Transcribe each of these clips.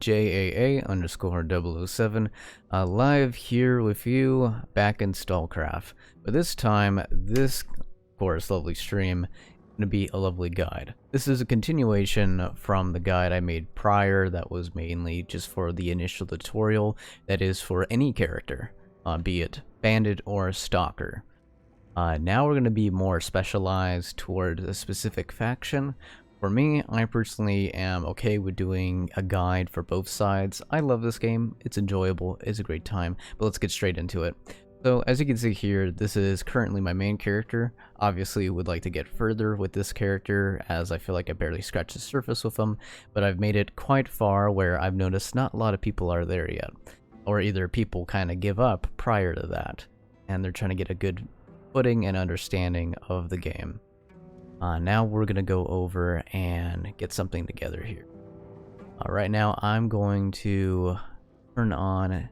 JAA_007, live here with you back in StallCraft. But this time, this, of course, lovely stream is going to be a lovely guide. This is a continuation from the guide I made prior that was mainly just for the initial tutorial that is for any character, be it bandit or stalker. Now we're going to be more specialized toward a specific faction. For me, I personally am okay with doing a guide for both sides. I love this game, it's enjoyable, it's a great time, but let's get straight into it. So as you can see here, this is currently my main character. Obviously would like to get further with this character as I feel like I barely scratched the surface with him, but I've made it quite far where I've noticed not a lot of people are there yet. Or either people kind of give up prior to that, and they're trying to get a good footing and understanding of the game. Now we're going to go over and get something together here. Right now I'm going to turn on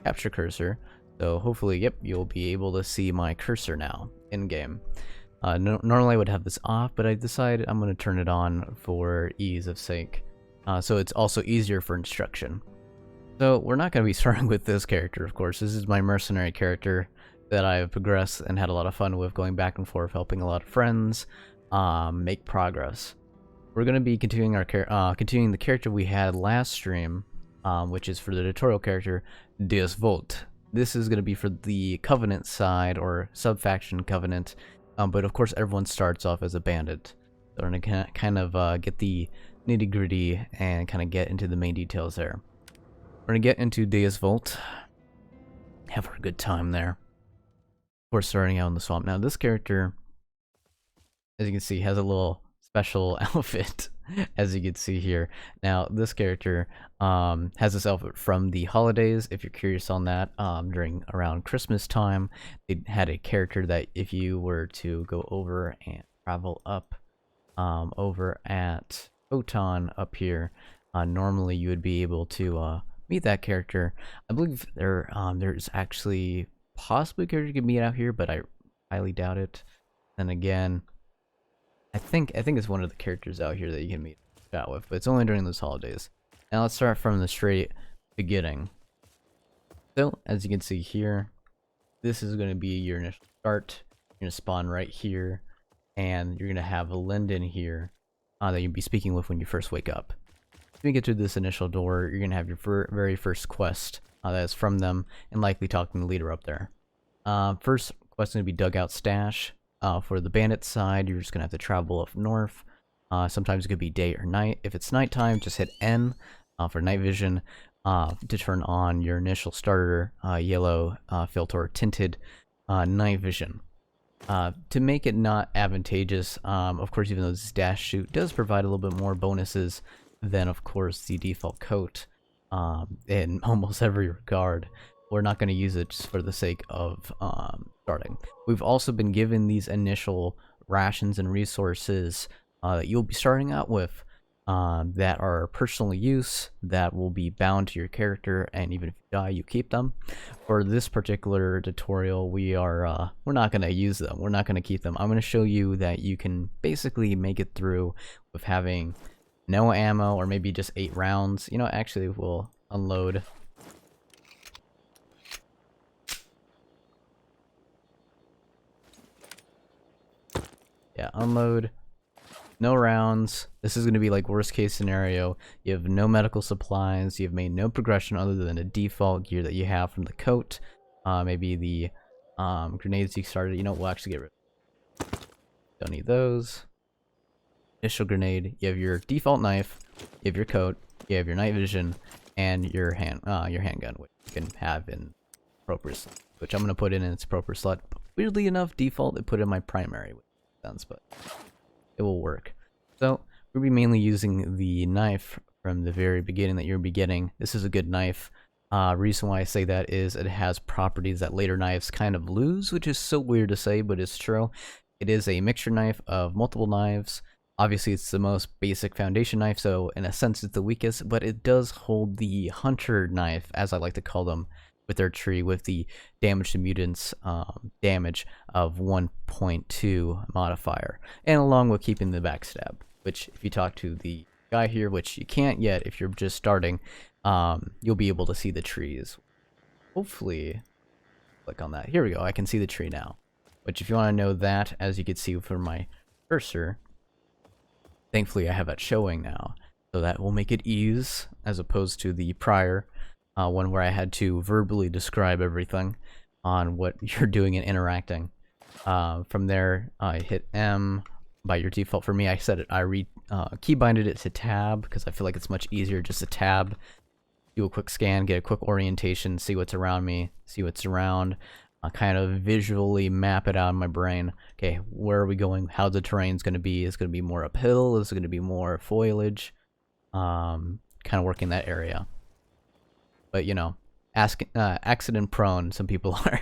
capture cursor. So hopefully, yep, you'll be able to see my cursor now in game. Normally I would have this off, but I decided I'm going to turn it on for ease of sake. So it's also easier for instruction. So we're not going to be starting with this character, of course. This is my mercenary character that I've progressed and had a lot of fun with, going back and forth, helping a lot of friends make progress. We're going to be continuing continuing the character we had last stream, which is for the tutorial character, Deus Vult. This is going to be for the Covenant side, or sub-faction Covenant, but of course everyone starts off as a bandit. So we're going to kind of get the nitty-gritty and kind of get into the main details there. We're going to get into Deus Vult, have a good time there. We're starting out in the swamp. Now this character, as you can see, has a little special outfit, as you can see here. Now this character has this outfit from the holidays. If you're curious on that, around Christmas time, they had a character that if you were to go over and travel up over at Photon up here, normally you would be able to meet that character. I believe there's actually possibly a character you can meet out here, but I highly doubt it. Then again, I think it's one of the characters out here that you can meet out with, but it's only during those holidays. Now let's start from the straight beginning. So as you can see here, this is going to be your initial start. You're going to spawn right here, and you're going to have a Linden here that you'll be speaking with when you first wake up. When you get to this initial door, you're going to have your very first quest that is from them, and likely talking to the leader up there. First quest is going to be Dugout Stash. For the bandit side, you're just going to have to travel up north. Sometimes it could be day or night. If it's nighttime, just hit N for night vision to turn on your initial starter yellow filter tinted night vision. To make it not advantageous, of course, even though this dash shoot does provide a little bit more bonuses than, of course, the default coat in almost every regard, we're not going to use it just for the sake of starting. We've also been given these initial rations and resources that you'll be starting out with that are personal use, that will be bound to your character, and even if you die, you keep them. For this particular tutorial, we're not going to use them. We're not going to keep them. I'm going to show you that you can basically make it through with having no ammo, or maybe just 8 rounds. You know, actually, we'll unload. Yeah, unload. No rounds. This is going to be like worst case scenario. You have no medical supplies. You've made no progression other than a default gear that you have from the coat. Maybe the grenades you started. You know, we'll actually get rid of. Don't need those. Initial grenade. You have your default knife. You have your coat. You have your night vision, and your handgun, which you can have in appropriate slot, which I'm going to put in its appropriate slot. Weirdly enough, default it put in my primary, which makes sense, but it will work. So we'll be mainly using the knife from the very beginning that you'll be getting. This is a good knife. Reason why I say that is it has properties that later knives kind of lose, which is so weird to say, but it's true. It is a mixture knife of multiple knives. Obviously, it's the most basic foundation knife, so in a sense it's the weakest, but it does hold the hunter knife, as I like to call them, with their tree, with the damage to mutants damage of 1.2 modifier, and along with keeping the backstab, which if you talk to the guy here, which you can't yet if you're just starting, you'll be able to see the trees. Hopefully, click on that. Here we go. I can see the tree now. Which, if you want to know that, as you can see from my cursor, thankfully I have that showing now. So that will make it ease, as opposed to the prior one where I had to verbally describe everything on what you're doing and interacting. From there, I hit M by your default. For me, I set it, keybinded it to tab because I feel like it's much easier just to tab, do a quick scan, get a quick orientation, see what's around me, see what's around, kind of visually map it out in my brain. Okay, where are we going? How the terrain's going to be? Is it going to be more uphill? Is it going to be more foliage? Kind of working that area. But, you know, accident prone, some people are.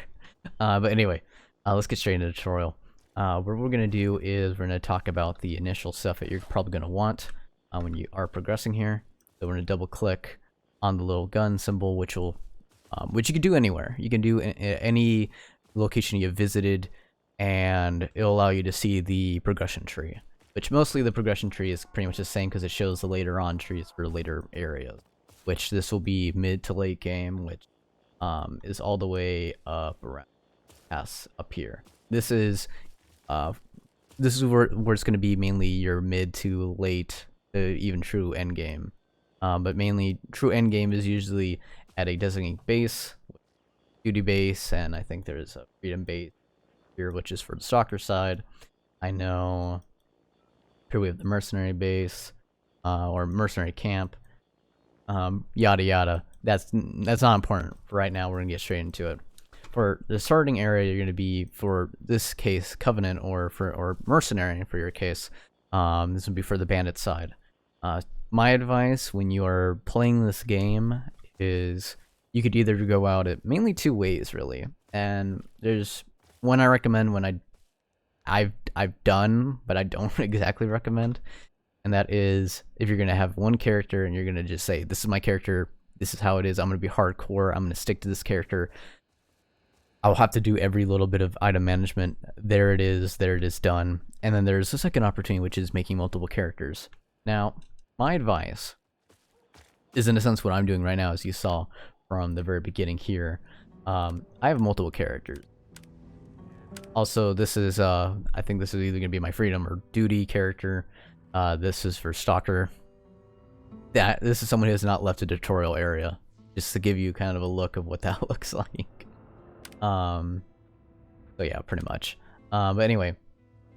But anyway, let's get straight into the tutorial. What we're going to do is we're going to talk about the initial stuff that you're probably going to want when you are progressing here. So we're going to double click on the little gun symbol, which will, which you can do anywhere. You can do any location you've visited, and it'll allow you to see the progression tree. Which mostly the progression tree is pretty much the same because it shows the later on trees for later areas. Which this will be mid to late game, which is all the way up around up here. This is where it's going to be mainly your mid to late, even true end game. But mainly true end game is usually at a designated base, duty base, and I think there's a freedom base here, which is for the stalker side. I know here we have the mercenary base or mercenary camp. Yada yada. That's not important for right now. We're gonna get straight into it. For the starting area, you're gonna be, for this case, Covenant, or Mercenary for your case. This would be for the bandit side. My advice when you are playing this game is you could either go out it mainly two ways really, and there's one I recommend, one I've done, but I don't exactly recommend. And that is, if you're going to have one character and you're going to just say, this is my character, this is how it is, I'm going to be hardcore, I'm going to stick to this character. I'll have to do every little bit of item management. There it is done. And then there's a second opportunity, which is making multiple characters. Now, my advice is in a sense what I'm doing right now, as you saw from the very beginning here. I have multiple characters. Also, this is, I think this is either going to be my freedom or duty character. This is for Stalker. This is someone who has not left a tutorial area, just to give you kind of a look of what that looks like. So yeah, pretty much. But anyway,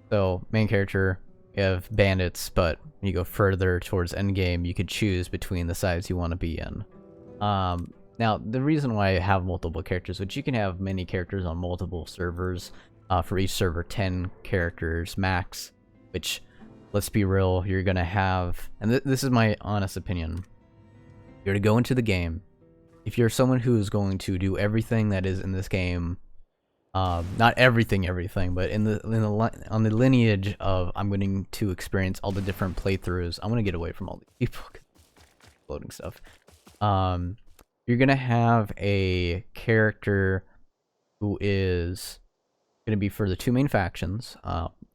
so main character, you have bandits, but when you go further towards endgame, you could choose between the sides you want to be in. Now, the reason why I have multiple characters, which you can have many characters on multiple servers, for each server 10 characters max, which, let's be real, you're gonna have, and this is my honest opinion, you're to go into the game, if you're someone who is going to do everything that is in this game, not everything, but on the lineage of I'm going to experience all the different playthroughs. I'm gonna get away from all these people loading stuff. You're gonna have a character who is gonna be for the two main factions.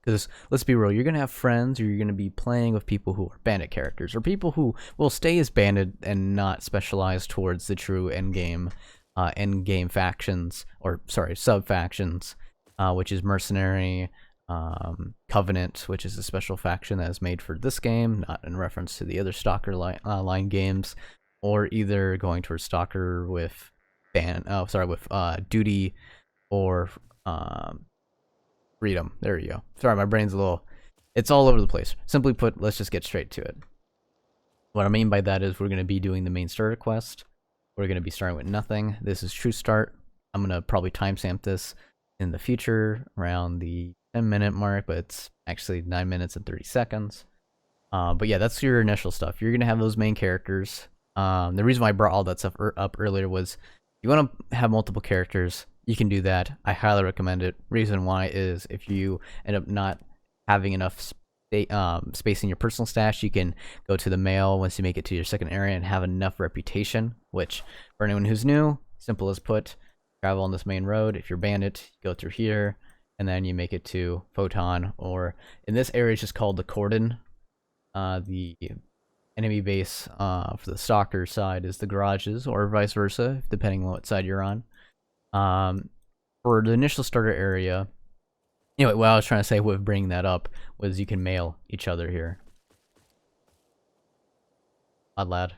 Because let's be real, you're going to have friends, or you're going to be playing with people who are bandit characters, or people who will stay as bandit and not specialize towards the true endgame factions, or sorry, sub-factions, which is Mercenary, Covenant, which is a special faction that is made for this game, not in reference to the other Stalker line games, or either going towards Stalker with duty, or freedom. There you go. Sorry, my brain's it's all over the place. Simply put, let's just get straight to it. What I mean by that is we're going to be doing the main starter quest. We're going to be starting with nothing. This is true start. I'm going to probably timestamp this in the future around the 10-minute mark, but it's actually 9 minutes and 30 seconds. But yeah, that's your initial stuff. You're going to have those main characters. The reason why I brought all that stuff up earlier was you want to have multiple characters. You can do that. I highly recommend it. Reason why is if you end up not having enough space in your personal stash, you can go to the mail once you make it to your second area and have enough reputation, which for anyone who's new, simple as put, travel on this main road. If you're bandit, go through here, and then you make it to Photon, or in this area it's just called the Cordon. The enemy base for the stalker side is the garages, or vice versa, depending on what side you're on. For the initial starter area, anyway, what I was trying to say with bringing that up was you can mail each other here. Odd lad.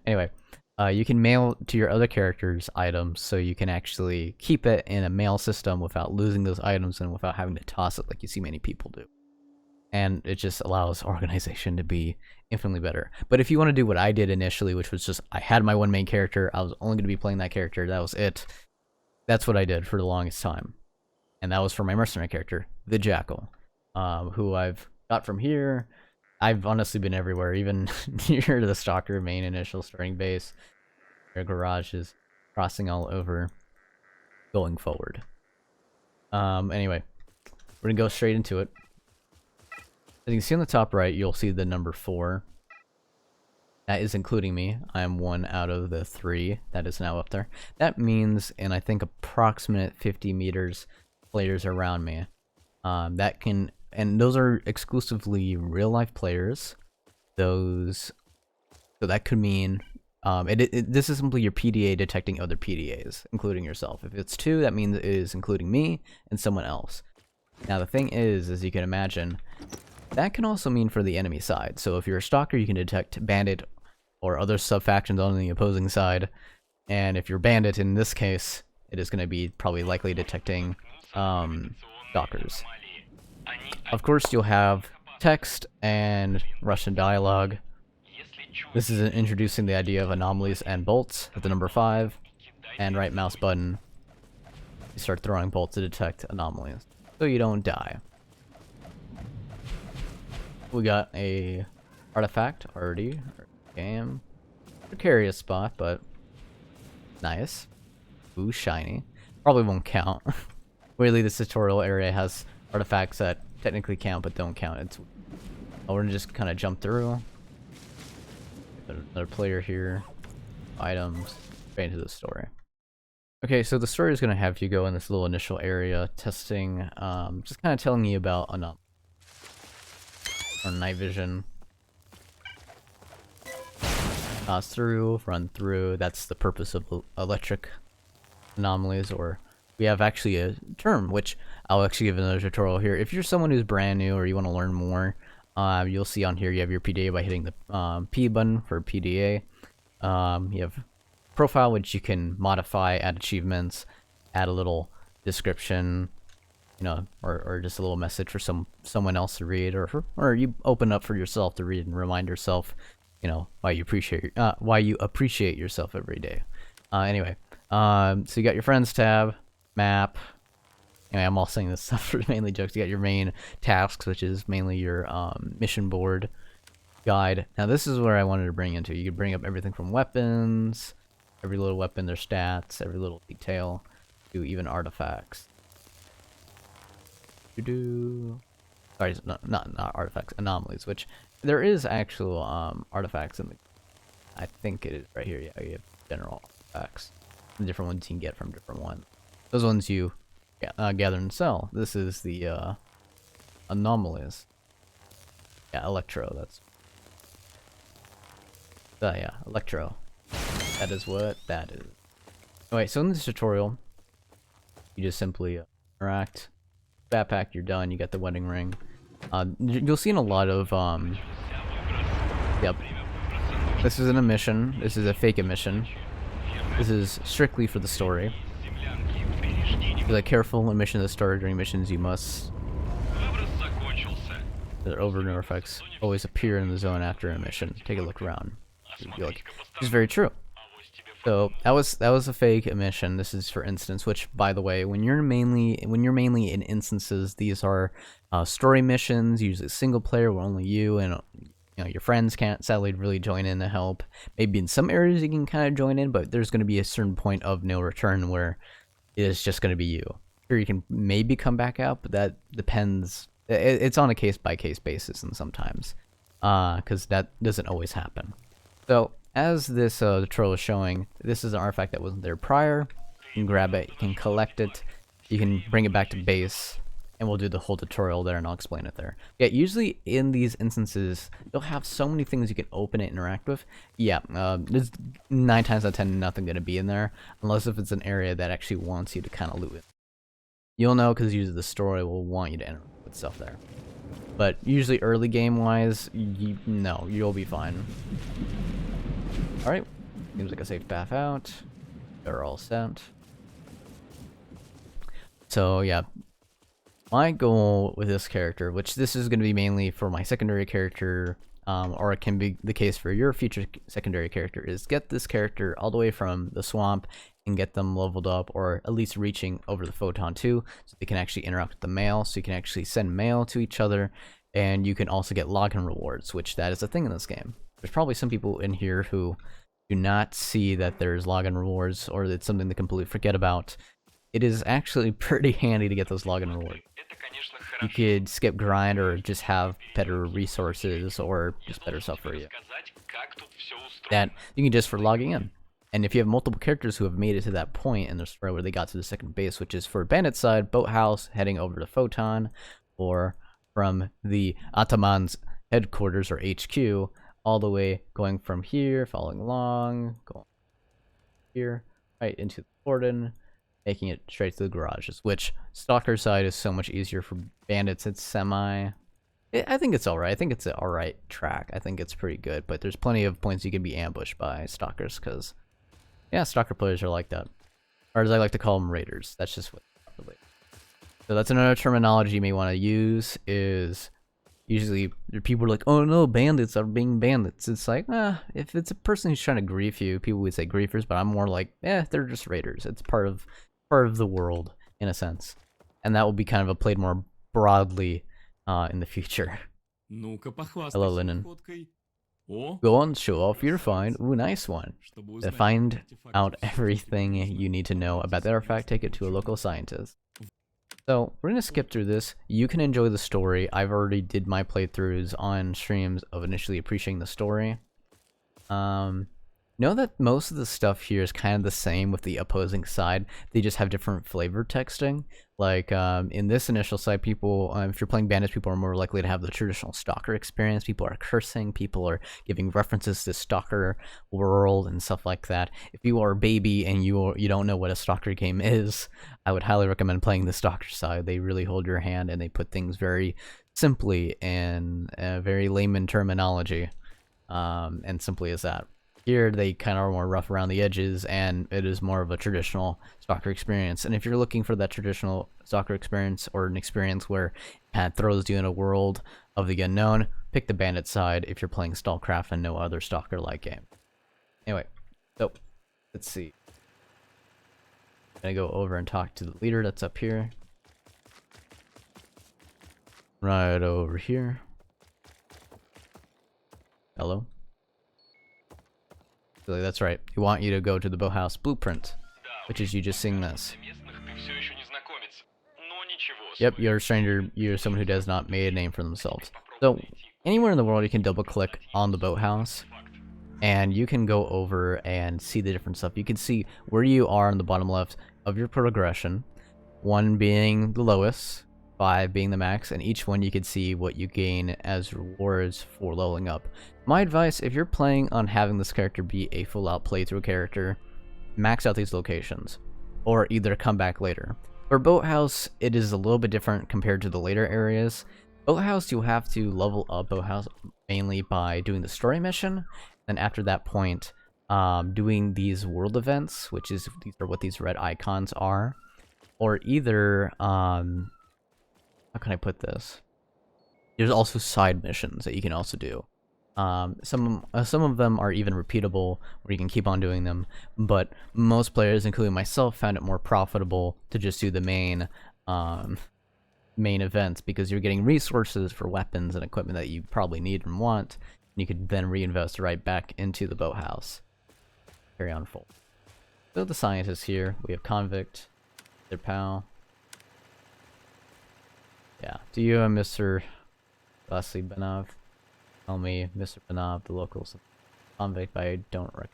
Anyway, you can mail to your other characters items, so you can actually keep it in a mail system without losing those items and without having to toss it like you see many people do. And it just allows organization to be infinitely better. But if you want to do what I did initially, which was just, I had my one main character, I was only going to be playing that character, that was it. That's what I did for the longest time. And that was for my mercenary character, the Jackal, who I've got from here. I've honestly been everywhere, even near the Stalker main initial starting base. Their garages, crossing all over, going forward. Anyway, we're gonna go straight into it. As you can see on the top right, you'll see the number 4. That is including me. I am 1 out of the 3 that is now up there. That means, in I think approximate 50 meters, players around me. That can, and those are exclusively real life players. So that could mean, this is simply your PDA detecting other PDAs, including yourself. If it's 2, that means it is including me and someone else. Now the thing is, as you can imagine, that can also mean for the enemy side. So if you're a stalker, you can detect bandit or other sub-factions on the opposing side. And if you're bandit, in this case, it is going to be probably likely detecting stalkers. Of course, you'll have text and Russian dialogue. This is introducing the idea of anomalies and bolts with the number 5. And right mouse button, you start throwing bolts to detect anomalies, so you don't die. We got a artifact already. Game. Precarious spot, but nice. Ooh, shiny. Probably won't count. Weirdly, this tutorial area has artifacts that technically count but don't count. We're gonna just kind of jump through. Another player here. Items. Straight into the story. Okay, so the story is gonna have you go in this little initial area, testing, just kind of telling you about anomalies. Or night vision. Pass through, run through. That's the purpose of electric anomalies, or we have actually a term, which I'll actually give another tutorial here. If you're someone who's brand new or you want to learn more, you'll see on here you have your PDA by hitting the P button for PDA. You have profile, which you can modify, add achievements, add a little description, you know, or just a little message for someone else to read, or you open up for yourself to read and remind yourself, you know, why you appreciate yourself every day. Anyway, so you got your friends tab, map. Anyway, I'm all saying this stuff for mainly jokes. You got your main tasks, which is mainly your mission board guide. Now this is where I wanted to bring into. You could bring up everything from weapons, every little weapon, their stats, every little detail, to even artifacts. Sorry, not artifacts, anomalies, which there is actual artifacts in the, I think it is right here. Yeah, you have general artifacts, the different ones you can get from different ones. Those ones you gather and sell. This is the anomalies. Yeah, electro. That's yeah, electro. That is what that is. Anyway, so in this tutorial, you just simply interact. Backpack, you're done. You got the wedding ring. You'll see in a lot of yep. This isn't a mission. This is a fake mission. This is strictly for the story. Be like careful in missions that start during missions. You must. The over effects always appear in the zone after a mission. Take a look around. Like, this is very true. So that was a fake mission. This is for instance, which by the way, when you're mainly in instances, these are story missions, usually single player where only you and your friends can't sadly really join in to help. Maybe in some areas you can kind of join in, but there's going to be a certain point of no return where it is just going to be you. Sure, you can maybe come back out, but that depends. It's on a case by case basis, and sometimes because that doesn't always happen. So as this tutorial is showing, this is an artifact that wasn't there prior. You can grab it, you can collect it, you can bring it back to base, and we'll do the whole tutorial there, and I'll explain it there. Yeah, usually in these instances, you'll have so many things you can open and interact with. Yeah, there's 9 times out of 10 nothing going to be in there, unless if it's an area that actually wants you to kind of loot it. You'll know because usually the story will want you to interact with stuff there. But usually early game-wise, you'll be fine. Alright, seems like a safe path out. They're all set. So yeah, my goal with this character, which this is going to be mainly for my secondary character, or it can be the case for your future secondary character, is get this character all the way from the swamp and get them leveled up, or at least reaching over the photon too, so they can actually interact with the mail, so you can actually send mail to each other, and you can also get login rewards, which that is a thing in this game. There's probably some people in here who do not see that there's login rewards, or it's something they completely forget about. It is actually pretty handy to get those login rewards. You could skip grind or just have better resources or just better stuff for you that you can just for logging in. And if you have multiple characters who have made it to that point in their story where they got to the second base, which is for bandit side, boathouse, heading over to Photon, or from the Ataman's headquarters or HQ, all the way going from here, following along, going here, right into the Gordon, making it straight to the garages, which Stalker side is so much easier for bandits. It's I think it's alright. I think it's an alright track. I think it's pretty good, but there's plenty of points you can be ambushed by Stalkers, because, yeah, Stalker players are like that. Or as I like to call them, raiders. That's just what they're like. So that's another terminology you may want to use, is usually people are like, oh no, bandits are being bandits. It's like, if it's a person who's trying to grief you, people would say griefers, but I'm more like, they're just raiders. It's part of the world, in a sense. And that will be kind of played more broadly in the future. Hello, Lennon. Go on, show off your find. Ooh, nice one. To find out everything you need to know about the artifact, take it to a local scientist. So, we're going to skip through this. You can enjoy the story. I've already did my playthroughs on streams of initially appreciating the story. Know that most of the stuff here is kind of the same with the opposing side. They just have different flavor texting. Like, in this initial side, people, if you're playing bandits, people are more likely to have the traditional stalker experience. People are cursing, people are giving references to stalker world and stuff like that. If you are a baby and you don't know what a stalker game is, I would highly recommend playing the stalker side. They really hold your hand and they put things very simply in very layman terminology, and simply as that. Here, they kind of are more rough around the edges, and it is more of a traditional stalker experience. And if you're looking for that traditional stalker experience, or an experience where it kind of throws you in a world of the unknown, pick the bandit side if you're playing Stalkcraft and no other stalker-like game. Anyway, so, let's see. I'm gonna go over and talk to the leader that's up here. Right over here. Hello? That's right. We want you to go to the Boathouse Blueprint, which is you just seeing this. Yep, you're a stranger. You're someone who does not make a name for themselves. So, anywhere in the world you can double click on the boathouse, and you can go over and see the different stuff. You can see where you are on the bottom left of your progression, 1 being the lowest, 5 being the max, and each one you can see what you gain as rewards for leveling up. My advice, if you're planning on having this character be a full-out playthrough character, max out these locations, or either come back later. For Boathouse, it is a little bit different compared to the later areas. Boathouse, you'll have to level up Boathouse mainly by doing the story mission, and after that point, doing these world events, which is these are what these red icons are, or either how can I put this? There's also side missions that you can also do. Some of them are even repeatable, where you can keep on doing them, but most players, including myself, found it more profitable to just do the main events, because you're getting resources for weapons and equipment that you probably need and want, and you could then reinvest right back into the boathouse. Carry on full. So the scientists here, we have Convict, their pal. Yeah, do you and Mr. Vasily Benov? Tell me, Mr. Benov, the locals Convict, but I don't recognize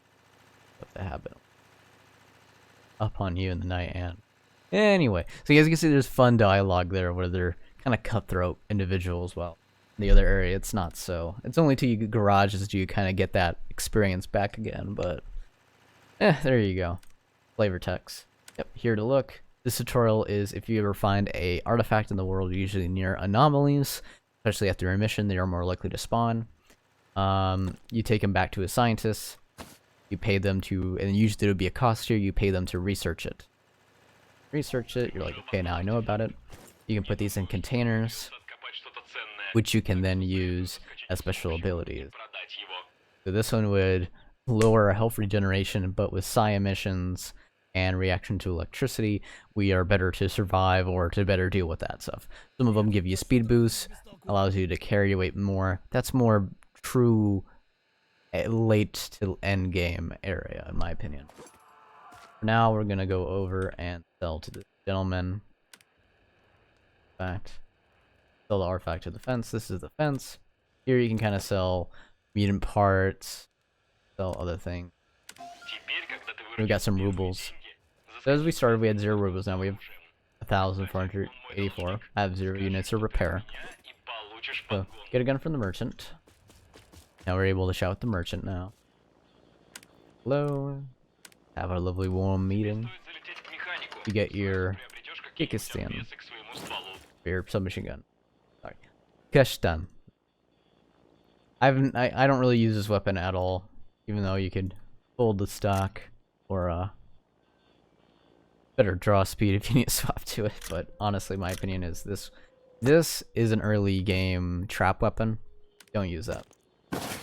what the habit up on you in the night, and Anyway, so as you can see, there's fun dialogue there where they're kind of cutthroat individuals. Well, the other area, it's not so. It's only till you get garages do you kind of get that experience back again, but there you go. Flavor text. Yep, here to look. This tutorial is if you ever find a artifact in the world, usually near anomalies, especially after a mission, they are more likely to spawn. You take them back to a scientist. You pay them to, and usually there would be a cost here, you pay them to research it. Research it, you're like, okay, now I know about it. You can put these in containers, which you can then use as special abilities. So this one would lower our health regeneration, but with psi emissions and reaction to electricity, we are better to survive or to better deal with that stuff. Some of them give you speed boosts, allows you to carry your weight more. That's more true late to end game area, in my opinion. For now, we're gonna go over and sell to this gentleman. Fact. Sell the artifact to the fence. This is the fence. Here you can kind of sell mutant parts, sell other things. We got some rubles. So as we started, we had 0 rubles. Now we have 1,484. I have 0 units of repair. So get a gun from the merchant. Now we're able to shout at the merchant now. Hello. Have our lovely warm meeting. You get your Kikistan. Your submachine gun. Sorry. Keshtan. I don't really use this weapon at all, even though you could hold the stock or better draw speed if you need to swap to it. But honestly, my opinion is this is an early game trap weapon. Don't use that.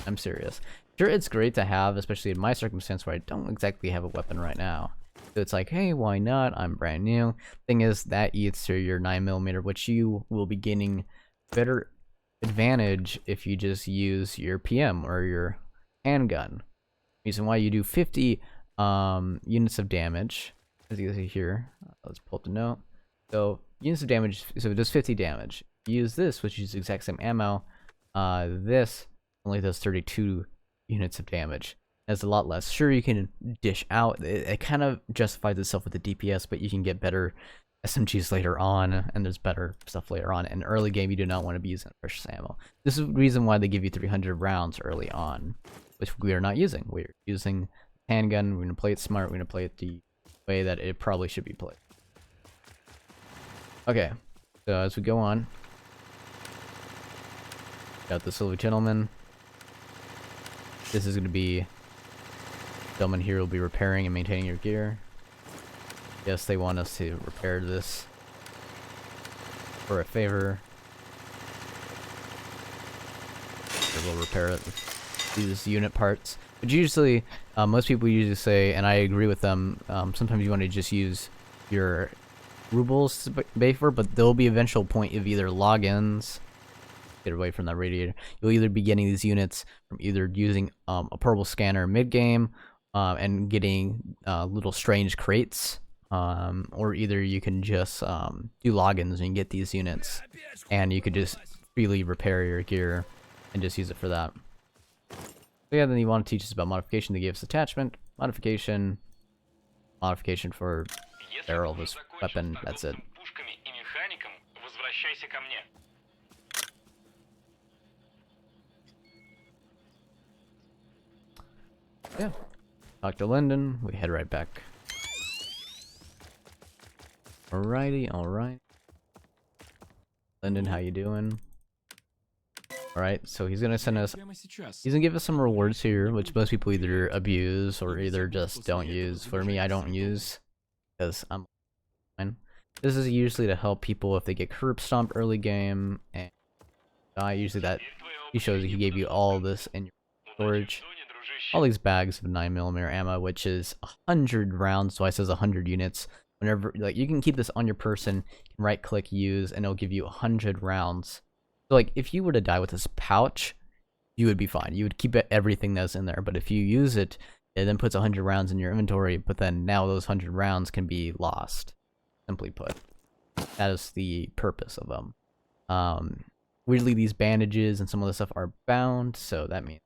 I'm serious. Sure, it's great to have, especially in my circumstance where I don't exactly have a weapon right now. So it's like, hey, why not? I'm brand new. Thing is, that eats through your 9mm, which you will be gaining better advantage if you just use your PM or your handgun. Reason why you do 50 units of damage, as you can see here. Let's pull up the note. So units of damage, so it does 50 damage. Use this, which is the exact same ammo. This only does 32 units of damage. That's a lot less. Sure, you can dish out. It kind of justifies itself with the DPS, but you can get better SMGs later on, and there's better stuff later on. In early game, you do not want to be using precious ammo. This is the reason why they give you 300 rounds early on, which we are not using. We're using handgun. We're going to play it smart. We're going to play it the way that it probably should be played. Okay, so as we go on, got the silver gentleman. This is going to be someone here will be repairing and maintaining your gear. Yes, they want us to repair this for a favor. So we'll repair it with these unit parts. But usually, most people usually say, and I agree with them, sometimes you want to just use your rubles to pay for, but there'll be eventual point of either logins. Get away from that radiator. You'll either be getting these units from either using a purple scanner mid-game and getting little strange crates, or either you can just do logins and get these units, and you could just freely repair your gear and just use it for that. So yeah, then you want to teach us about modification. They gave us attachment, modification for barrel of this weapon. That's it. Yeah. Talk to Lyndon. We head right back. Alrighty, alright. Lyndon, how you doing? Alright, so he's gonna send us... He's gonna give us some rewards here, which most people either abuse or either just don't use. For me, I don't use, because I'm fine. This is usually to help people if they get curb stomped early game, and usually that... He shows that he gave you all this in your storage. All these bags of 9mm ammo, which is 100 rounds, so I says 100 units. Whenever, like, you can keep this on your person, right click, use, and it'll give you 100 rounds. So, like, if you were to die with this pouch, you would be fine. You would keep everything that's in there, but if you use it, it then puts 100 rounds in your inventory, but then now those 100 rounds can be lost, simply put. That is the purpose of them. Weirdly, these bandages and some of the stuff are bound, so that means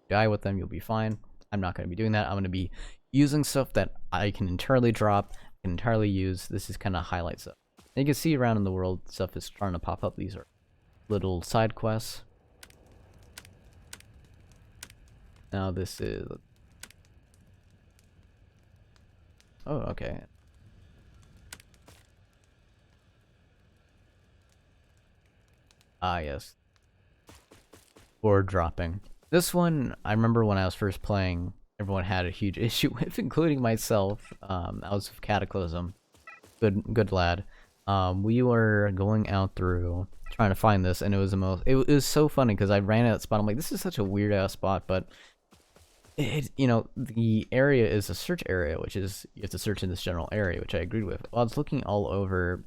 die with them, you'll be fine. I'm not going to be doing that. I'm going to be using stuff that I can entirely drop can entirely use. This is kind of highlights it. And you can see around in the world, stuff is starting to pop up. These are little side quests. Now this is... Oh, okay. Ah, yes. Board dropping. This one, I remember when I was first playing, everyone had a huge issue with, including myself. I was with Cataclysm. Good lad. We were going out through trying to find this, and it was the most. It was so funny because I ran out of spot. I'm like, this is such a weird ass spot, but you know, the area is a search area, which is you have to search in this general area, which I agreed with. While I was looking all over,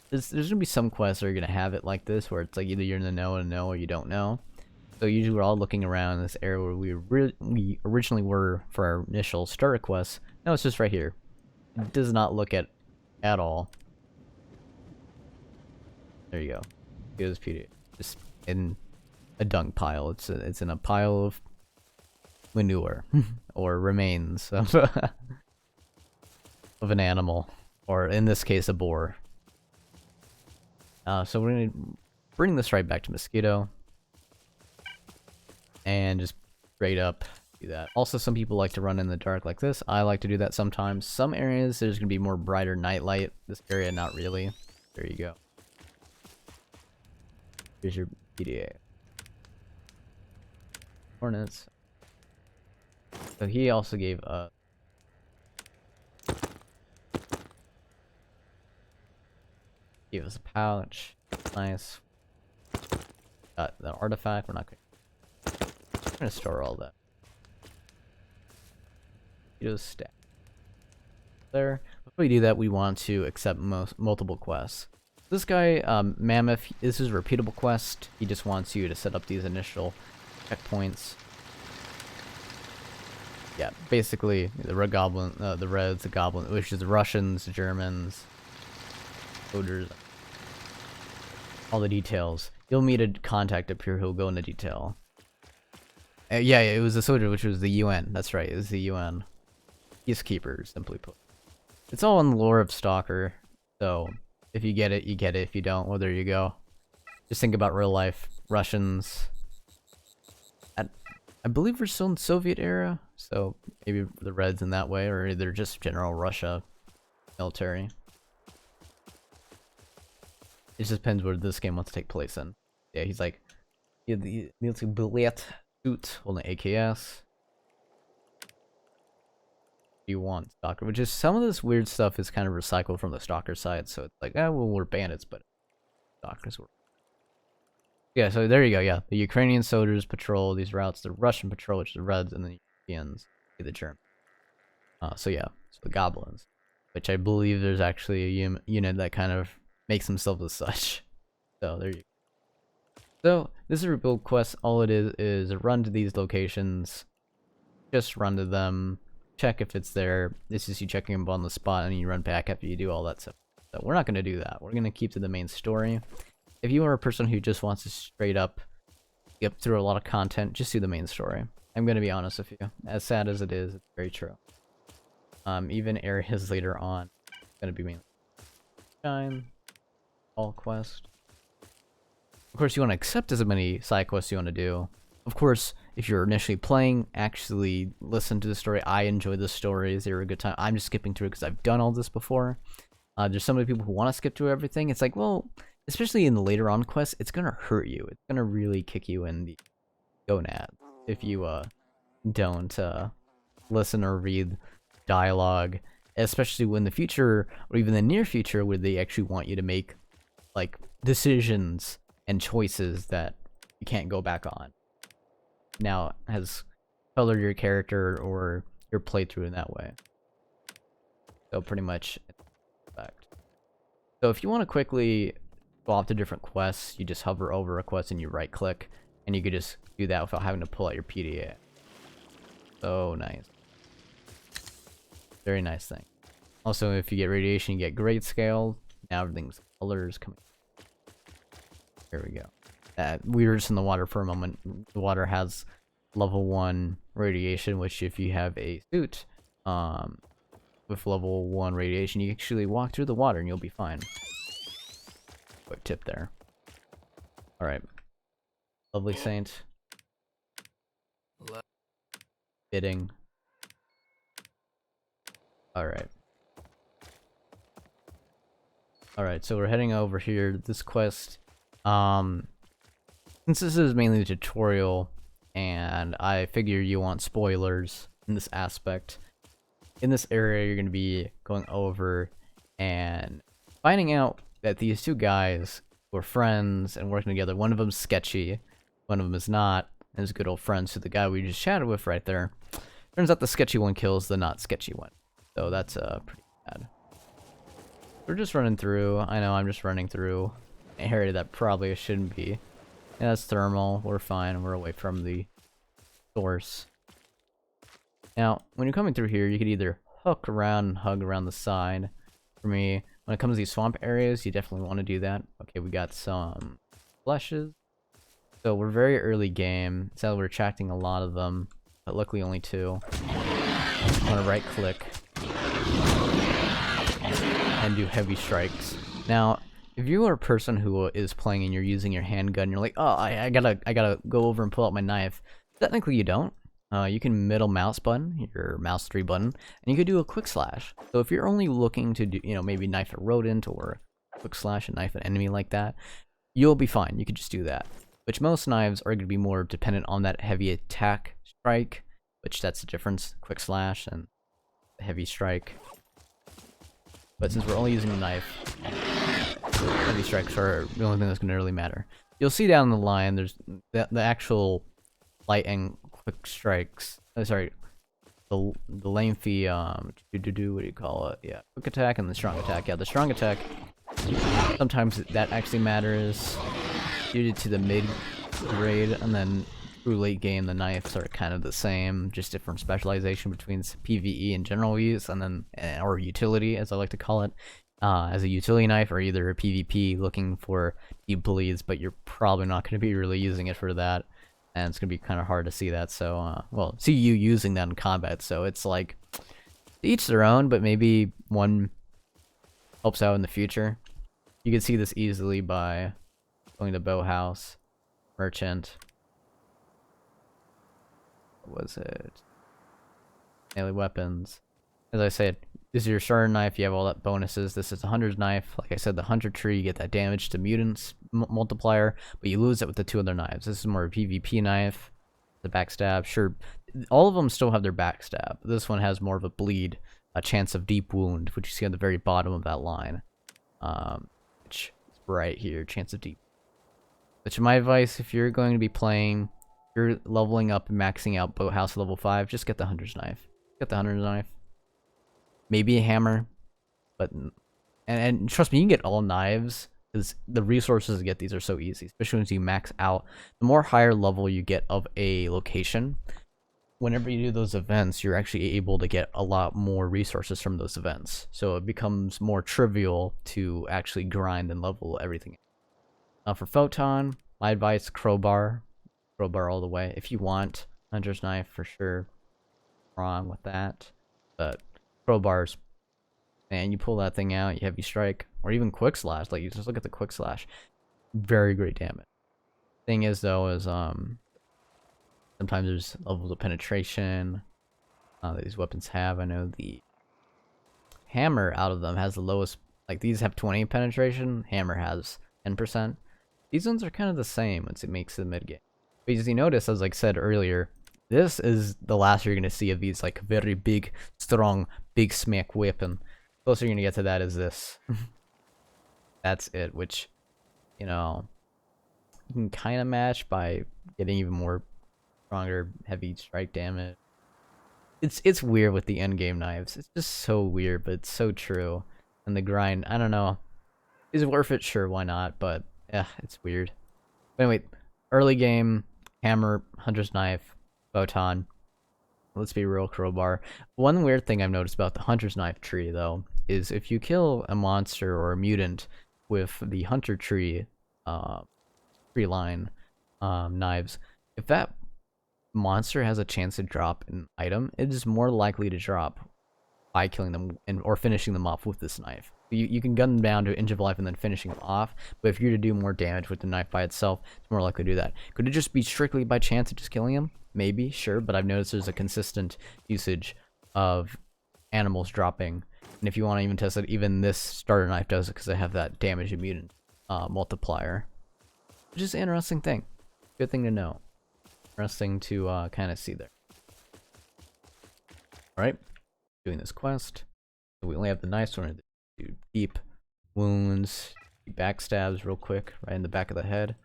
there's gonna be some quests that are gonna have it like this, where it's like either you're in the know and know, or you don't know. So usually we're all looking around in this area where we originally were for our initial starter quest. No, it's just right here. It does not look at all. There you go. It is PD. Just in a dung pile. It's in a pile of manure or remains of of an animal, or in this case, a boar. So we're gonna bring this right back to Mosquito. And just straight up do that. Also, some people like to run in the dark like this. I like to do that sometimes. Some areas there's gonna be more brighter nightlight. This area, not really. There you go. Here's your PDA. Hornets. So he also gave us a pouch. Nice. Got the artifact. We're not gonna store all that. Just stack there. Before we do that, we want to accept multiple quests. This guy, Mammoth, this is a repeatable quest. He just wants you to set up these initial checkpoints. Yeah, basically the Red Goblin, the Reds, the Goblin, which is the Russians, Germans, soldiers, all the details. You'll meet a contact up here who'll go into detail. Yeah, it was a soldier, which was the UN. That's right, it was the UN. Peacekeepers, simply put. It's all in the lore of Stalker, so if you get it, you get it. If you don't, well, there you go. Just think about real life. Russians. I believe we're still in Soviet era, so maybe the Reds in that way, or either just general Russia military. It just depends where this game wants to take place in. Yeah, he's like, he needs to bullet suit holding AKS. You want Stalker, which is some of this weird stuff is kind of recycled from the Stalker side, so it's like, well, we're bandits, but Stalkers were. Yeah, so there you go, yeah. The Ukrainian soldiers patrol these routes, the Russian patrol, which is the Reds, and the Europeans, the Germans. So yeah, so the Goblins, which I believe there's actually a unit that kind of makes themselves as such. So there you go. So this is a rebuild quest. All it is a run to these locations, just run to them, check if it's there. This is you checking them on the spot, and you run back after you do all that stuff. So we're not going to do that. We're going to keep to the main story. If you are a person who just wants to straight up get through a lot of content, just do the main story. I'm going to be honest with you. As sad as it is, it's very true. Even areas later on, it's going to be mainly time, all quest. Of course, you want to accept as many side quests you want to do. Of course, if you're initially playing, actually listen to the story. I enjoy the stories. They were a good time. I'm just skipping through it because I've done all this before. There's so many people who want to skip through everything. It's like, well, especially in the later on quests, it's going to hurt you. It's going to really kick you in the gonad if you don't listen or read dialogue, especially when the future, or even the near future, where they actually want you to make like decisions and choices that you can't go back on. Now has colored your character or your playthrough in that way. So pretty much effect. So if you want to quickly go off to different quests, you just hover over a quest and you right click, and you could just do that without having to pull out your PDA. So nice. Very nice thing. Also, if you get radiation, you get grade scale. Now everything's colors coming. Here we go. We were just in the water for a moment. The water has level 1 radiation, which if you have a suit, with level 1 radiation, you actually walk through the water and you'll be fine. Quick tip there. Alright. Lovely Saint. Bidding. Alright. Alright, so we're heading over here. This quest, since this is mainly a tutorial, and I figure you want spoilers in this aspect, in this area you're going to be going over and finding out that these two guys were friends and working together. One of them's sketchy, one of them is not, and is good old friends to the guy we just chatted with right there. Turns out the sketchy one kills the not sketchy one, so that's pretty bad. We're just running through. I know I'm just running through an area that probably shouldn't be. Yeah, that's thermal. We're fine. We're away from the source. Now, when you're coming through here, you could either hook around and hug around the side. For me, when it comes to these swamp areas, you definitely want to do that. Okay, we got some flushes. So we're very early game. So we're attracting a lot of them, but luckily only 2. I'm gonna right click and do heavy strikes. Now, if you are a person who is playing and you're using your handgun, you're like, oh, I gotta go over and pull out my knife. Technically, you don't. You can middle mouse button, your mouse 3 button, and you could do a quick slash. So if you're only looking to do, maybe knife a rodent or quick slash and knife an enemy like that, you'll be fine. You could just do that. Which most knives are going to be more dependent on that heavy attack strike, which that's the difference, quick slash and heavy strike. But since we're only using a knife, heavy strikes are the only thing that's going to really matter. You'll see down the line, there's the actual light and quick strikes. Sorry, the lengthy, what do you call it? Yeah, quick attack and the strong attack. Yeah, the strong attack, sometimes that actually matters due to the mid-grade, and then through late game, the knives are kind of the same, just different specialization between PvE and general use, and then or utility, as I like to call it. As a utility knife, or either a PvP looking for deep bleeds, but you're probably not going to be really using it for that, and it's going to be kind of hard to see that. So, well, see you using that in combat. So it's like each their own, but maybe one helps out in the future. You can see this easily by going to bow house, merchant. What was it? Melee weapons. As I said, this is your starter knife. You have all that bonuses. This is the hunter's knife. Like I said, the hunter tree, you get that damage to mutants multiplier, but you lose it with the 2 other knives. This is more a PvP knife. The backstab, sure, all of them still have their backstab. This one has more of a bleed, a chance of deep wound, which you see on the very bottom of that line, which is right here, chance of deep. Which, my advice, if you're going to be playing, if you're leveling up and maxing out boathouse level 5, just get the hunter's knife. Get the hunter's knife. Maybe a hammer, but and trust me, you can get all knives, because the resources to get these are so easy, especially once you max out. The more higher level you get of a location, whenever you do those events, you're actually able to get a lot more resources from those events. So it becomes more trivial to actually grind and level everything. For Photon, my advice, crowbar all the way. If you want hunter's knife, for sure, wrong with that, but crowbars, and you pull that thing out, you heavy strike, or even quick slash. Like, you just look at the quick slash, very great damage. Thing is though, is sometimes there's levels of penetration that these weapons have. I know the hammer out of them has the lowest. Like, these have 20 penetration, hammer has 10%. These ones are kind of the same once it makes the mid game. But as you notice, as I said earlier, this is the last you're going to see of these, like, very big, strong, big smack weapon. Closer you're going to get to that is this. That's it, which, you can kind of match by getting even more stronger, heavy strike damage. It's weird with the endgame knives. It's just so weird, but it's so true. And the grind, I don't know. Is it worth it? Sure, why not? But, yeah, it's weird. But anyway, early game, hammer, hunter's knife, photon. Let's be real, crowbar. One weird thing I've noticed about the hunter's knife tree, though, is if you kill a monster or a mutant with the hunter tree, tree line knives, if that monster has a chance to drop an item, it is more likely to drop by killing them or finishing them off with this knife. You can gun them down to an inch of life and then finishing them off, but if you're to do more damage with the knife by itself, it's more likely to do that. Could it just be strictly by chance of just killing him? Maybe, sure, but I've noticed there's a consistent usage of animals dropping, and if you want to even test it, even this starter knife does it because I have that damage immune multiplier, which is an interesting thing. Good thing to know. Interesting to kind of see there. Alright, doing this quest. So we only have the knife, so we're going to do deep wounds, backstabs real quick, right in the back of the head.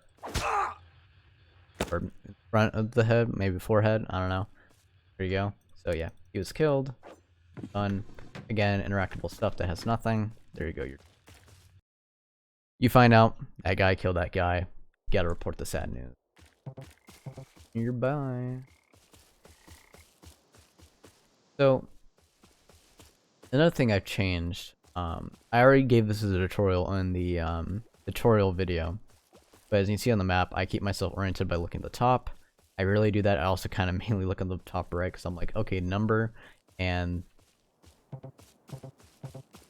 Or in front of the head, maybe forehead, I don't know. There you go. So yeah, he was killed. Done. Again, interactable stuff that has nothing. There you go. You find out that guy killed that guy. You gotta report the sad news. Goodbye. So, another thing I've changed. I already gave this as a tutorial in the tutorial video. But as you can see on the map, I keep myself oriented by looking at the top. I rarely do that. I also kind of mainly look on the top right because I'm like, okay, number and...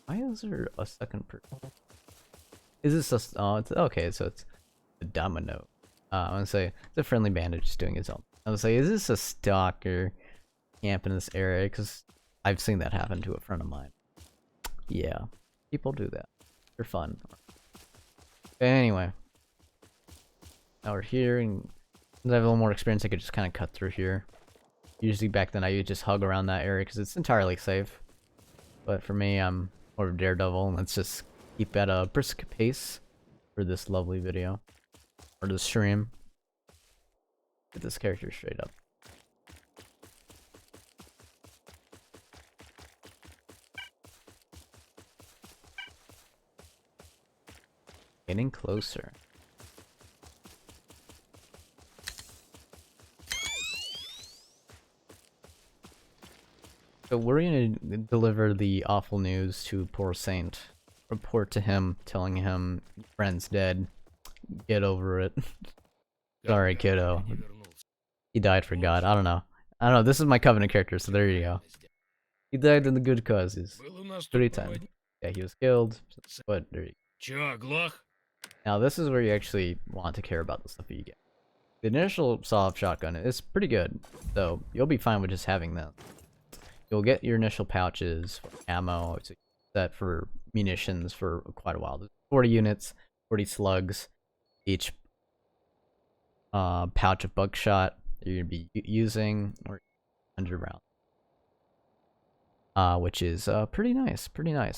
Why is there a second person? Is this a... Oh, it's... Okay, so it's a domino. I'm gonna say, it's a friendly bandit just doing his own. I was like, is this a stalker camp in this area? Because I've seen that happen to a friend of mine. Yeah, people do that. They're fun. But anyway. Now we're here, and since I have a little more experience, I could just kind of cut through here. Usually back then I would just hug around that area because it's entirely safe. But for me, I'm more of a daredevil. Let's just keep at a brisk pace for this lovely video. Or the stream. Get this character straight up. Getting closer. So we're gonna deliver the awful news to poor Saint. Report to him, telling him, friend's dead. Get over it. Sorry, kiddo. He died for God. I don't know. This is my Covenant character, so there you go. He died in the good causes. 3 times. Yeah, he was killed. But there you go. Now this is where you actually want to care about the stuff that you get. The initial sawed-off shotgun is pretty good, so you'll be fine with just having that. You'll get your initial pouches for ammo. It's set for munitions for quite a while. There's 40 units, 40 slugs, each pouch of buckshot that you're gonna be using, or 100 rounds, which is pretty nice.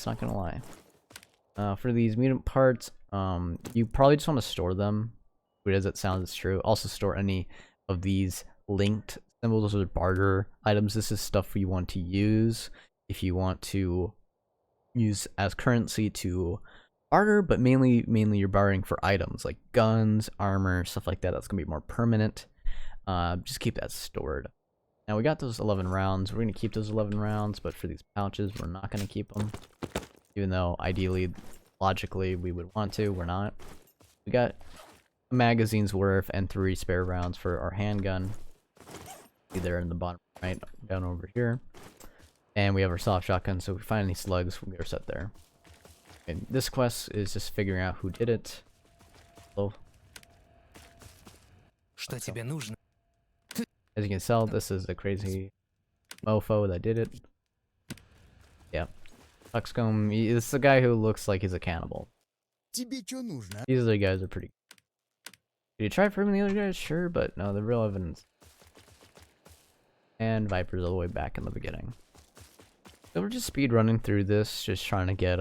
Not gonna lie. For these mutant parts, you probably just want to store them. Weird as it sounds, it's true. Also store any of these linked symbols or barter items. This is stuff you want to use if you want to use as currency to barter, but mainly you're bartering for items like guns, armor, stuff like that. That's gonna be more permanent. Just keep that stored. Now we got those 11 rounds. We're gonna keep those 11 rounds, but for these pouches, we're not gonna keep them. Even though ideally, logically, we would want to, we're not. We got a magazine's worth and 3 spare rounds for our handgun. See there in the bottom right, down over here. And we have our soft shotgun, so if we find any slugs, we're set there. And this quest is just figuring out who did it. So, as you can tell, this is a crazy mofo that did it. Yeah. Tuxcomb, this is the guy who looks like he's a cannibal. These other guys are pretty good. Did you try farming the other guys? Sure, but no, the real evidence. And Viper's all the way back in the beginning. So we're just speed running through this, just trying to get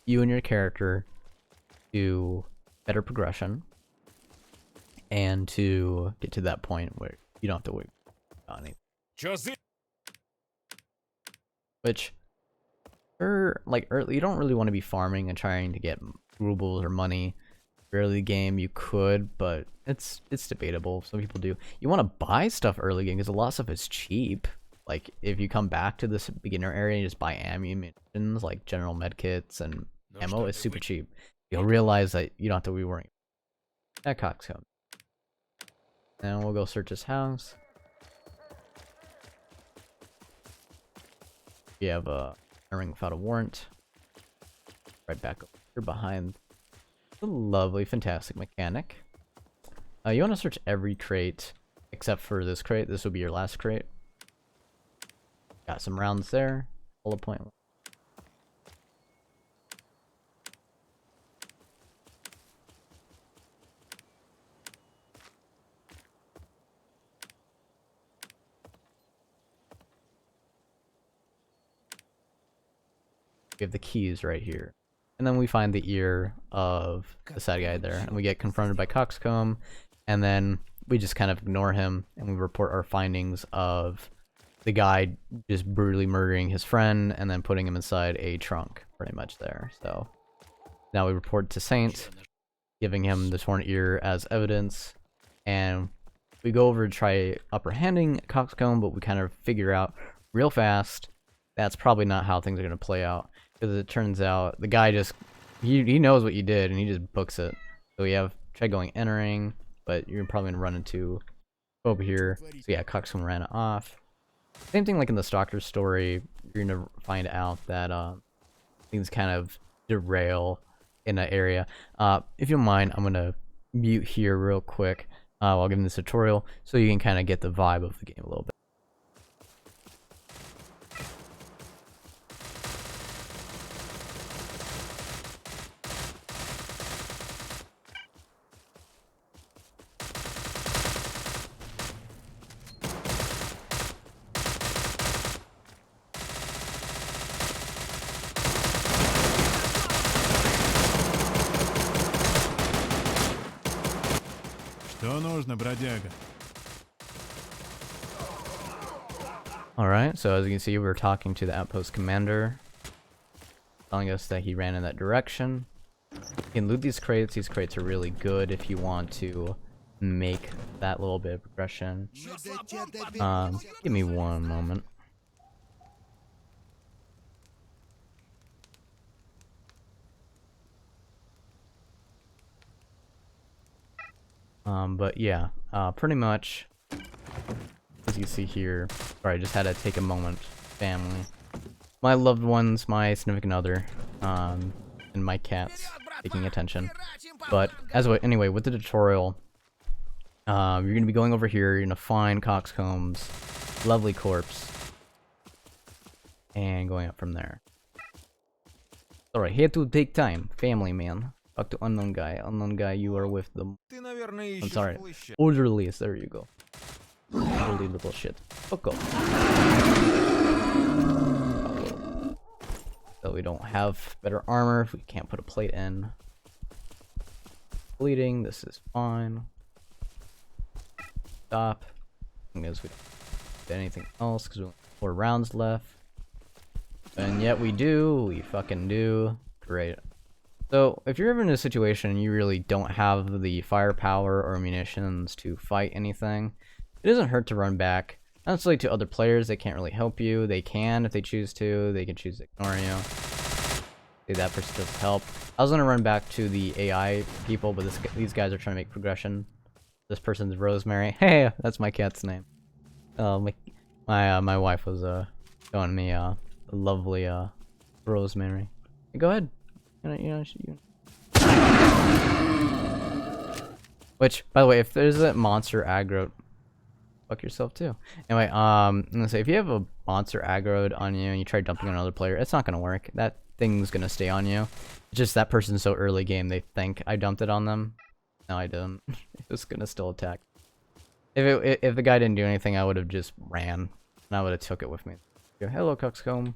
you and your character to better progression. And to get to that point where you don't have to wait on anything. Which, you don't really want to be farming and trying to get rubles or money. Early game you could, but it's debatable. Some people do. You want to buy stuff early game because a lot of stuff is cheap. Like if you come back to this beginner area and just buy ammunitions like general medkits and ammo, it's super cheap. You'll realize that you don't have to be worrying. That coxcomb. And we'll go search his house. We have entering without a warrant. Right back over here behind the lovely, fantastic mechanic. You want to search every crate except for this crate. This will be your last crate. Got some rounds there. Bullet point. We have the keys right here. And then we find the ear of the sad guy there. And we get confronted by Coxcomb. And then we just kind of ignore him. And we report our findings of the guy just brutally murdering his friend. And then putting him inside a trunk. Pretty much there. So now we report to Saint. Giving him the torn ear as evidence. And we go over to try upper handing Coxcomb. But we kind of figure out real fast that's probably not how things are going to play out. Because it turns out the guy just, he knows what you did and he just books it. So we have try going entering, but you're probably going to run into over here. So yeah, Coxcomb ran it off. Same thing like in the Stalker story, you're going to find out that things kind of derail in that area. If you don't mind, I'm going to mute here real quick while giving this tutorial so you can kind of get the vibe of the game a little bit. Что нужно, бродяга? Alright, so as you can see, we're talking to the outpost commander, telling us that he ran in that direction. You can loot these crates. These crates are really good if you want to make that little bit of progression. Give me one moment. But yeah, pretty much, as you see here, sorry, I just had to take a moment, family. My loved ones, my significant other, and my cats taking attention. But anyway, with the tutorial, you're going to be going over here, you're going to find Coxcomb's lovely corpse, and going up from there. Alright, here to take time, family man. Talk to unknown guy, you are with them. I'm sorry, orderlies, there you go. Orderly little shit. Fuck off. So we don't have better armor if we can't put a plate in. Bleeding, this is fine. Stop. Because we don't do anything else because we only have 4 rounds left. And yet we fucking do. Great. So, if you're ever in a situation and you really don't have the firepower or munitions to fight anything, it doesn't hurt to run back. Not necessarily to other players, they can't really help you. They can if they choose to. They can choose to ignore you. See, that person doesn't help. I was going to run back to the AI people, but these guys are trying to make progression. This person's Rosemary. Hey, that's my cat's name. My wife was showing me a lovely Rosemary. Go ahead. Which, by the way, if there's a monster aggro, fuck yourself too. Anyway, I'm gonna say if you have a monster aggroed on you and you try dumping on another player, it's not gonna work. That thing's gonna stay on you. It's just that person's so early game they think I dumped it on them. No, I didn't. It was gonna still attack. If the guy didn't do anything, I would have just ran and I would have took it with me. Hello, Coxcomb.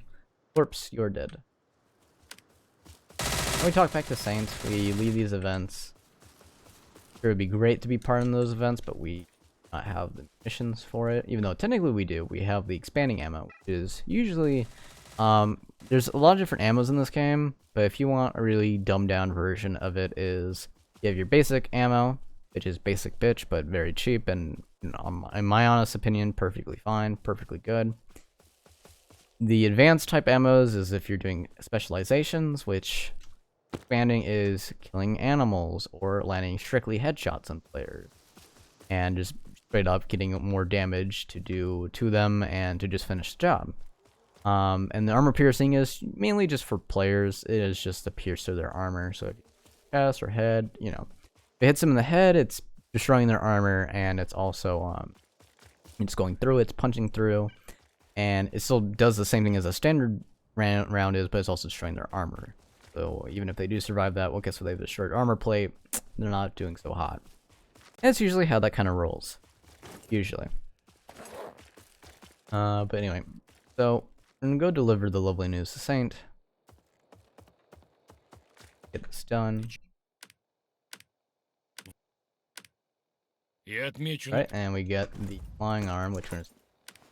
Corpse, you're dead. When we talk back to Saints, we leave these events. It would be great to be part of those events, but we do not have the missions for it. Even though technically we do. We have the expanding ammo, which is usually... there's a lot of different ammos in this game, but if you want a really dumbed down version of it is... You have your basic ammo, which is basic bitch, but very cheap, and in my honest opinion, perfectly fine, perfectly good. The advanced type ammos is if you're doing specializations, which... Expanding is killing animals or landing strictly headshots on players and just straight up getting more damage to do to them and to just finish the job. And the armor piercing is mainly just for players. It is just to pierce through their armor. So if you chest or head, you know, if it hits them in the head, it's destroying their armor, and it's also it's going through, it's punching through, and it still does the same thing as a standard round is, but it's also destroying their armor. So even if they do survive that, well, guess what? They've destroyed armor plate. They're not doing so hot. And that's usually how that kind of rolls. Usually. But anyway, so I'm gonna go deliver the lovely news to Saint. Get this done. Right, and we get the flying arm, which is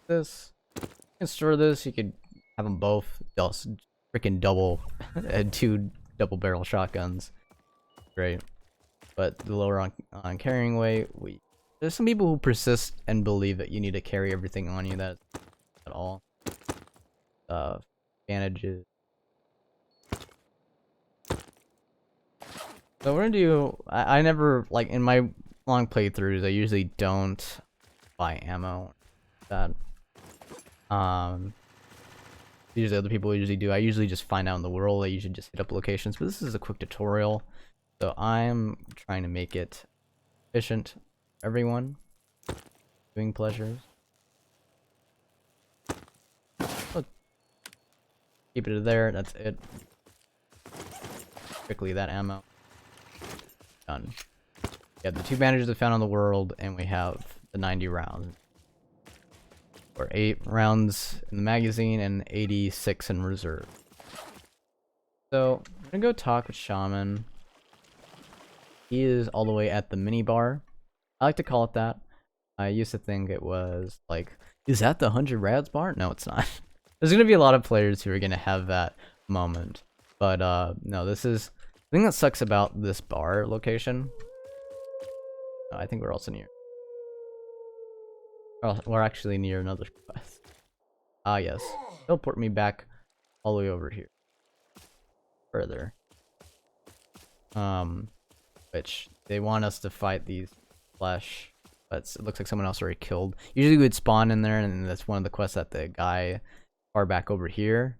this. You can store this. You could have them both. Just freaking double, two double barrel shotguns. Great. But the lower on carrying weight, there's some people who persist and believe that you need to carry everything on you. That at all. Bandages. So we're gonna do. I never, like, in my long playthroughs, I usually don't buy ammo. That usually other people usually do. I usually just find out in the world. I usually just hit up locations, but this is a quick tutorial, so I'm trying to make it efficient for everyone. Doing pleasures. Look. Keep it there. That's it. Quickly, that ammo. Done. Yeah, the 2 bandages I found on the world, and we have the 90 rounds. Or 8 rounds in the magazine and 86 in reserve. So, I'm gonna go talk with Shaman. He is all the way at the mini bar. I like to call it that. I used to think it was like, is that the 100 rads bar? No, it's not. There's gonna be a lot of players who are gonna have that moment. But no, this is the thing that sucks about this bar location. I think we're also near. Oh, we're actually near another quest. Ah, yes. Teleport me back all the way over here. Further. Which they want us to fight these flesh, but it looks like someone else already killed. Usually we would spawn in there, and that's one of the quests that the guy far back over here.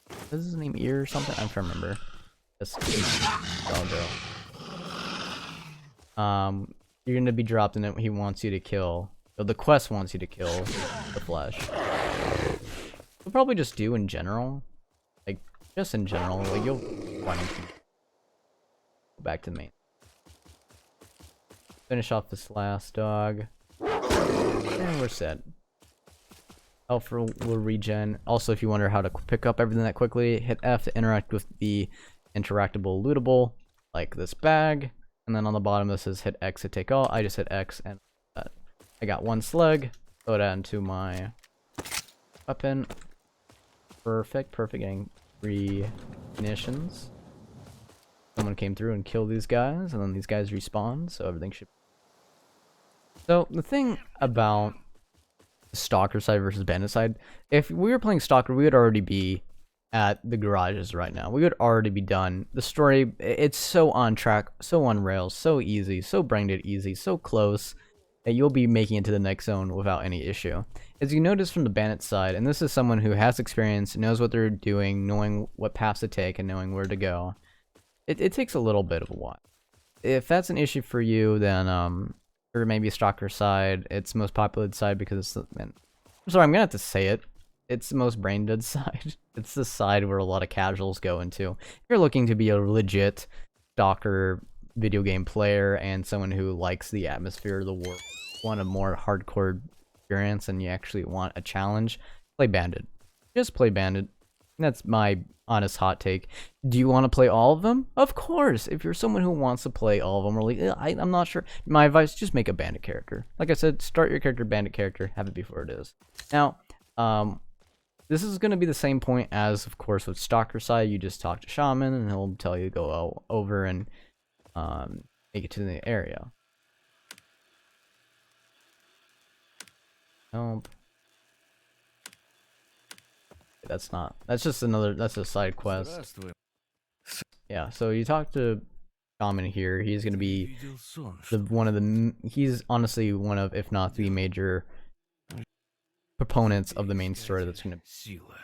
What is his name? Ear or something? I'm trying to remember. Just you're gonna be dropped, and he wants you to kill. So the quest wants you to kill the flesh. We'll probably just do in general, like just in general. Like you'll want to go back to the main. Finish off this last dog, and we're set. Health will regen. Also, if you wonder how to pick up everything that quickly, hit F to interact with the interactable lootable, like this bag. And then on the bottom this says hit X to take all. I just hit X and I got 1 slug. Throw that into my weapon. Perfect, getting 3 munitions. Someone came through and killed these guys, and then these guys respawn, so everything should. So the thing about the Stalker side versus Bandit side, if we were playing Stalker, we would already be at the garages right now. We would already be done. The story, it's so on track, so on rails, so easy, so brain-dead easy, so close that you'll be making it to the next zone without any issue. As you notice from the Bandit side, and this is someone who has experience, knows what they're doing, knowing what paths to take, and knowing where to go, it takes a little bit of a while. If that's an issue for you, then or maybe Stalker side, it's the most populated side because I'm sorry, I'm gonna have to say it. It's the most brain dead side. It's the side where a lot of casuals go into. If you're looking to be a legit Stalker video game player and someone who likes the atmosphere of the war, want a more hardcore experience, and you actually want a challenge, play Bandit. Just play Bandit. That's my honest hot take. Do you want to play all of them? Of course. If you're someone who wants to play all of them, or like, I'm not sure. My advice: just make a Bandit character. Like I said, start your character Bandit character. Have it before it is. Now, this is going to be the same point as, of course, with Stalker side. You just talk to Shaman, and he'll tell you to go over and make it to the area. Nope. That's not. That's just another. That's a side quest. Yeah. So you talk to Shaman here. He's going to be he's honestly one of, if not the major proponents of the main story that's going to Сила.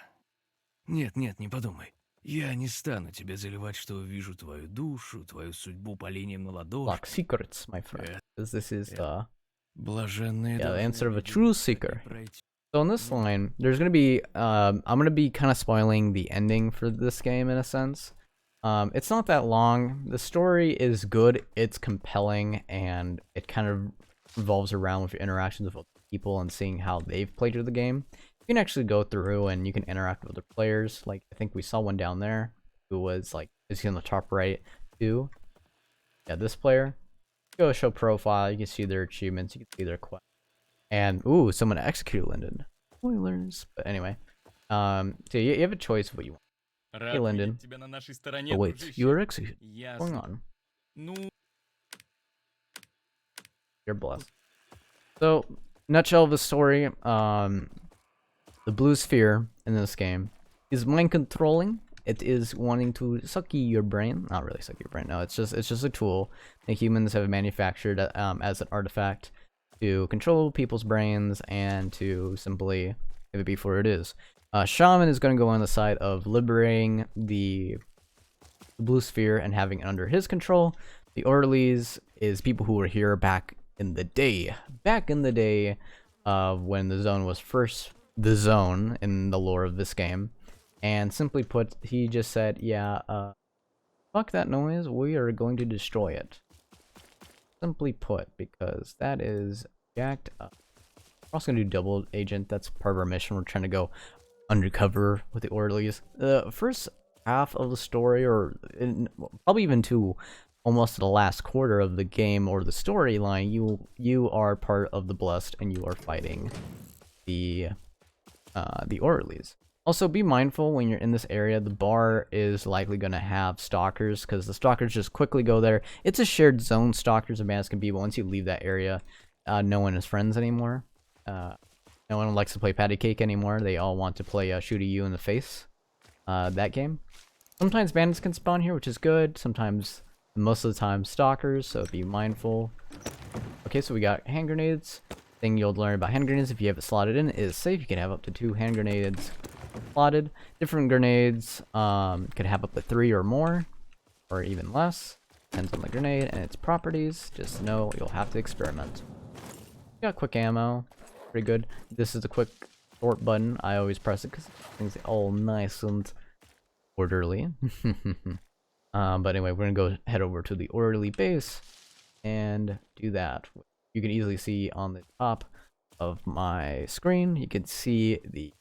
Нет, нет, не подумай. Я не стану тебе заливать, что увижу твою душу, твою судьбу по линиям на unlock ладошке. secrets, my friend. Because this is the Блаженные the должны answer of a видеть, true как seeker. не пройти. So in this line, there's gonna be I'm gonna be kind of spoiling the ending for this game in a sense. It's not that long. The story is good. It's compelling, and it kind of revolves around with your interactions with other people and seeing how they've played through the game. You can actually go through and you can interact with other players. Like I think we saw one down there who was like, is he on the top right too? Yeah, this player. Go show profile. You can see their achievements. You can see their quest. And ooh, someone executed Lyndon. Spoilers. But anyway, so you have a choice of what you want. Рад Hey, Lyndon. видеть тебя на нашей стороне, Oh wait, дружище. you were executed. What's going Ясно. on? Ну, You're blessed. So, nutshell of the story, the blue sphere in this game is mind controlling. It is wanting to suck your brain. Not really suck your brain. No, it's just a tool that humans have manufactured as an artifact to control people's brains and to simply have it be for it is. Shaman is going to go on the side of liberating the blue sphere and having it under his control. The Orderlies is people who were here back in the day. When the zone was first the zone in the lore of this game. And simply put, he just said, yeah, fuck that noise, we are going to destroy it. Simply put, because that is jacked up. We're also gonna do double agent, that's part of our mission. We're trying to go undercover with the Orderlies. The first half of the story, or probably even to almost the last quarter of the game or the storyline, you are part of the Blessed and you are fighting the Orderlies. Also, be mindful when you're in this area, the bar is likely going to have stalkers, because the stalkers just quickly go there. It's a shared zone, stalkers and bandits can be, but once you leave that area, no one is friends anymore. No one likes to play patty cake anymore. They all want to play shooty you in the face, that game. Sometimes bandits can spawn here, which is good. Sometimes, most of the time, stalkers, so be mindful. Okay, so we got hand grenades. Thing you'll learn about hand grenades if you have it slotted in is safe. You can have up to 2 hand grenades slotted. Different grenades could have up to 3 or more, or even less. Depends on the grenade and its properties. Just know you'll have to experiment. Got quick ammo, pretty good. This is the quick sort button. I always press it because things are all nice and orderly. But anyway, we're gonna go head over to the orderly base and do that. You can easily see on the top of my screen, you can see the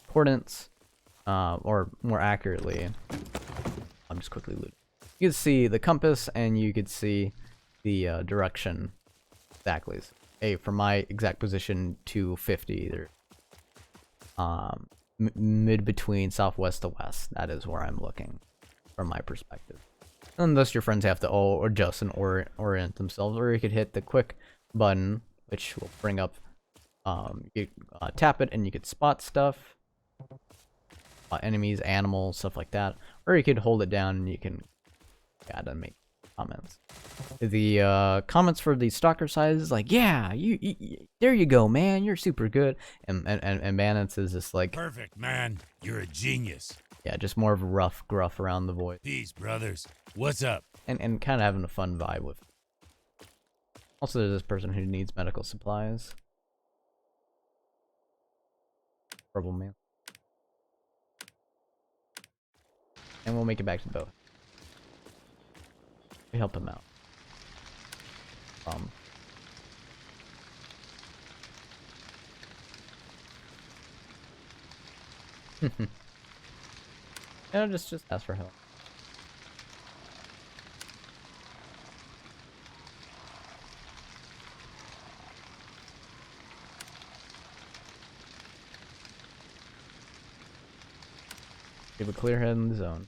coordinates, or more accurately, I'm just quickly looting. You can see the compass and you can see the direction exactly. Hey, from my exact position to 50, they're mid between southwest to west. That is where I'm looking from my perspective. Unless your friends have to all adjust and orient themselves, or you could hit the quick button, which will bring up, you tap it and you could spot stuff, enemies, animals, stuff like that, or you could hold it down and you can add and make comments. The comments for the stalker size is like, yeah, you there you go, man, you're super good, and bandits is just like, Perfect, man. You're a genius. yeah, just more of a rough gruff around the voice, Peace, brothers. What's up? and kind of having a fun vibe with it. Also, there's this person who needs medical supplies. Horrible man. And we'll make it back to both. We help him out. Yeah, just ask for help. You have a clear head in the zone.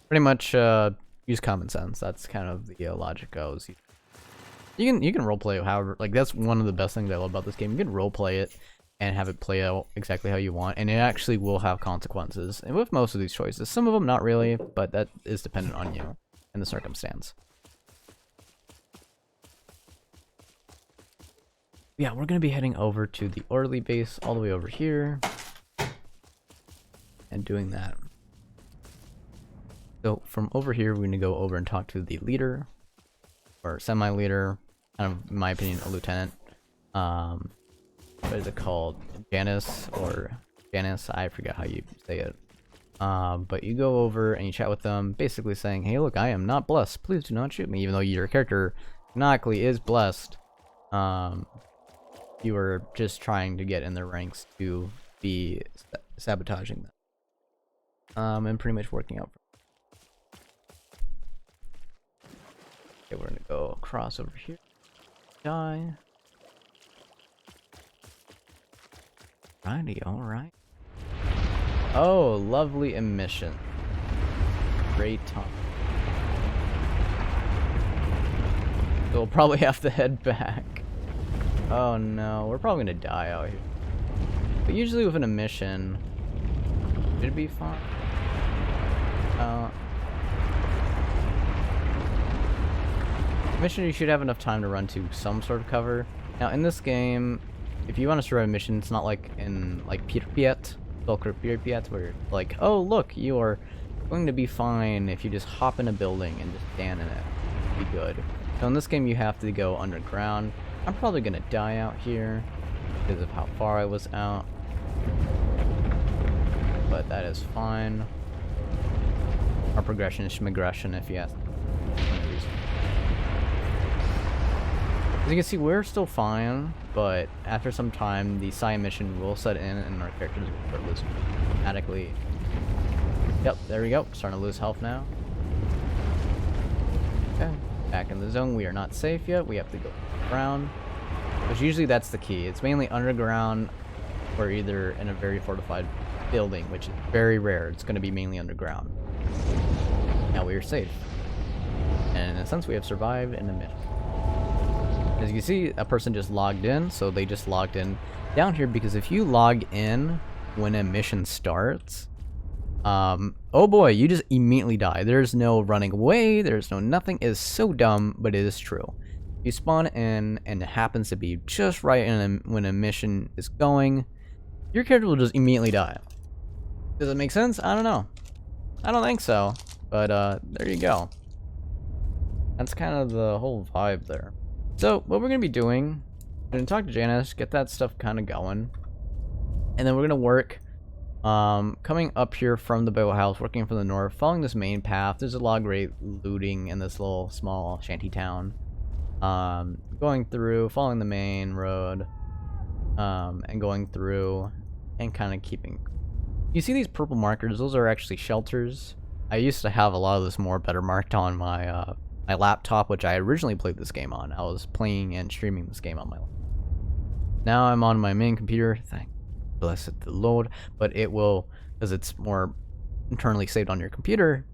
Pretty much use common sense. That's kind of the logic goes. You can roleplay however, like that's one of the best things I love about this game. You can roleplay it and have it play out exactly how you want, and it actually will have consequences. And with most of these choices, some of them not really, but that is dependent on you and the circumstance. Yeah, we're gonna be heading over to the orderly base all the way over here and doing that. So from over here, we're gonna go over and talk to the leader or semi-leader, kind of, in my opinion, a lieutenant. What is it called? Janice or Janice? I forget how you say it. But you go over and you chat with them, basically saying, hey, look, I am not blessed. Please do not shoot me, even though your character canonically is blessed. You were just trying to get in their ranks to be sabotaging them. And pretty much working out. Okay, we're gonna go across over here. Die. Righty, alright. Oh, lovely emission. Great time. So we'll probably have to head back. Oh no, we're probably gonna die out here. But usually with an emission, should it be fine? Mission, you should have enough time to run to some sort of cover. Now in this game, if you want to survive a mission, it's not like in like Peter Piet, Velcro Peter Piet, where you're like, oh look, you are going to be fine if you just hop in a building and just stand in it. Be good. So in this game, you have to go underground. I'm probably gonna die out here because of how far I was out, but that is fine. Our progression is schmigression, if you ask. As you can see, we're still fine, but after some time, the psi mission will set in and our characters will start losing automatically. Yep, there we go. Starting to lose health now. Okay, back in the zone. We are not safe yet. We have to go underground, which usually that's the key. It's mainly underground or either in a very fortified building, which is very rare. It's going to be mainly underground. Now we are safe. And in a sense, we have survived in the mission. As you can see, a person just logged in, so they just logged in down here, because if you log in when a mission starts, oh boy, you just immediately die. There's no running away, there's no nothing. It is so dumb, but it is true. You spawn in, and it happens to be just right when a mission is going, your character will just immediately die. Does it make sense? I don't know. I don't think so, but there you go. That's kind of the whole vibe there. So, what we're going to be doing, we're going to talk to Janice, get that stuff kind of going, and then we're going to work coming up here from the boat house, working from the north, following this main path. There's a lot of great looting in this little small shanty town. Going through, following the main road, and going through and kind of keeping... You see these purple markers? Those are actually shelters. I used to have a lot of this more better marked on my my laptop, which I originally played this game on. I was playing and streaming this game on my laptop. Now I'm on my main computer, thank blessed the Lord, but it will, because it's more internally saved on your computer,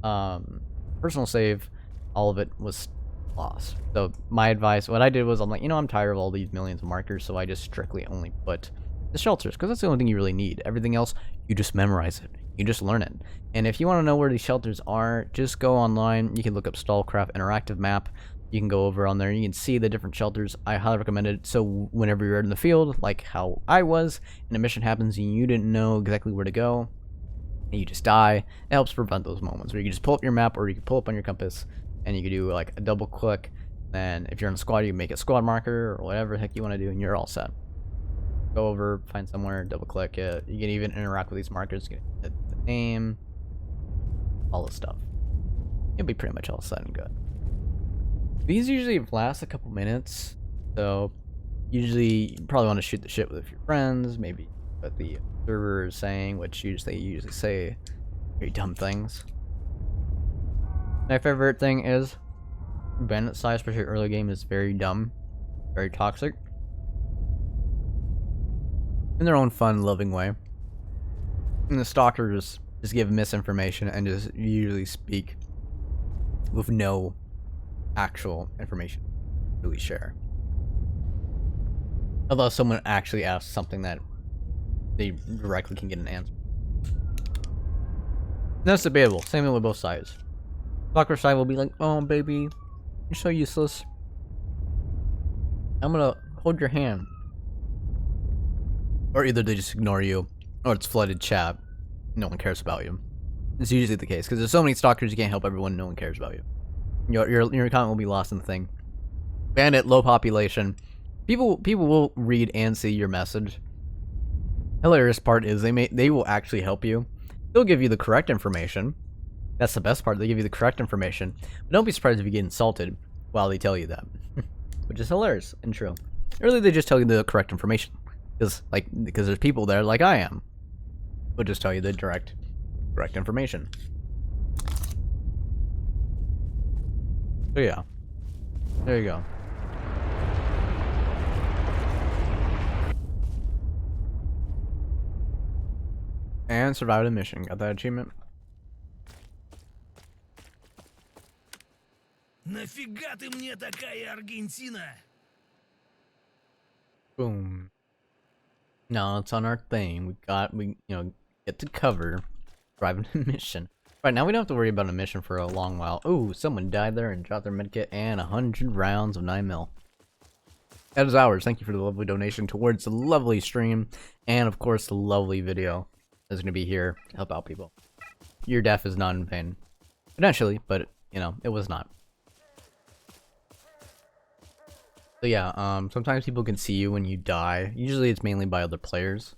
personal save, all of it was lost. So my advice, what I did was, I'm like, you know, I'm tired of all these millions of markers, so I just strictly only put the shelters, because that's the only thing you really need. Everything else, you just memorize it. You just learn it. And if you want to know where these shelters are, just go online. You can look up Stallcraft Interactive Map. You can go over on there and you can see the different shelters. I highly recommend it. So whenever you're in the field, like how I was, and a mission happens and you didn't know exactly where to go, and you just die, it helps prevent those moments where you can just pull up your map, or you can pull up on your compass and you can do like a double click. Then if you're in a squad, you can make a squad marker or whatever the heck you want to do, and you're all set. Go over, find somewhere, double click it. You can even interact with these markers, get the name, all this stuff. You'll be pretty much all set and good. These usually last a couple minutes, so usually you probably want to shoot the shit with your friends, maybe what the server is saying, which they usually say very dumb things. My favorite thing is bandit size, especially early game, is very dumb, very toxic. In their own fun, loving way. And the stalkers just give misinformation and just usually speak with no actual information to really share. Although someone actually asks something that they directly can get an answer. That's debatable. Same thing with both sides. Stalker side will be like, oh baby, you're so useless. I'm gonna hold your hand. Or either they just ignore you, or it's flooded chat. No one cares about you. It's usually the case, because there's so many stalkers you can't help everyone, no one cares about you. Your account will be lost in the thing. Bandit, low population. People will read and see your message. Hilarious part is they will actually help you. They'll give you the correct information. That's the best part, they give you the correct information. But don't be surprised if you get insulted while they tell you that. Which is hilarious and true. Really, they just tell you the correct information. Because there's people there like I am. They'll just tell you the correct information. So yeah. There you go. And survived a mission. Got that achievement? Нафига ты мне такая Аргентина? Boom. No, it's on our thing. We get to cover driving a mission. Right, now we don't have to worry about a mission for a long while. Ooh, someone died there and dropped their medkit and 100 rounds of 9mm. That is ours. Thank you for the lovely donation towards the lovely stream. And of course the lovely video that's gonna be here to help out people. Your death is not in vain. Potentially, but it was not. So yeah, sometimes people can see you when you die. Usually it's mainly by other players.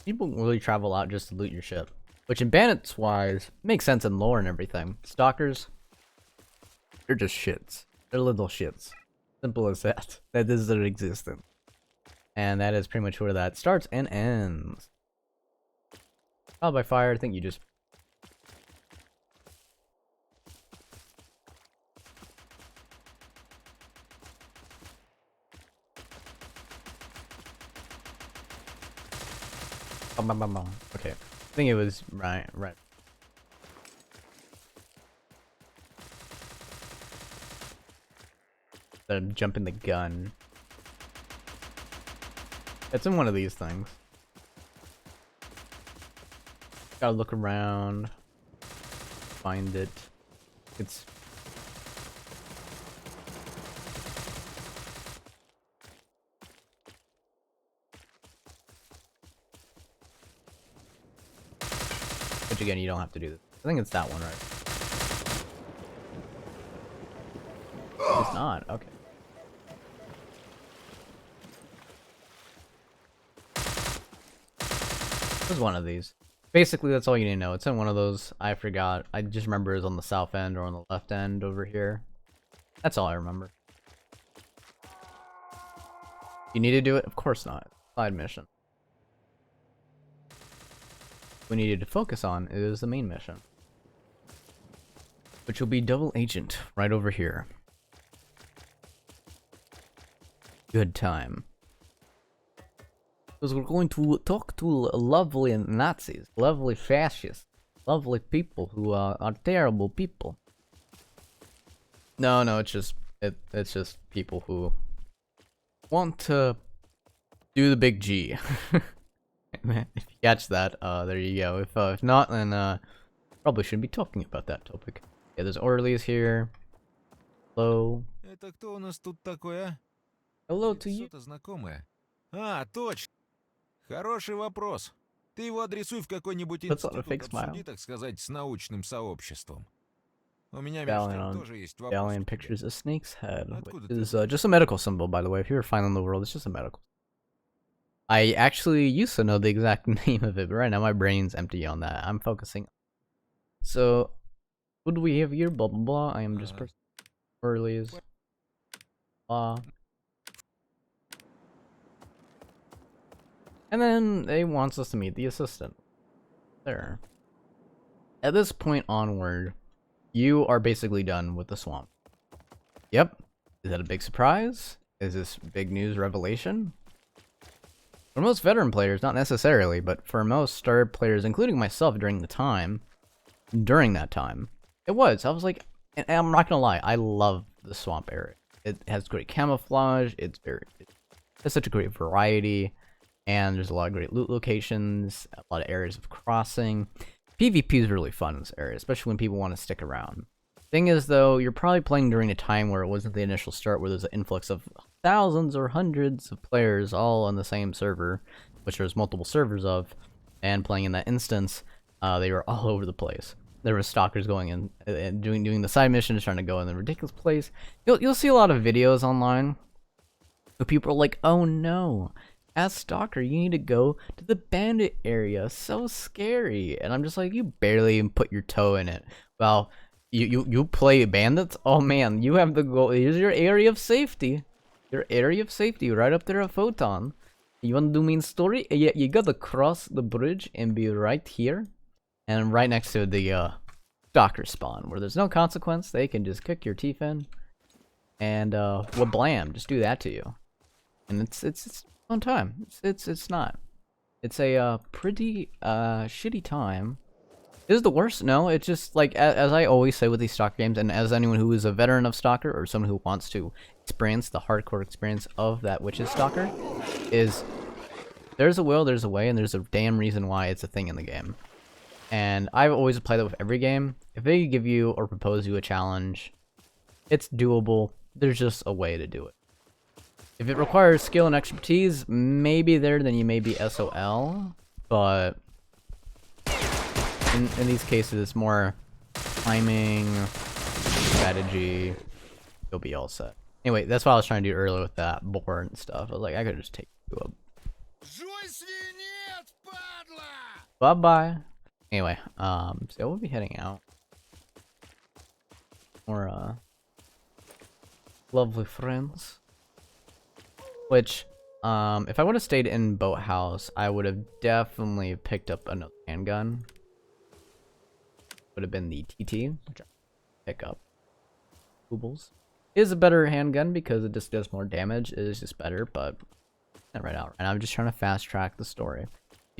People really travel out just to loot your ship. Which in bandits wise, makes sense in lore and everything. Stalkers, they're just shits. They're little shits. Simple as that. That is their existence. And that is pretty much where that starts and ends. Trial by fire, I think you just... Okay, I think it was right. I'm jumping the gun. It's in one of these things. Gotta look around, find it. It's... Which again, you don't have to do this. I think it's that one, right? It's not. Okay. It was one of these. Basically, that's all you need to know. It's in one of those. I forgot. I just remember it was on the south end or on the left end over here. That's all I remember. You need to do it? Of course not. Side mission. We needed to focus on is the main mission, which will be double agent right over here. Good time. Because we're going to talk to lovely Nazis, lovely fascists, lovely people who are terrible people. No, it's just people who want to do the big G. If you catch that, there you go. If not, then probably shouldn't be talking about that topic. Yeah, there's Orleys here. Hello. Это кто у нас тут такой, а? Hello to you. Что-то знакомое. А, точно. Хороший вопрос. Ты его адресуй в какой-нибудь That's not a институт, fake smile. обсуди, так сказать, с научным сообществом. У меня, между Galleon тем, on тоже есть вопрос. Galleon pictures a snake's head, which Откуда ты is just a medical symbol, by the way. If you were finding the world, it's just a medical. I actually used to know the exact name of it, but right now my brain's empty on that. I'm focusing. So, what do we have here? Blah blah blah. I am just Orleys. Blah. And then they wants us to meet the assistant. There. At this point onward, you are basically done with the swamp. Yep. Is that a big surprise? Is this big news revelation? For most veteran players, not necessarily, but for most starter players, including myself during that time, it was. I was like, and I'm not gonna lie, I love the swamp area. It has great camouflage, it's such a great variety, and there's a lot of great loot locations, a lot of areas of crossing. PvP is really fun in this area, especially when people want to stick around. Thing is, though, you're probably playing during a time where it wasn't the initial start, where there's an influx of thousands or hundreds of players all on the same server, which there's multiple servers of, and playing in that instance, they were all over the place. There were stalkers going in and doing the side missions, trying to go in the ridiculous place. You'll see a lot of videos online where people are like, "Oh no, as stalker, you need to go to the bandit area. So scary." And I'm just like, you barely even put your toe in it. Well, you play bandits? Oh man, you have the goal. Here's your area of safety. Your area of safety right up there at Photon. You want to do main story? Yeah, you gotta cross the bridge and be right here. And right next to the stalker spawn, where there's no consequence. They can just kick your teeth in. And blam, just do that to you. And it's fun time. It's not. It's a pretty shitty time. Is it the worst? No, it's just like, as I always say with these Stalker games, and as anyone who is a veteran of Stalker, or someone who wants to experience the hardcore experience of that Witch's Stalker, is there's a will, there's a way, and there's a damn reason why it's a thing in the game. And I've always played that with every game. If they give you or propose you a challenge, it's doable. There's just a way to do it. If it requires skill and expertise, maybe then you may be SOL, but in these cases, it's more timing, strategy, you'll be all set. Anyway, that's what I was trying to do earlier with that boar and stuff. I was like, I could just take you up. Bye-bye. Anyway, so we'll be heading out. More, lovely friends. Which, if I would have stayed in Boathouse, I would have definitely picked up another handgun. Would have been the TT, which I pick up. Boobles. Is a better handgun because it just does more damage. It is just better, but not right out. And I'm just trying to fast track the story.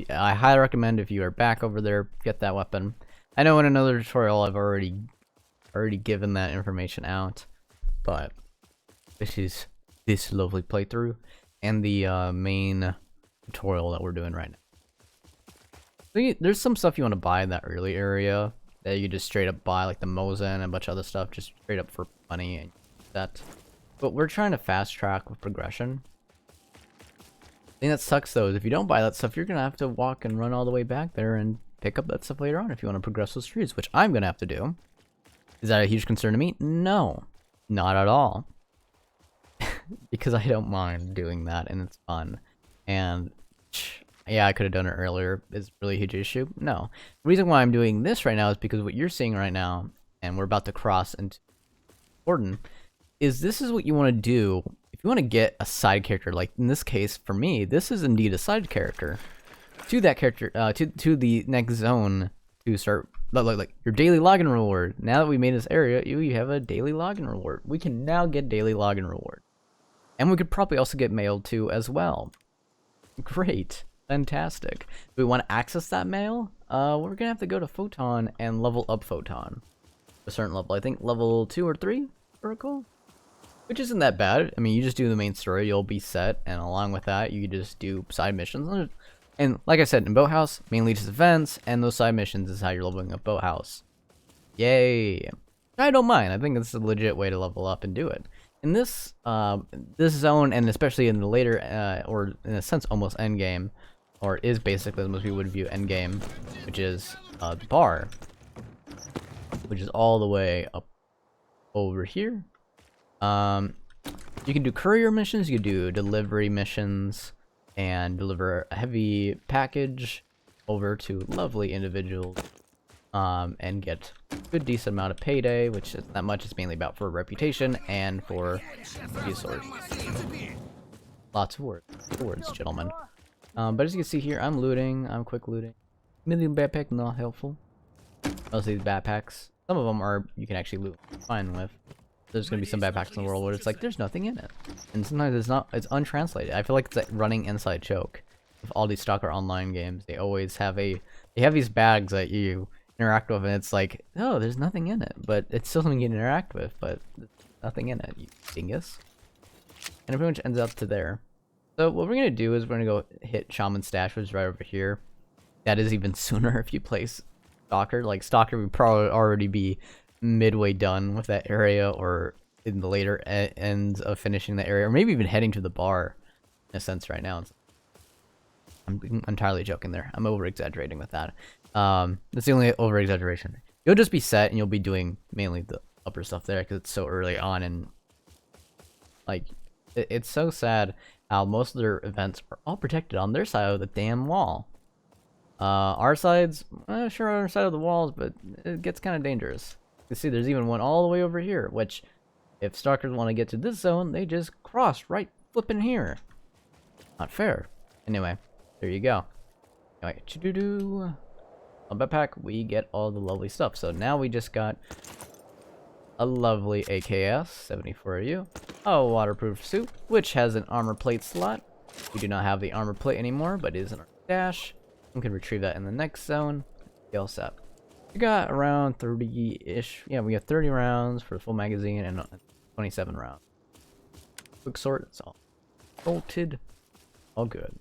I highly recommend if you are back over there, get that weapon. I know in another tutorial I've already given that information out, but this is this lovely playthrough and the main tutorial that we're doing right now. There's some stuff you want to buy in that early area that you just straight up buy, like the Mosin and a bunch of other stuff, just straight up for money and that. But we're trying to fast track with progression. The thing that sucks though is if you don't buy that stuff, you're gonna have to walk and run all the way back there and pick up that stuff later on if you want to progress those trees, which I'm gonna have to do. Is that a huge concern to me? No, not at all. Because I don't mind doing that and it's fun. And yeah, I could have done it earlier. Is it really a huge issue? No. The reason why I'm doing this right now is because what you're seeing right now, and we're about to cross into Gordon, is this is what you want to do if you want to get a side character. Like in this case, for me, this is indeed a side character to that character, to the next zone to start. Like your daily login reward. Now that we made this area, you have a daily login reward. We can now get daily login reward. And we could probably also get mail too as well. Great. Fantastic. If we want to access that mail, we're gonna have to go to Photon and level up Photon. A certain level. I think level 2 or 3, Oracle? Which isn't that bad. I mean, you just do the main story, you'll be set, and along with that, you just do side missions. And like I said, in Boathouse, mainly just events, and those side missions is how you're leveling up Boathouse. Yay! I don't mind. I think it's a legit way to level up and do it. In this this zone, and especially in the later, or in a sense almost endgame, or is basically as most people would view endgame, which is the bar, which is all the way up over here. You can do courier missions, you can do delivery missions, and deliver a heavy package over to lovely individuals, and get a good decent amount of payday, which is not much. It's mainly about for reputation and for resources. Lots of words, gentlemen. But as you can see here, I'm looting. I'm quick looting. Medium backpack, not helpful. Most of these backpacks, some of them are you can actually loot fine with. There's gonna be some backpacks in the world where it's like there's nothing in it, and sometimes it's not. It's untranslated. I feel like it's a running inside joke with all these Stalker Online games. They always have they have these bags that you interact with, and it's like, oh, there's nothing in it, but it's still something you can interact with, but there's nothing in it, you dingus. And it pretty much ends up to there. So what we're gonna do is we're gonna go hit Shaman Stash, which is right over here. That is even sooner if you play Stalker. Like Stalker would probably already be midway done with that area, or in the later ends of finishing the area, or maybe even heading to the bar in a sense right now. I'm entirely joking there. I'm over exaggerating with that. That's the only over exaggeration. You'll just be set and you'll be doing mainly the upper stuff there because it's so early on, and like it's so sad how most of their events are all protected on their side of the damn wall. Our side's sure on our side of the walls, but it gets kind of dangerous. You see, there's even one all the way over here, which if stalkers want to get to this zone, they just cross right flipping here. Not fair. Anyway, there you go. Anyway, on backpack, we get all the lovely stuff. So now we just got a lovely AKS 74U, a waterproof suit, which has an armor plate slot. We do not have the armor plate anymore, but it is in our stash. We can retrieve that in the next zone. Be all set. We got around 30-ish. Yeah, we got 30 rounds for the full magazine and 27 rounds. Quick sort, it's all bolted. All good.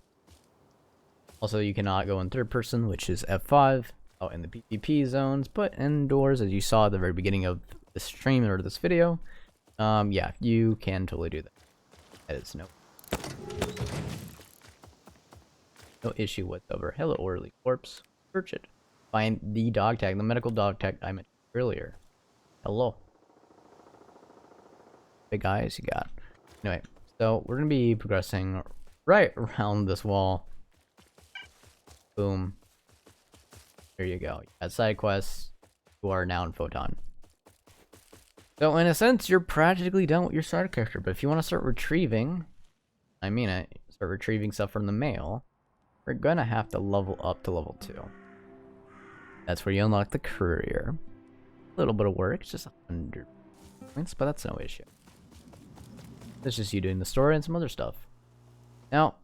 Also, you cannot go in third person, which is F5, out in the PvP zones, but indoors, as you saw at the very beginning of this stream or this video, yeah, you can totally do that. That is no issue whatsoever. Hello, orderly corpse. Search it. Find the dog tag, the medical dog tag I mentioned earlier. Hello. Big eyes you got. Anyway, so we're gonna be progressing right around this wall. Boom. There you go. You got side quests. You are now in Photon. So in a sense, you're practically done with your starter character. But if you want to start retrieving, I mean it, start retrieving stuff from the mail, we're gonna have to level up to level 2. That's where you unlock the courier. A little bit of work, just 100 points, but that's no issue. That's just you doing the story and some other stuff. Now,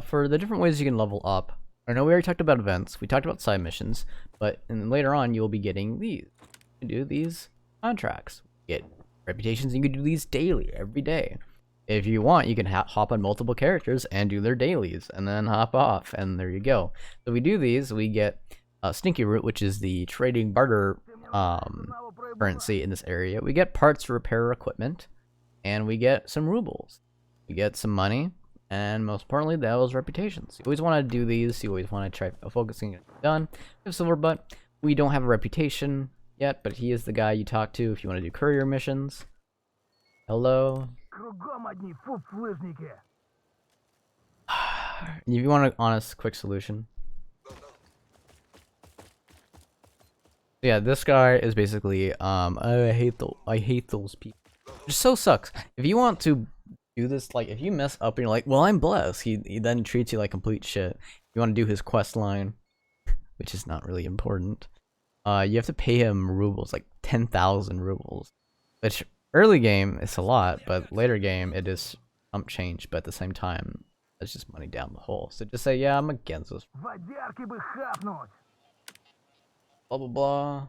for the different ways you can level up, I know we already talked about events, we talked about side missions, but later on you'll be getting these. You can do these contracts, get reputations, and you can do these daily, every day. If you want, you can hop on multiple characters and do their dailies, and then hop off, and there you go. So we do these, we get Stinky Root, which is the trading barter currency in this area. We get parts to repair equipment, and we get some rubles. We get some money, and most importantly, those reputations. You always want to do these, you always want to try focusing on it done. We have Silverbutt. We don't have a reputation yet, but he is the guy you talk to if you want to do courier missions. Hello. If you want an honest, quick solution. Yeah, this guy is basically I hate those people. It just so sucks. If you want to do this, like if you mess up and you're like, well, I'm blessed, he then treats you like complete shit. You want to do his quest line, which is not really important. You have to pay him rubles, like 10,000 rubles, which early game is a lot, but later game it is chump change. But at the same time, it's just money down the hole. So just say, yeah, I'm against this. Blah blah blah.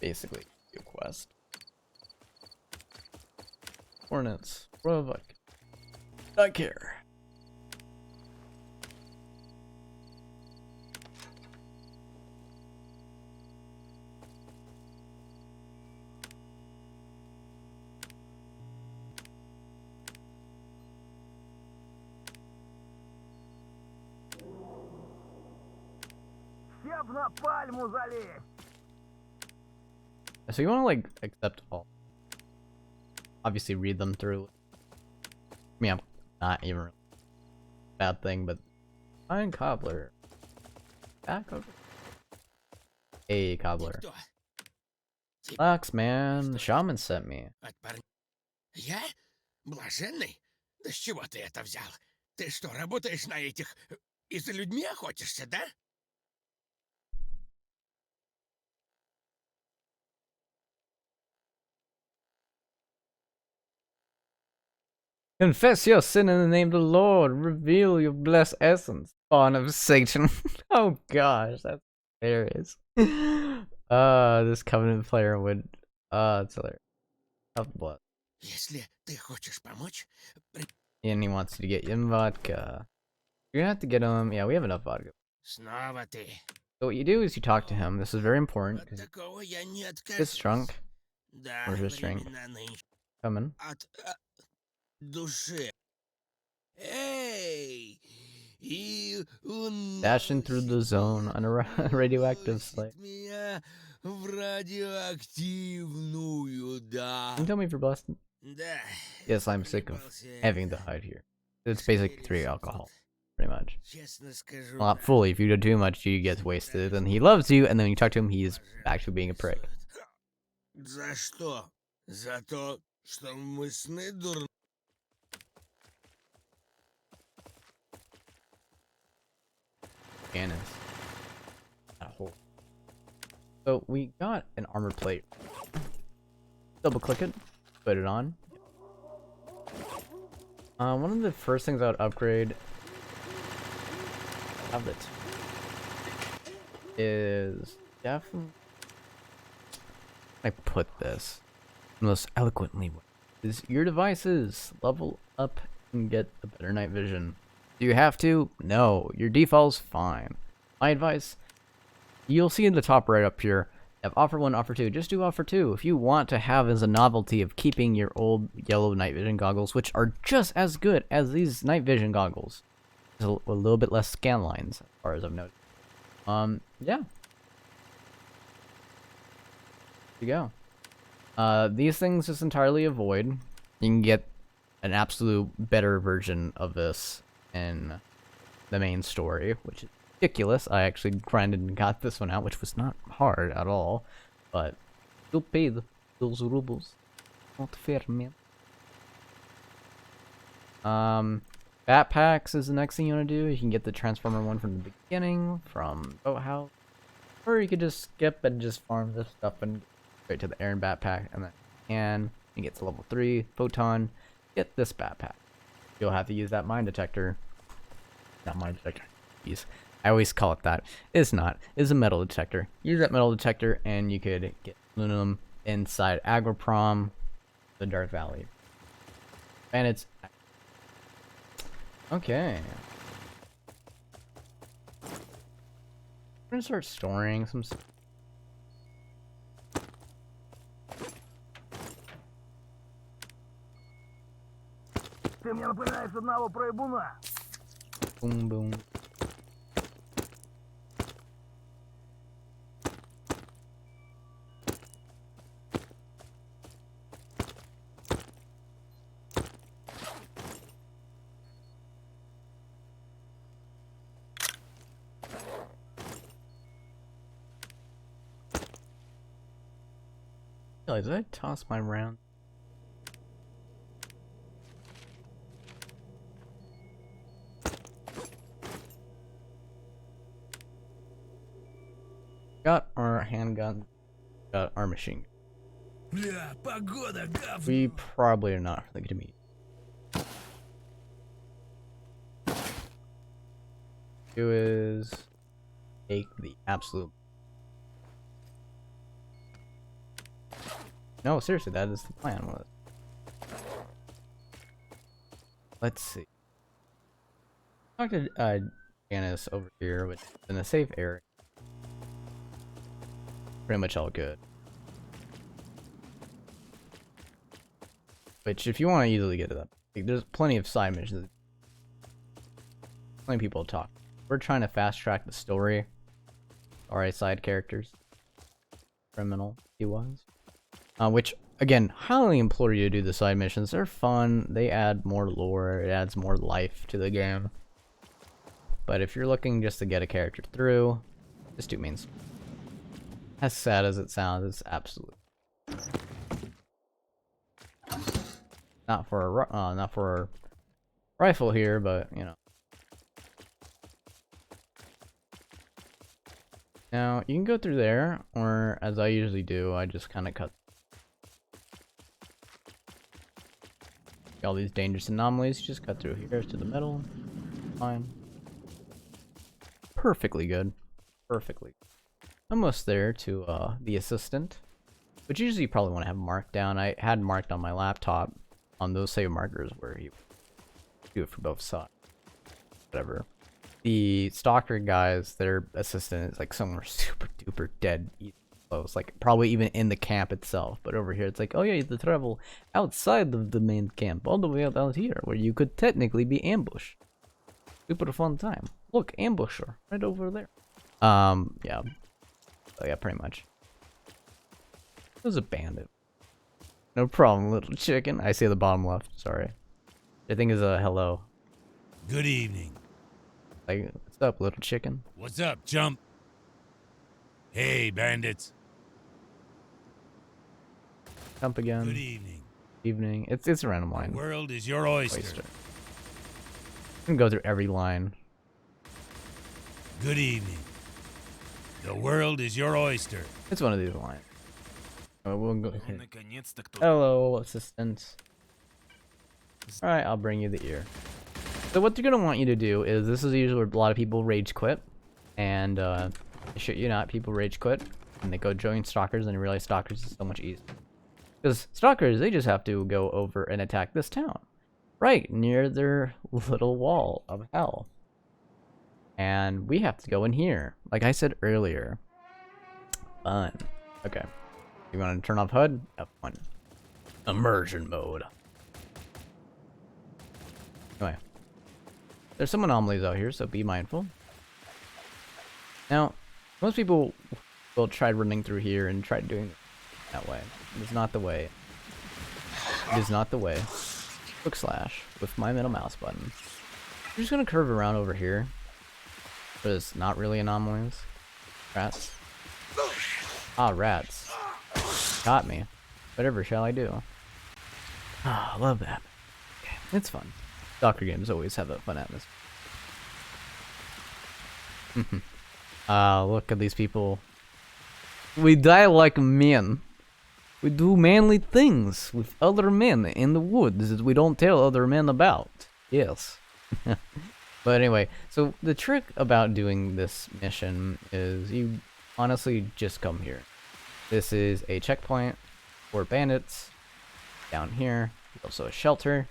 Basically, your quest. Hornets. Rovak. Not care. So you want to like accept all. Obviously read them through. I mean, I'm not even a bad thing, but fine cobbler. Back over. Hey cobbler. Relax, man. The shaman sent me. Я? Блаженный? Да с чего ты это взял? Ты что, работаешь на этих... и за людьми охотишься, да? Confess your sin in the name of the Lord. Reveal your blessed essence. Spawn of Satan. Oh gosh, that's hilarious. This Covenant player would... it's hilarious. Tough blood. Если ты хочешь помочь... And he wants you to get him vodka. You're gonna have to get him... Yeah, we have enough vodka. Снова ты. So what you do is you talk to him. This is very important. От 'Cause такого я не he откажусь. gets drunk. Да, Where's his drink? времена нынче. Coming. От души. Эй! И Dashing through the zone on a radioactive slate. меня в радиоактивную, да. Can you tell me if you're blessed? Да. Yes, I'm sick of Припался having to hide here. It's basically 3 alcohol, pretty much. Честно скажу, Well, not да. fully. If you do too much, you get wasted. And he loves you, and then when you talk to him, he's actually being a prick. За что? За то, что мы сны дурные. Janice. Got a hole. So we got an armor plate. Double click it, put it on. One of the first things I would upgrade of it is definitely. I put this most eloquently is your devices level up and get a better night vision. Do you have to? No, your default's fine. My advice, you'll see in the top right up here, have offer 1, offer 2. Just do offer 2 if you want to have as a novelty of keeping your old yellow night vision goggles, which are just as good as these night vision goggles. There's a little bit less scan lines, as far as I've noticed. Yeah. There you go. These things just entirely avoid. You can get an absolute better version of this in the main story, which is ridiculous. I actually grinded and got this one out, which was not hard at all, but still paid those rubles. Not fair, man. Backpacks is the next thing you want to do. You can get the Transformer one from the beginning, from Boathouse, or you could just skip and just farm this stuff and get straight to the Aaron backpack, and then you get to level 3 Photon. Get this backpack. You'll have to use that mine detector. Not mine detector. Jeez. I always call it that. It's not. It's a metal detector. Use that metal detector and you could get aluminum inside Agroprom, the Dark Valley. And it's... Okay. I'm gonna start storing some... Ты мне напоминаешь одного проебуна. Boom, boom. Did I toss my round? Got our handgun, got our machine. Бля, погода, говно. We probably are not really gonna meet. Do is take the absolute. No, seriously, that is the plan. Let's see. Talk to Janice over here, which is in a safe area. Pretty much all good. Which, if you want to easily get to that, like, there's plenty of side missions. Plenty of people to talk. We're trying to fast track the story. Alright, side characters. Criminal, he was. Which, again, highly implore you to do the side missions. They're fun. They add more lore. It adds more life to the game. But if you're looking just to get a character through, just do main story. As sad as it sounds, it's absolutely not for a rifle here, but you know. Now you can go through there, or as I usually do, I just kind of cut all these dangerous anomalies. You just cut through here to the middle. Fine. Perfectly good. Perfectly. Almost there to the assistant, which usually you probably want to have marked down. I had marked on my laptop on those save markers where you do it for both sides. Whatever. the stalker guys, their assistant is like somewhere super duper dead close, like probably even in the camp itself. But over here, it's like, oh yeah, you have to travel outside of the main camp, all the way out here, where you could technically be ambushed. Super fun time. Look, ambusher right over there. Yeah. Oh yeah, pretty much. It was a bandit. No problem, little chicken. I see the bottom left. Sorry. I think is a hello. Good evening. Like, what's up, little chicken? What's up, chump? Hey, bandits. Jump again. Good evening. Evening. It's a random The line. world is your oyster. I can go through every line. Good evening. The world is your oyster. It's one of these lines. Oh, we'll go. Okay. Наконец-то кто... Hello, assistant. Alright, I'll bring you the ear. So what they're gonna want you to do is, this is usually where a lot of people rage quit. And, shit you not, people rage quit. And they go join stalkers and realize stalkers is so much easier. Because stalkers, they just have to go over and attack this town. Right near their little wall of hell. And we have to go in here. Like I said earlier. Fun. Okay. You want to turn off HUD? F1. Immersion mode. Anyway. There's some anomalies out here, so be mindful. Now, most people will try running through here and try doing it that way. It is not the way. It is not the way. Quick slash with my middle mouse button. I'm just gonna curve around over here. There's not really anomalies. Rats. Ah, rats. Got me. Whatever shall I do? Ah, love that. Okay, it's fun. Stalker games always have a fun atmosphere. Look at these people. We die like men. We do manly things with other men in the woods that we don't tell other men about. Yes. But anyway, so the trick about doing this mission is you honestly just come here. This is a checkpoint for bandits. Down here, also a shelter.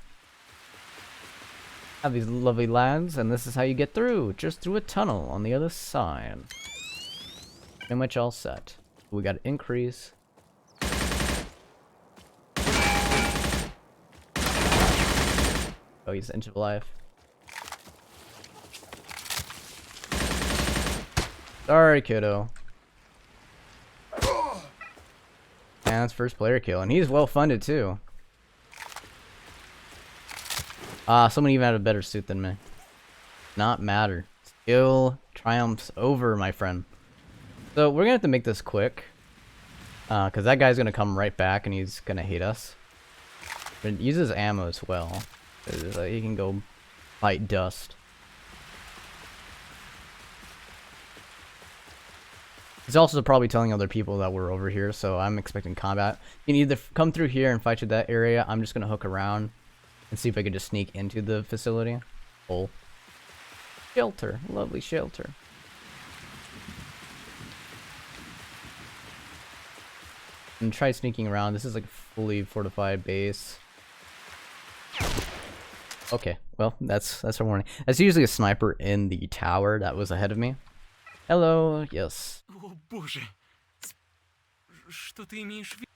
Have these lovely lads, and this is how you get through. Just through a tunnel on the other side. Pretty much all set. We got increase. Oh, he's into life. Sorry, kiddo. And that's first player kill, and he's well funded too. Someone even had a better suit than me. Not matter. Skill triumphs over, my friend. So we're gonna have to make this quick. Cause that guy's gonna come right back and he's gonna hate us. But it uses ammo as well. He can go fight dust. He's also probably telling other people that we're over here, so I'm expecting combat. You can either come through here and fight you that area. I'm just gonna hook around and see if I can just sneak into the facility. Oh. Shelter. Lovely shelter. And try sneaking around. This is like a fully fortified base. Okay, well, that's our warning. That's usually a sniper in the tower that was ahead of me. Hello, yes. О, боже. Что ты имеешь в виду?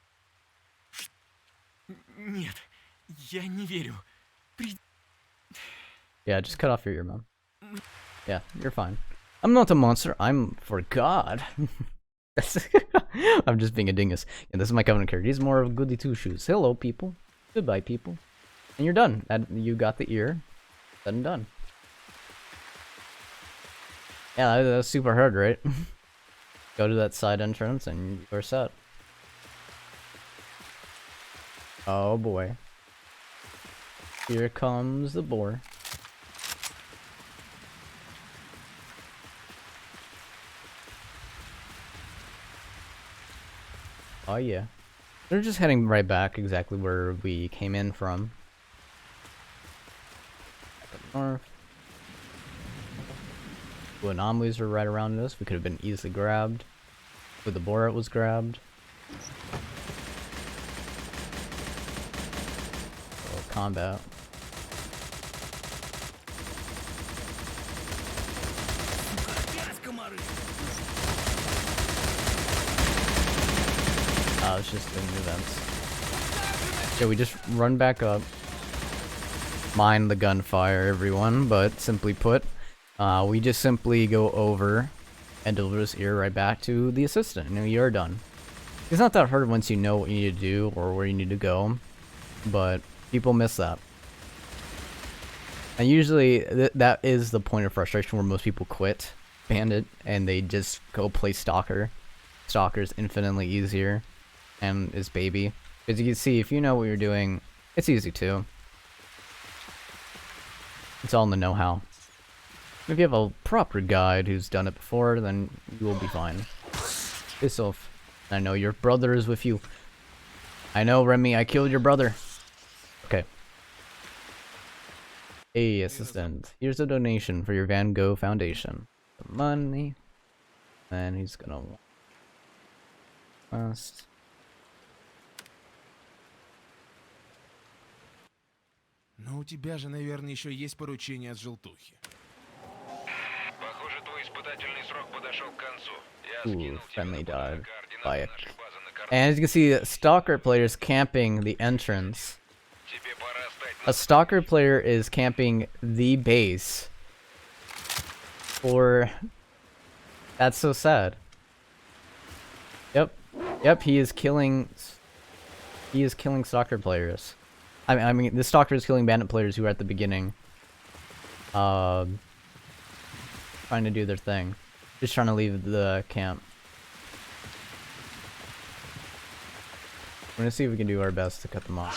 Нет, я не верю. Yeah, just cut off your ear, man. Yeah, you're fine. I'm not a monster, I'm for God. I'm just being a dingus. And this is my Covenant character. He's more of a goody two-shoes. Hello, people. Goodbye, people. And you're done. You got the ear. Said and done. Yeah, that's super hard, right? Go to that side entrance and you're set. Oh boy. Here comes the boar. Oh yeah. They're just heading right back exactly where we came in from. Back up north. The anomalies are right around us. We could have been easily grabbed. With the boar it was grabbed. Oh, combat. It's just in events. Yeah, we just run back up. Mind the gunfire, everyone, but simply put, we just simply go over and deliver this ear right back to the assistant, and you're done. It's not that hard once you know what you need to do or where you need to go, but people miss that. And usually that is the point of frustration where most people quit Bandit and they just go play Stalker. Stalker's infinitely easier and is baby. As you can see, if you know what you're doing, it's easy too. It's all in the know-how. If you have a proper guide who's done it before, then you will be fine. Piss off. I know your brother is with you. I know, Remy, I killed your brother. Okay. Hey, assistant. Here's a donation for your Van Gogh Foundation. The money. And he's gonna... Last. Но у тебя же, наверное, еще есть поручение от желтухи. Похоже, твой испытательный срок подошел к концу. Я Ooh, скинул тебе friendly dive. By координаты it. нашей базы на карту. And as you can see, Stalker players camping the entrance. Тебе пора стать A Stalker player is camping the base. Or... That's so sad. Yep. Yep, he is killing... He is killing Stalker players. I mean, the Stalker is killing Bandit players who are at the beginning. Trying to do their thing. Just trying to leave the camp. We're gonna see if we can do our best to cut them off.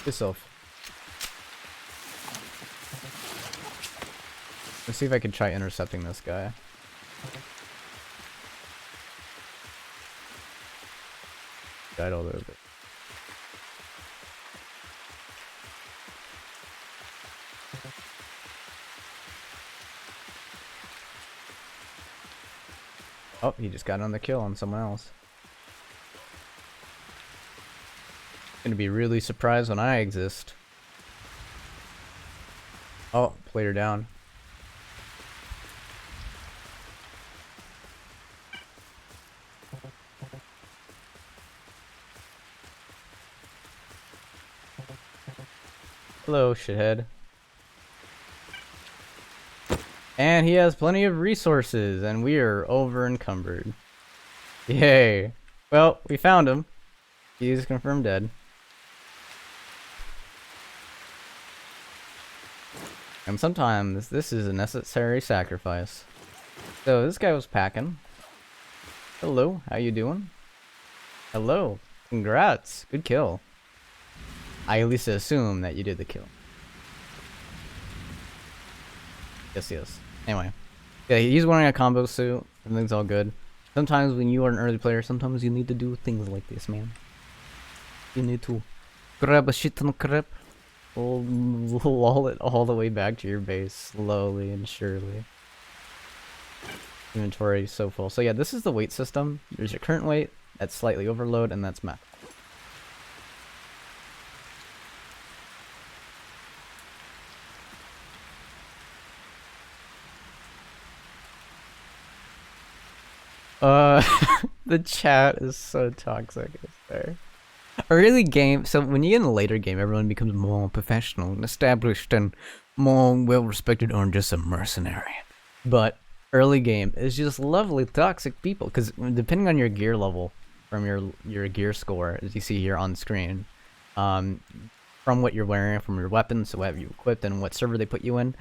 Yourself. Let's see if I can try intercepting this guy. Died all over. Oh, he just got another kill on someone else. Gonna be really surprised when I exist. Oh, player down. Hello, shithead. And he has plenty of resources, and we are over encumbered. Yay. Well, we found him. He is confirmed dead. And sometimes this is a necessary sacrifice. So this guy was packing. Hello, how you doing? Hello. Congrats. Good kill. I at least assume that you did the kill. Yes, yes. Anyway. Yeah, he's wearing a combo suit. Everything's all good. Sometimes when you are an early player, sometimes you need to do things like this, man. You need to grab a shit ton of crap. Lull it all the way back to your base, slowly and surely. Inventory is so full. So yeah, this is the weight system. There's your current weight, that's slightly overload, and that's max. The chat is so toxic, I swear. Early game, so when you get in a later game, everyone becomes more professional and established and more well-respected, or just a mercenary. But early game is just lovely toxic people, because depending on your gear level, from your gear score, as you see here on screen, from what you're wearing, from your weapons, so what you equipped, and what server they put you in,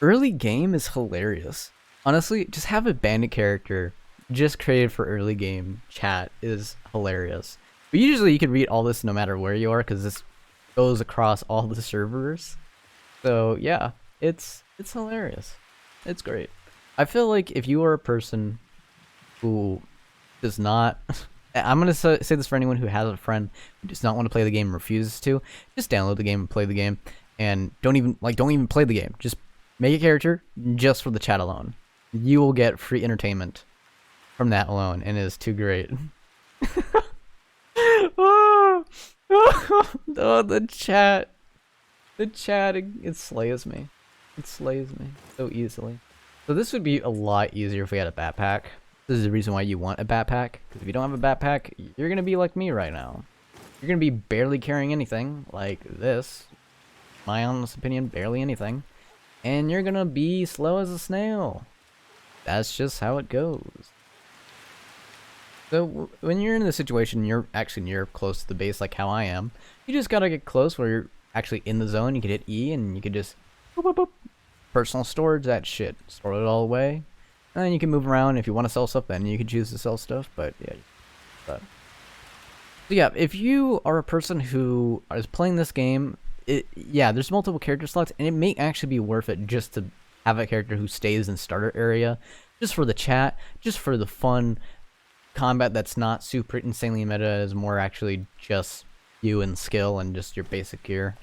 early game is hilarious. Honestly, just have a bandit character just created for early game chat is hilarious. But usually you can read all this no matter where you are, because this goes across all the servers. So yeah, it's hilarious. It's great. I feel like if you are a person who does not... I'm going to say this for anyone who has a friend who does not want to play the game, refuses to, just download the game and play the game. And don't even play the game. Just make a character just for the chat alone. You will get free entertainment from that alone, and it is too great. Oh, the chat, it slays me. It slays me so easily. So this would be a lot easier if we had a backpack. This is the reason why you want a backpack. Because if you don't have a backpack, you're gonna be like me right now. You're gonna be barely carrying anything, like this. My honest opinion, barely anything. And you're gonna be slow as a snail. That's just how it goes. So when you're in the situation, you're actually near close to the base like how I am. You just gotta get close where you're actually in the zone. You can hit E and you can just boop, boop, boop. Personal storage that shit. Store it all away. And then you can move around. If you want to sell stuff, then you can choose to sell stuff. But yeah. So yeah, if you are a person who is playing this game, yeah, there's multiple character slots, and it may actually be worth it just to have a character who stays in starter area, just for the chat, just for the fun combat that's not super insanely meta, is more actually just you and skill and just your basic gear.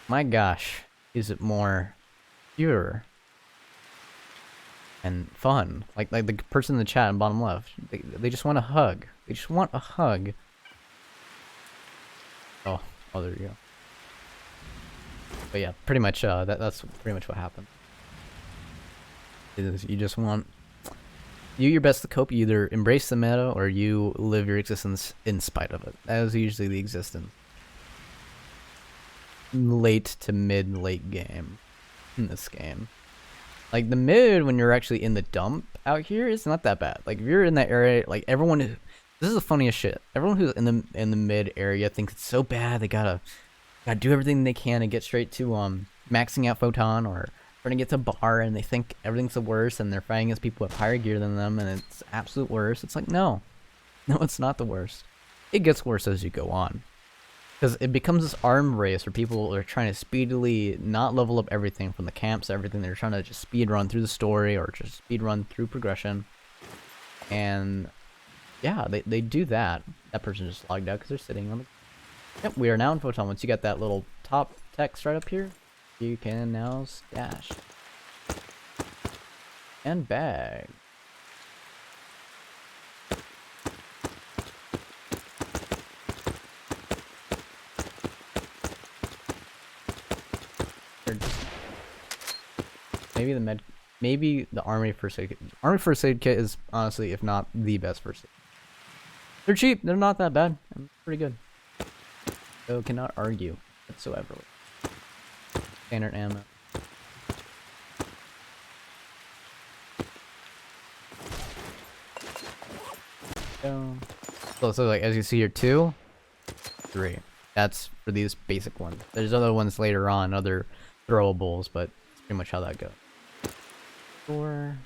My gosh, is it more pure and fun? Like the person in the chat in bottom left, they just want a hug. They just want a hug. Oh, there you go. But yeah, pretty much that's pretty much what happened. Is you just want your best to cope. You either embrace the meta or you live your existence in spite of it. That is usually the existence. Late to late game in this game. Like the mid, when you're actually in the dump out here, it's not that bad. Like if you're in that area, like everyone, this is the funniest shit. Everyone who's in the mid area thinks it's so bad they gotta do everything they can to get straight to maxing out photon or trying to get to bar, and they think everything's the worst and they're fighting against people with higher gear than them and it's absolute worst. It's like no, it's not the worst. It gets worse as you go on. Because it becomes this arm race where people are trying to speedily not level up everything from the camps, everything. They're trying to just speed run through the story or just speed run through progression. And yeah, they do that. That person just logged out because they're sitting on the... Yep, we are now in Photon. Once you got that little top text right up here, you can now stash. And bag. Maybe the army first aid kit. Army first aid kit is honestly, if not the best first aid. They're cheap. They're not that bad. They're pretty good. So cannot argue whatsoever. Standard ammo. So like as you see here, 2, 3. That's for these basic ones. There's other ones later on, other throwables, but it's pretty much how that goes. 4.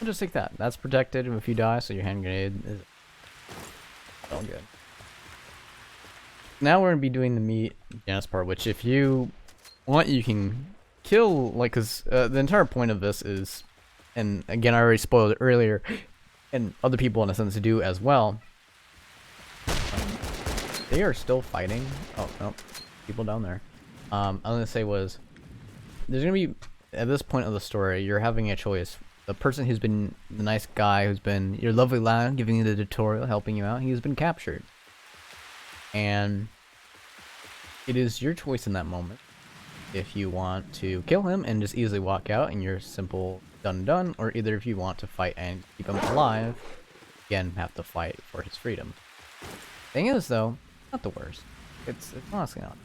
I'll just take that. That's protected if you die, so your hand grenade is all good. Now we're gonna be doing the meat Janus part, which if you want, you can kill, like, cause the entire point of this is, and again I already spoiled it earlier, and other people in a sense do as well. They are still fighting. Oh no, people down there. I was gonna say was, there's gonna be, at this point of the story, you're having a choice. The person who's been the nice guy, who's been your lovely lad, giving you the tutorial, helping you out, he's been captured. And it is your choice in that moment if you want to kill him and just easily walk out and you're simple done, or either if you want to fight and keep him alive, again, have to fight for his freedom. Thing is though, not the worst. It's honestly not.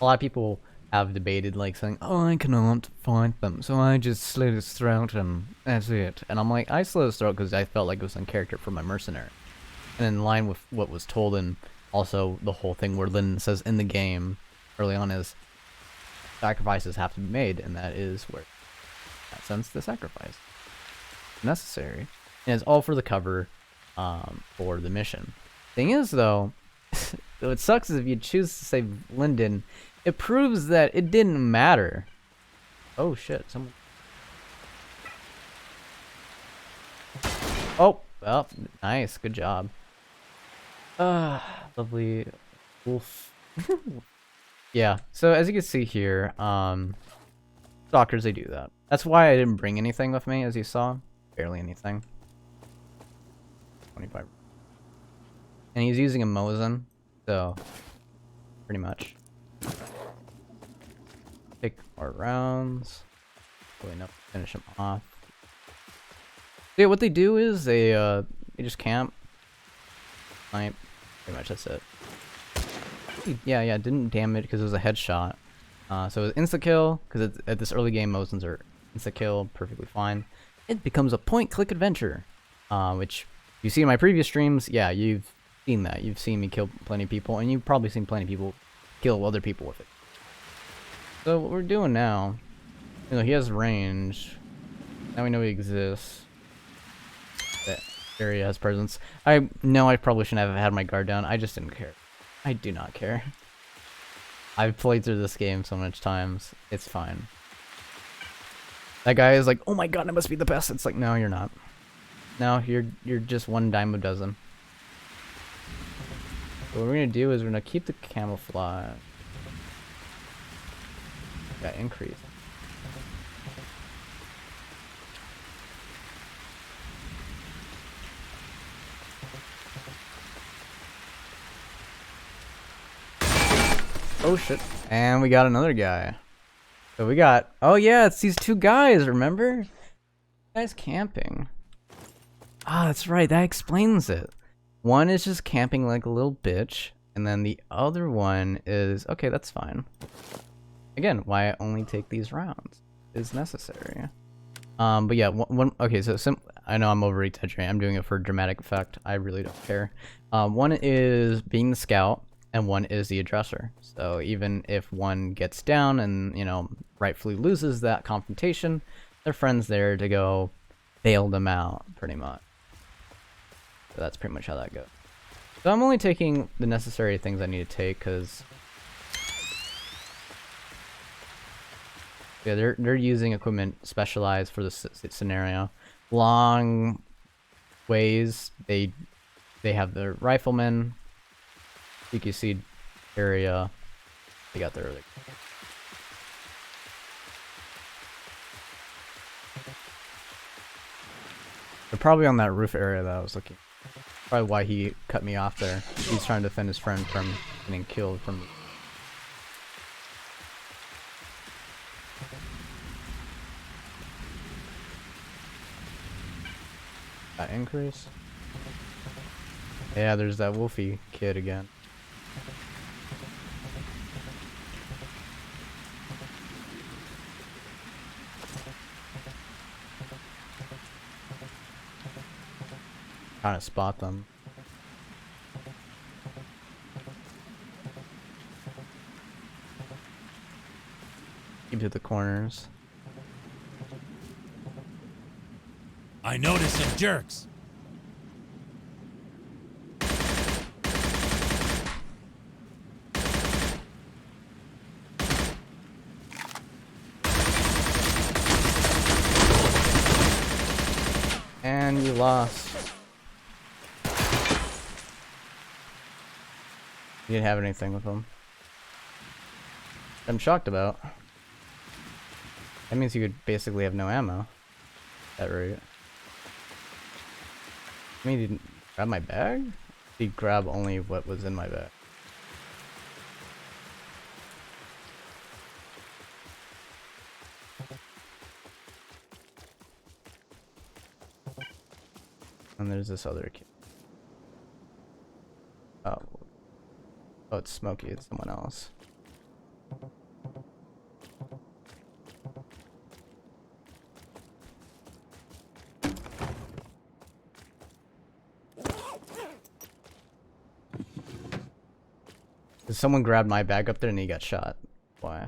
A lot of people have debated like saying, oh, I cannot fight them, so I just slit his throat and that's it. And I'm like, I slit his throat because I felt like it was in character for my mercenary. And in line with what was told, and also the whole thing where Lynn says in the game early on is sacrifices have to be made, and that is where, in that sense, the sacrifice is necessary. And it's all for the cover for the mission. Thing is though, what sucks is if you choose to save Lyndon, it proves that it didn't matter. Oh shit, someone. Oh, well, nice, good job. Lovely wolf. Yeah, so as you can see here, stalkers, they do that. That's why I didn't bring anything with me, as you saw. Barely anything. 25. And he's using a Mosin, so pretty much. Take more rounds. Really enough to finish him off. Yeah, what they do is they just camp. Snipe. Pretty much that's it. Yeah, didn't damage because it was a headshot. So it was insta-kill, because at this early game, Mosins are insta-kill, perfectly fine. It becomes a point-click adventure, which you see in my previous streams, yeah, you've seen that. You've seen me kill plenty of people, and you've probably seen plenty of people kill other people with it. So what we're doing now, you know, he has range. Now we know he exists. That area has presence. I know I probably shouldn't have had my guard down. I just didn't care. I do not care. I've played through this game so much times. It's fine. That guy is like, oh my god, I must be the best. It's like, no, you're not. No, you're just one dime a dozen. So what we're gonna do is we're gonna keep the camouflage. Got increase. Oh shit. And we got another guy. So we got, oh yeah, it's these two guys, remember? Guys camping. Ah, that's right, that explains it. One is just camping like a little bitch, and then the other one is, okay, that's fine. Again, why I only take these rounds is necessary. But yeah, okay, so I know I'm over exaggerating. I'm doing it for dramatic effect. I really don't care. One is being the scout, and one is the addresser. So even if one gets down and, you know, rightfully loses that confrontation, their friend's there to go bail them out, pretty much. So that's pretty much how that goes. So I'm only taking the necessary things I need to take, because yeah, they're using equipment specialized for this scenario. Long ways, they have their riflemen. You can see area. They got their. They're probably on that roof area that I was looking. Probably why he cut me off there. He's trying to defend his friend from getting killed from. That increase. Yeah, there's that Wolfie kid again. Trying to spot them. Keep to the corners. I noticed some jerks. And you lost. You didn't have anything with them. I'm shocked about. That means you could basically have no ammo. That rate. I mean, you didn't grab my bag? Did you grab only what was in my bag? And there's this other kid. Oh. Oh, it's Smokey. It's someone else. Someone grabbed my bag up there and he got shot. Why?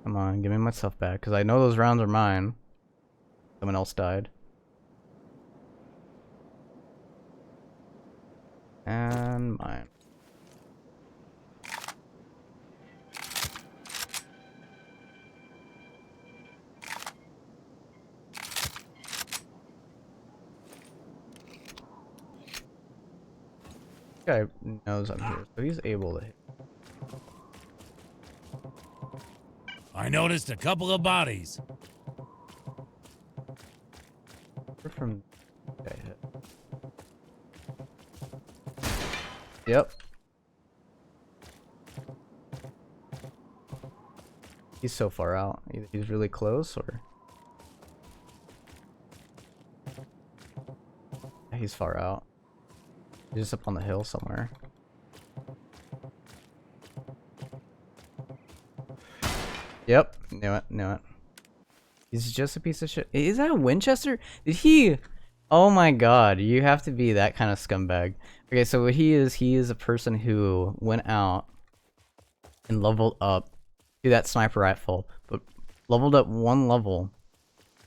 Come on, give me my stuff back, because I know those rounds are mine. Someone else died. And mine. guy knows I'm here, so he's able to hit. I noticed a couple of bodies. We're from. Okay, hit. Yep. He's so far out. Either he's really close or. Yeah, he's far out. He's just up on the hill somewhere. Yep, knew it, knew it. He's just a piece of shit. Is that a Winchester? Did he? Oh my god, you have to be that kind of scumbag. Okay, so what he is a person who went out and leveled up to that sniper rifle, but leveled up one level,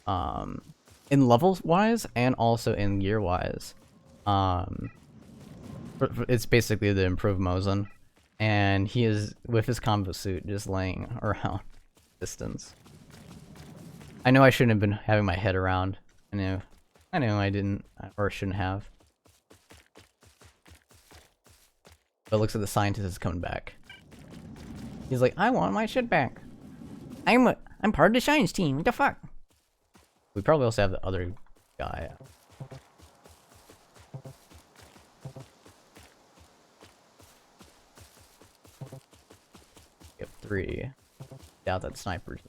in levels wise and also in gear wise. It's basically the improved Mosin, and he is with his combo suit just laying around distance. I know I shouldn't have been having my head around. I know I didn't, or shouldn't have. But it looks like the scientist is coming back. He's like, I want my shit back. I'm part of the science team. What the fuck? We probably also have the other guy. We have 3. Doubt that snipers.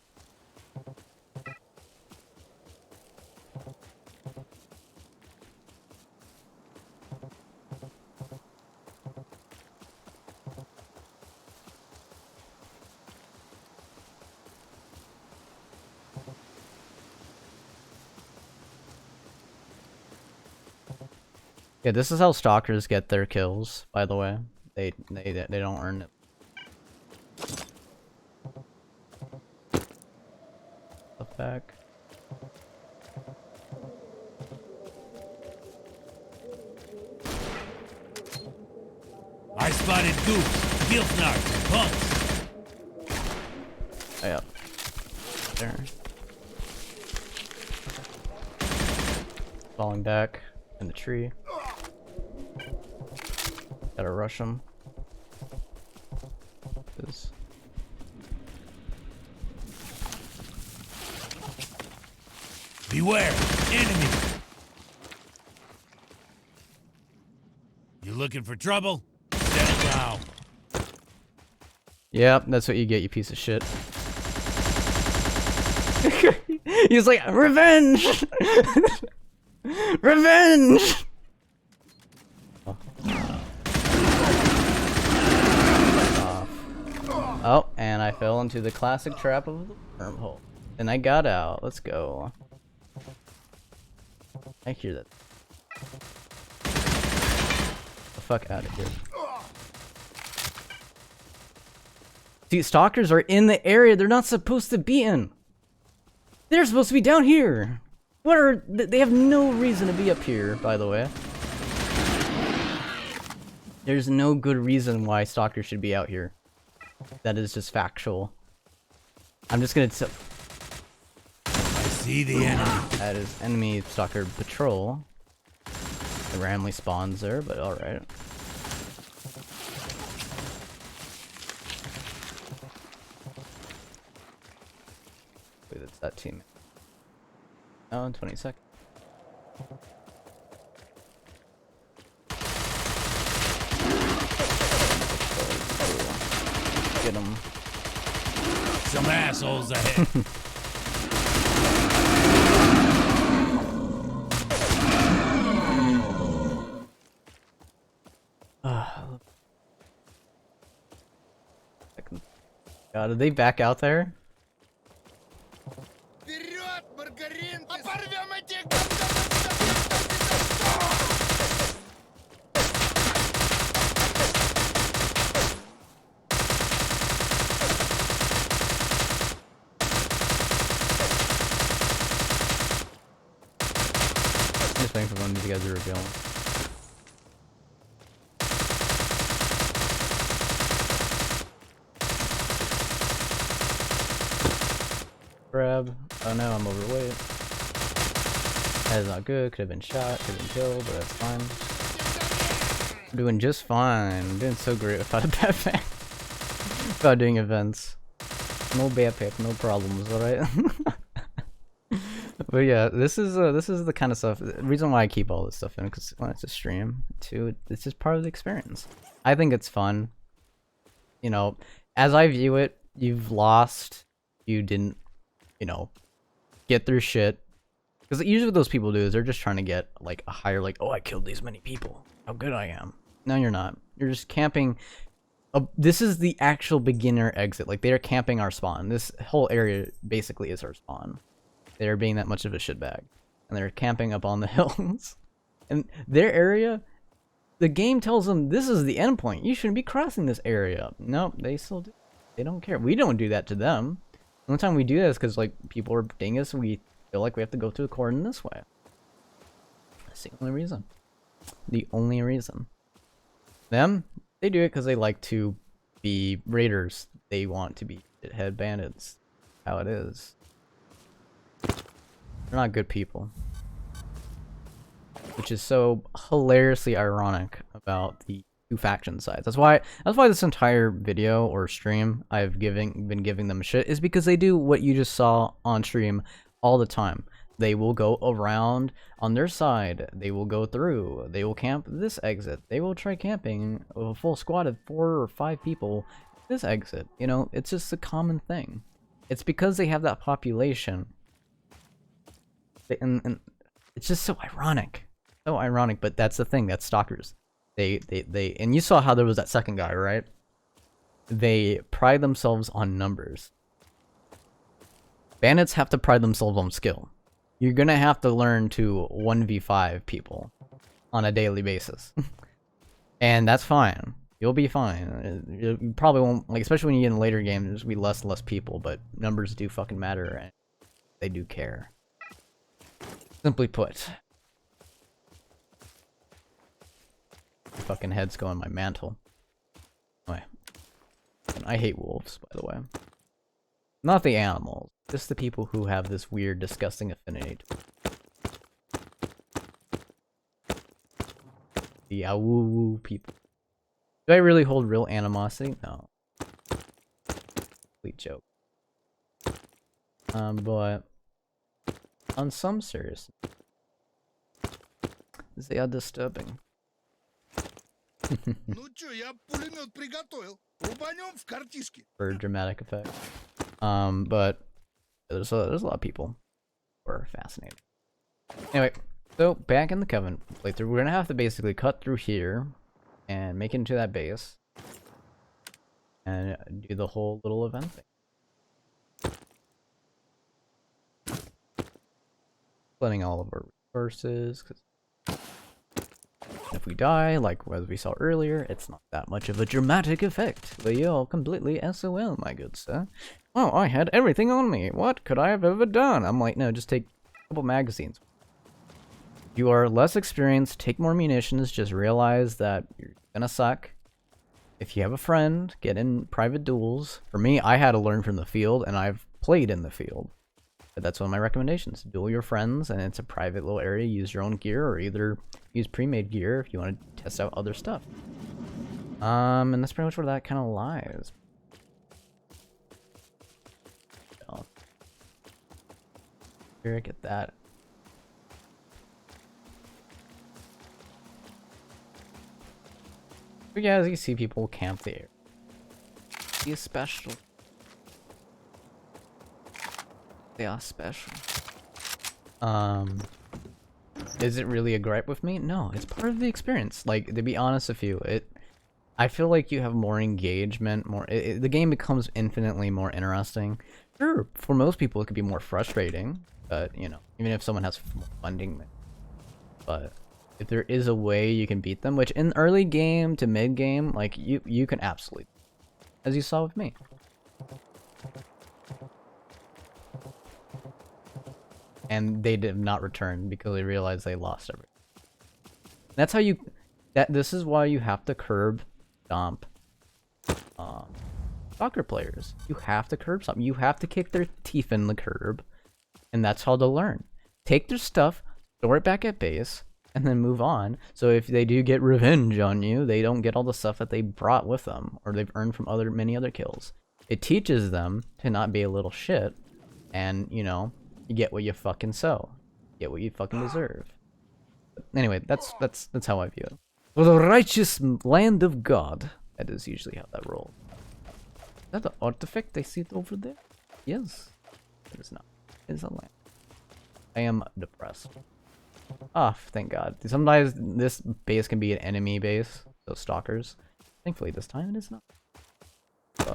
Yeah, this is how stalkers get their kills, by the way. They don't earn it. Stuff back. I spotted Goose, Gilfnark, and Pulse. Oh, yeah. There. Falling back in the tree. Gotta rush him. Beware, enemy. You looking for trouble? Settle down. Yep, that's what you get, you piece of shit. He's like, revenge! Revenge! Oh, and I fell into the classic trap of the wormhole. And I got out. Let's go. I hear that. Get the fuck out of here. See, stalkers are in the area they're not supposed to be in. They're supposed to be down here. What are they have no reason to be up here, by the way. There's no good reason why stalkers should be out here. That is just factual. I'm just gonna I see the enemy. that is enemy stalker patrol. It randomly spawns there, but alright. Wait, that's that team. Oh, in 20 seconds. Get him. Some assholes ahead. God, did they back out there? Вперед, Маргарин! Оборвем этих I'm just waiting for one of you guys to reveal. Grab. Oh no, I'm overweight. That is not good. Could have been shot, could have been killed, but that's fine. I'm doing just fine. I'm doing so great without a backpack. Without doing events. No backpack, no problems, alright? But yeah, this is the kind of stuff. The reason why I keep all this stuff in, because when it's a stream, too, it's just part of the experience. I think it's fun. You know, as I view it, you've lost. You didn't, you know, get through shit. Because usually what those people do is they're just trying to get like a higher, like, oh, I killed these many people. How good I am. No, you're not. You're just camping. This is the actual beginner exit. Like, they're camping our spawn. This whole area basically is our spawn. They're being that much of a shitbag. And they're camping up on the hills. And their area, the game tells them this is the end point. You shouldn't be crossing this area. Nope, they still do. They don't care. We don't do that to them. The only time we do this because, like, people are ding us and we feel like we have to go through the cordon this way. That's the only reason. The only reason. Them, they do it because they like to be raiders. They want to be shithead bandits. How it is. They're not good people. Which is so hilariously ironic about the two faction sides. That's why this entire video or stream I've been giving them shit is because they do what you just saw on stream all the time. They will go around on their side. They will go through. They will camp this exit. They will try camping a full squad of 4 or 5 people this exit. You know, it's just a common thing. It's because they have that population. And it's just so ironic. So ironic, but that's the thing. That's stalkers. They and you saw how there was that second guy, right? They pride themselves on numbers. Bandits have to pride themselves on skill. You're gonna have to learn to 1v5 people on a daily basis. And that's fine. You'll be fine. You probably won't, like, especially when you get in later games, there's gonna be less and less people, but numbers do fucking matter, and they do care. Simply put. Fucking heads go on my mantle. Anyway. And I hate wolves, by the way. Not the animals. Just the people who have this weird, disgusting affinity to the awoo people. Do I really hold real animosity? No. Complete joke. But on some serious, they are disturbing. For dramatic effect. But there's a lot of people who are fascinated. Anyway, so back in the Covenant playthrough, we're gonna have to basically cut through here and make it into that base and do the whole little event thing. Splitting all of our resources, because if we die, like as we saw earlier, it's not that much of a dramatic effect. But you're completely SOL, my good sir. Oh, I had everything on me. What could I have ever done? I'm like, no, just take a couple magazines. You are less experienced, take more munitions, just realize that you're gonna suck. If you have a friend, get in private duels. For me, I had to learn from the field, and I've played in the field. But that's one of my recommendations. Duel your friends, and it's a private little area. Use your own gear, or either use pre-made gear if you want to test out other stuff. And that's pretty much where that kind of lies. Here, get that. But yeah, as you see, people camp there. Be special. They are special. Is it really a gripe with me? No, it's part of the experience. Like, to be honest with you, I feel like you have more engagement, the game becomes infinitely more interesting. Sure, for most people it could be more frustrating, but, you know, even if someone has funding, but if there is a way you can beat them, which in early game to mid game, like, you can absolutely, as you saw with me. And they did not return because they realized they lost everything. That's how this is why you have to curb stomp soccer players. You have to curb stomp. You have to kick their teeth in the curb. And that's how they'll learn. Take their stuff, throw it back at base, and then move on. So if they do get revenge on you, they don't get all the stuff that they brought with them or they've earned from many other kills. It teaches them to not be a little shit, and you know, you get what you fucking sow, get what you fucking deserve. But anyway, that's how I view it. For the righteous land of God, that is usually how that rolls. Is that the artifact I see it over there? Yes. It is not. It is a land. I am depressed. Ah, thank God. Sometimes this base can be an enemy base, those stalkers. Thankfully this time it is not.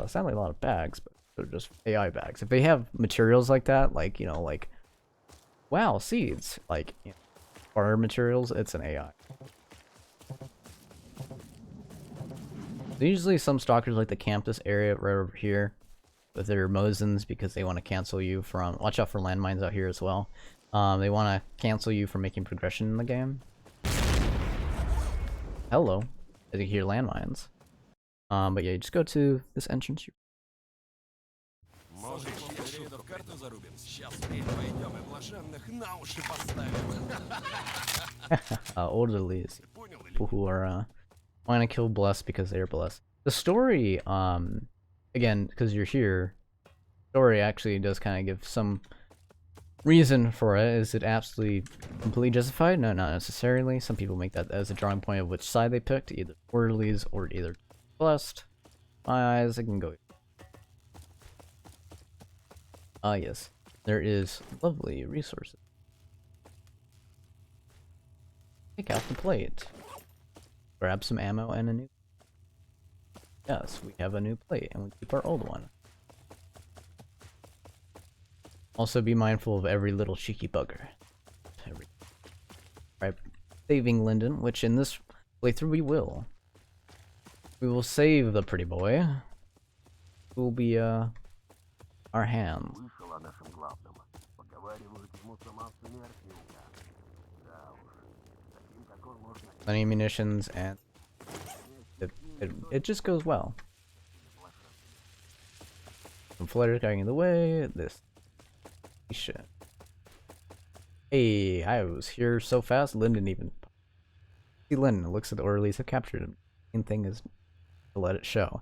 Sadly a lot of bags, but they're just AI bags. If they have materials like that, like, you know, like, wow, seeds, like, you know, fire materials, it's an AI. Usually some stalkers like to camp this area right over here with their Mosins because they want to cancel you from... Watch out for landmines out here as well. They want to cancel you from making progression in the game. Hello. I think hear landmines. But yeah, you just go to this entrance. Orderlies. People who are want to kill blessed because they're blessed. The story, again, because you're here, story actually does kind of give some reason for it. Is it absolutely completely justified? No, not necessarily. Some people make that as a drawing point of which side they picked, either orderlies or either blessed. My eyes, I can go. Yes, there is lovely resources. Take out the plate. Grab some ammo and a new... Yes, we have a new plate, and we keep our old one. Also be mindful of every little cheeky bugger. Right, saving Lyndon, which in this playthrough we will. We will save the pretty boy. Who will be, our hands. Plenty of munitions, and it just goes well. Some flares going in the way. This shit. Hey, I was here so fast. Lyndon even. See, Lyndon looks at the orderlies have captured him. Main thing is to let it show.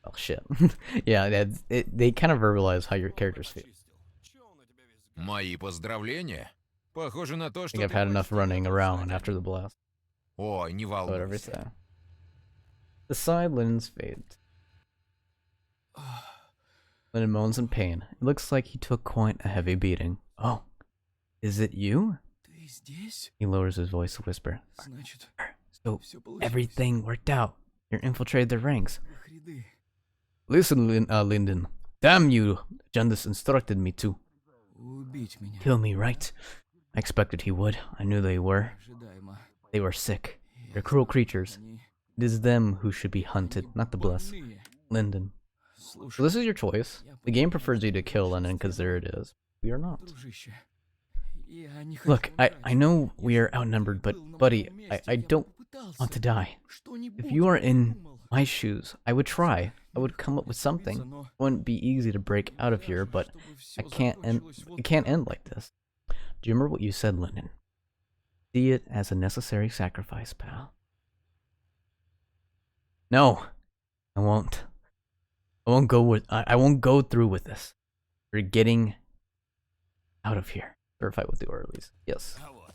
Oh shit. Yeah, they kind of verbalize how your characters feel. Мои поздравления. Похоже на то, I что think I've had enough running around after the blast. Ой, не But волнуйся. everything. The side Lyndon's fate. Lyndon moans in pain. It looks like he took quite a heavy beating. Oh, is it you? Ты здесь? He lowers his voice to whisper. Значит, So всё получилось. everything worked out. You infiltrated the ranks. В их ряды. Listen, Lyndon. Damn you! Jundus instructed me to. Убить меня. Kill me, right? I expected he would. I knew they were. Ожидаемо. They were sick. They're cruel creatures. Они It is them who should be hunted, not the blessed. больные. Lyndon. Слушай, So this is your choice. The game prefers you to kill Lyndon because there it is. We are not. дружище, я не хочу Look, I умирать. know we are outnumbered, but Был на buddy, моем месте, I я бы don't попытался. want to die. Что-нибудь If you are in придумал. my shoes, I would try. I would come up with something. It wouldn't be easy to break out of here, but I can't end. It can't end like this. Do you remember what you said, Lyndon? See it as a necessary sacrifice, pal. No, I won't. I won't go with. I won't go through with this. We're getting out of here. Or fight with the orderlies. Yes. Oh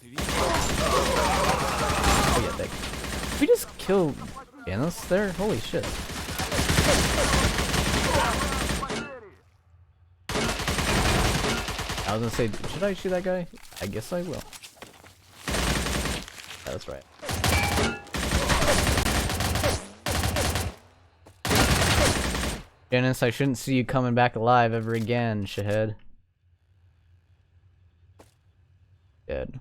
yeah, thank you. Did we just kill Janice there? Holy shit. I was gonna say, should I shoot that guy? I guess I will. That's right. Janice, I shouldn't see you coming back alive ever again, shithead. Dead.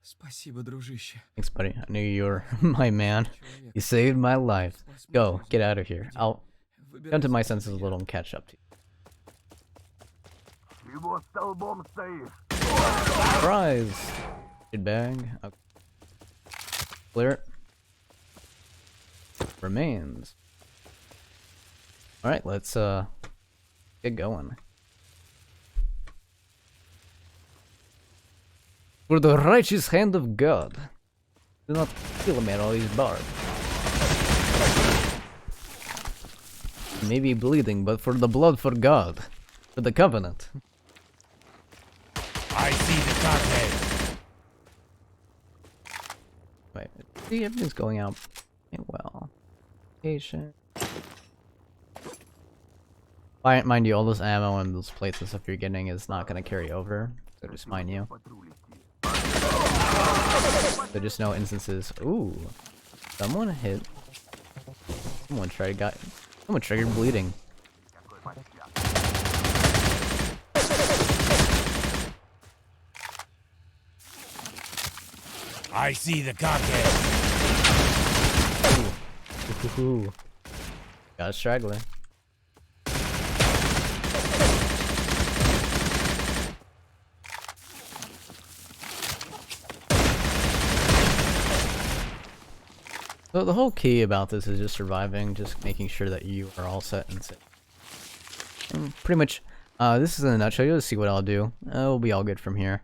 Спасибо, дружище. Thanks, buddy. I knew you were my man. You saved my life. Go, get out of here. I'll come to my senses a little and catch up to you. Surprise! Good bag. Okay. Clear it. Remains. Alright, let's get going. For the righteous hand of God. Do not kill me or he's barred. Maybe bleeding, but for the blood for God. For the covenant. I see the cockhead. Wait, see, everything's going out well. Patient. Mind you, all this ammo and those plates and stuff you're getting is not gonna carry over. So just mind you. So just no instances. Ooh. Someone hit. Someone triggered bleeding. I see the cockhead. Ooh. Got a straggler. So the whole key about this is just surviving, just making sure that you are all set and safe. And pretty much, this is in a nutshell. You'll just see what I'll do. We'll be all good from here.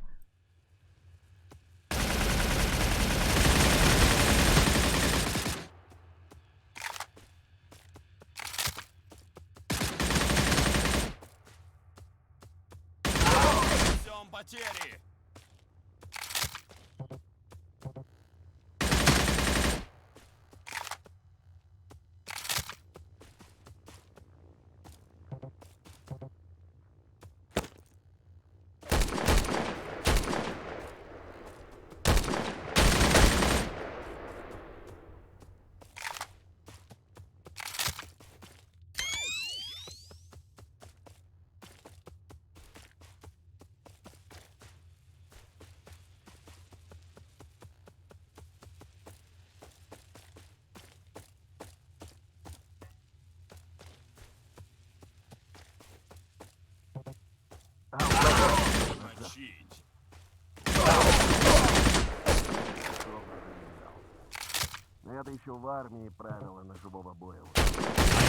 Это еще в армии правила ножевого боя. I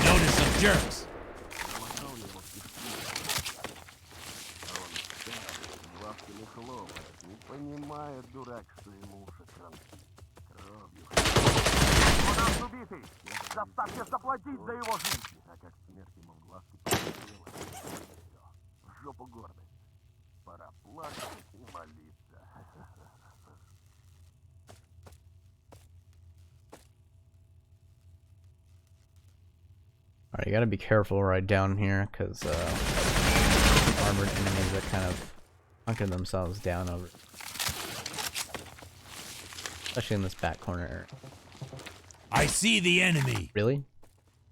noticed some jerks. Глазками хлопает. Не понимает дурак, что ему уши кровью. У нас убитый! Заставьте заплатить за его жизнь! А как смерть ему в глазки посмотрела. В жопу гордость. Пора плакать и молиться. Alright, you gotta be careful right down here, because armored enemies are kind of hunking themselves down over. Especially in this back corner area. I see the enemy. Really?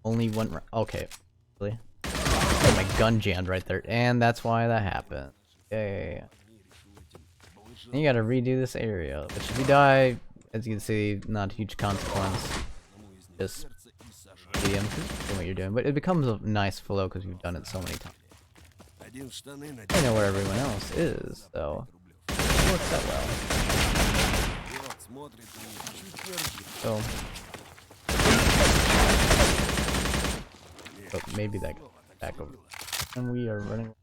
Only one okay. Really? Oh, my gun jammed right there. And that's why that happened. Yeah. You gotta redo this area. Which if you die, as you can see, not a huge consequence. Just DM what you're doing. But it becomes a nice flow because you've done it so many times. I know where everyone else is, so it works out well. So but maybe that goes back over. And we are running.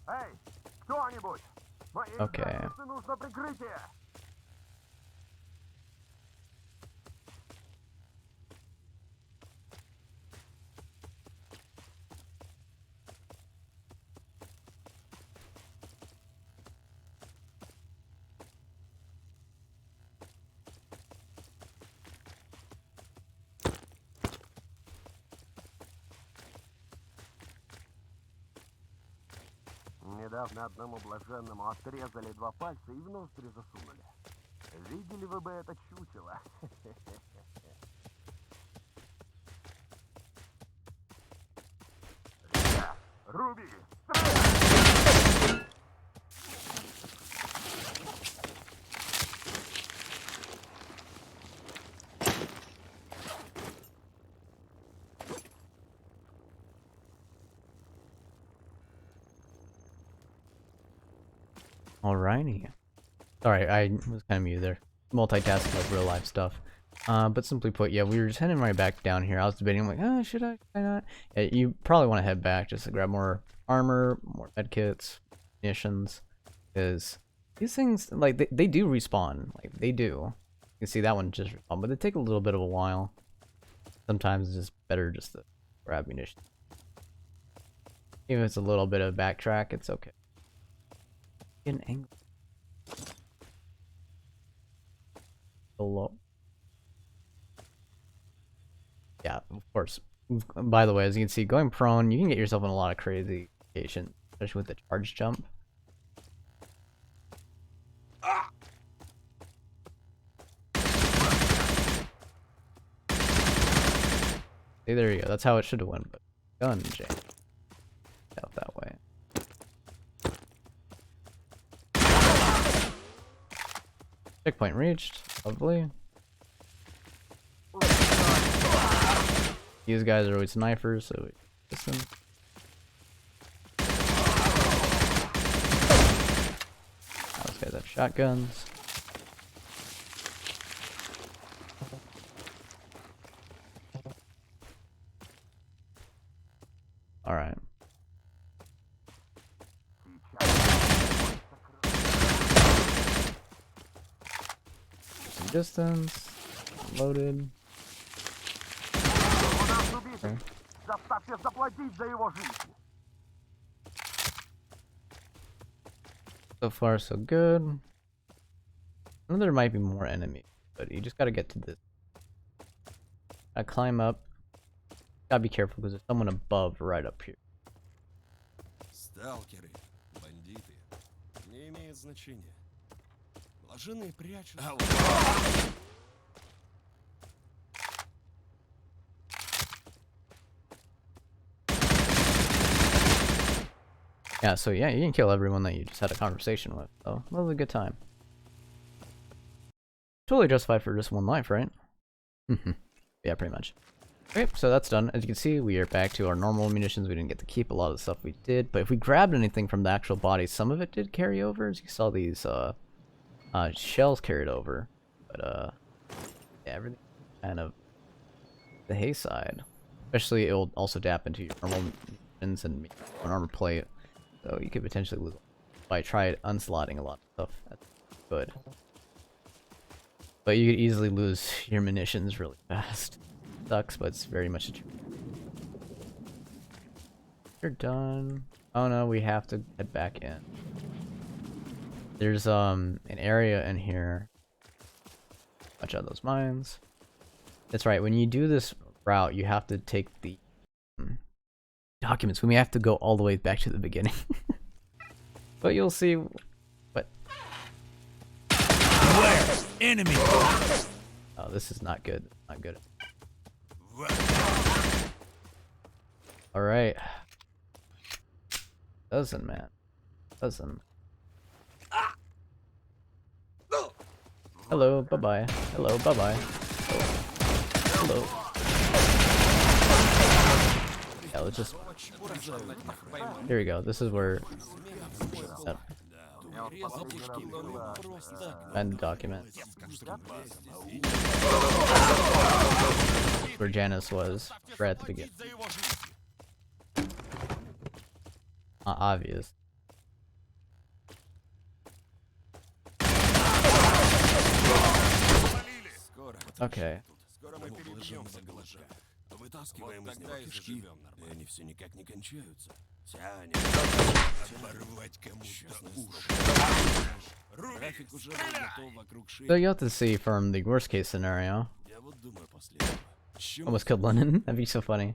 Эй, кто-нибудь! Okay. Нужно прикрытие! Недавно одному блаженному отрезали 2 пальца и в ноздри засунули. Видели вы бы это чучело? Руби! Alrighty. Sorry, I was kind of muted there. Multitasking with real life stuff. But simply put, yeah, we were just heading right back down here. I was debating, like, oh, should I not? Yeah, you probably want to head back just to grab more armor, more medkits, munitions, because these things, like, they do respawn. Like, they do. You can see that one just respawn, but they take a little bit of a while. Sometimes it's just better just to grab munitions. Even if it's a little bit of backtrack, it's okay. In angle. Low. Yeah, of course. By the way, as you can see, going prone, you can get yourself in a lot of crazy situations, especially with the charge jump. See, there you go. That's how it should have went, but gun jam. Out that way. Checkpoint reached. Lovely. These guys are always snipers, so we miss them. Those guys have shotguns. Alright. Some distance. Loaded. Okay. Заставьте заплатить за его жизнь. So far, so good. I know there might be more enemies, but you just gotta get to this. I climb up. Gotta be careful because there's someone above right up here. Сталкеры, бандиты. Не имеет значения. Блаженные прячут. Yeah, so yeah, you can kill everyone that you just had a conversation with. So that was a good time. Totally justified for just one life, right? Yeah, pretty much. Okay, so that's done. As you can see, we are back to our normal munitions. We didn't get to keep a lot of the stuff we did, but if we grabbed anything from the actual body, some of it did carry over. As you saw, these shells carried over, but yeah, everything kind of the hay side. Especially, it will also dap into your normal munitions and an armor plate. So you could potentially lose if I tried unslotting a lot of stuff. That's good. But you could easily lose your munitions really fast. Sucks, but it's very much a truth. You're done. Oh no, we have to head back in. There's an area in here. Watch out those mines. That's right, when you do this route, you have to take the documents. We may have to go all the way back to the beginning. But you'll see what. Where? Enemy! Oh, this is not good. Not good. Alright. Dozen, man. Dozen. Hello, bye-bye. Hello, bye-bye. Hello. Yeah, let's just... Here we go. This is where... End document. Where Janice was right at the beginning. Obvious. Okay. Вытаскиваем из него кишки, и они все никак не кончаются. Тянем. Оборвать кому-то уши. График уже готов вокруг шеи. So you have to see from the worst case scenario. Я вот думаю последнего. Almost killed Lennon. That'd be so funny.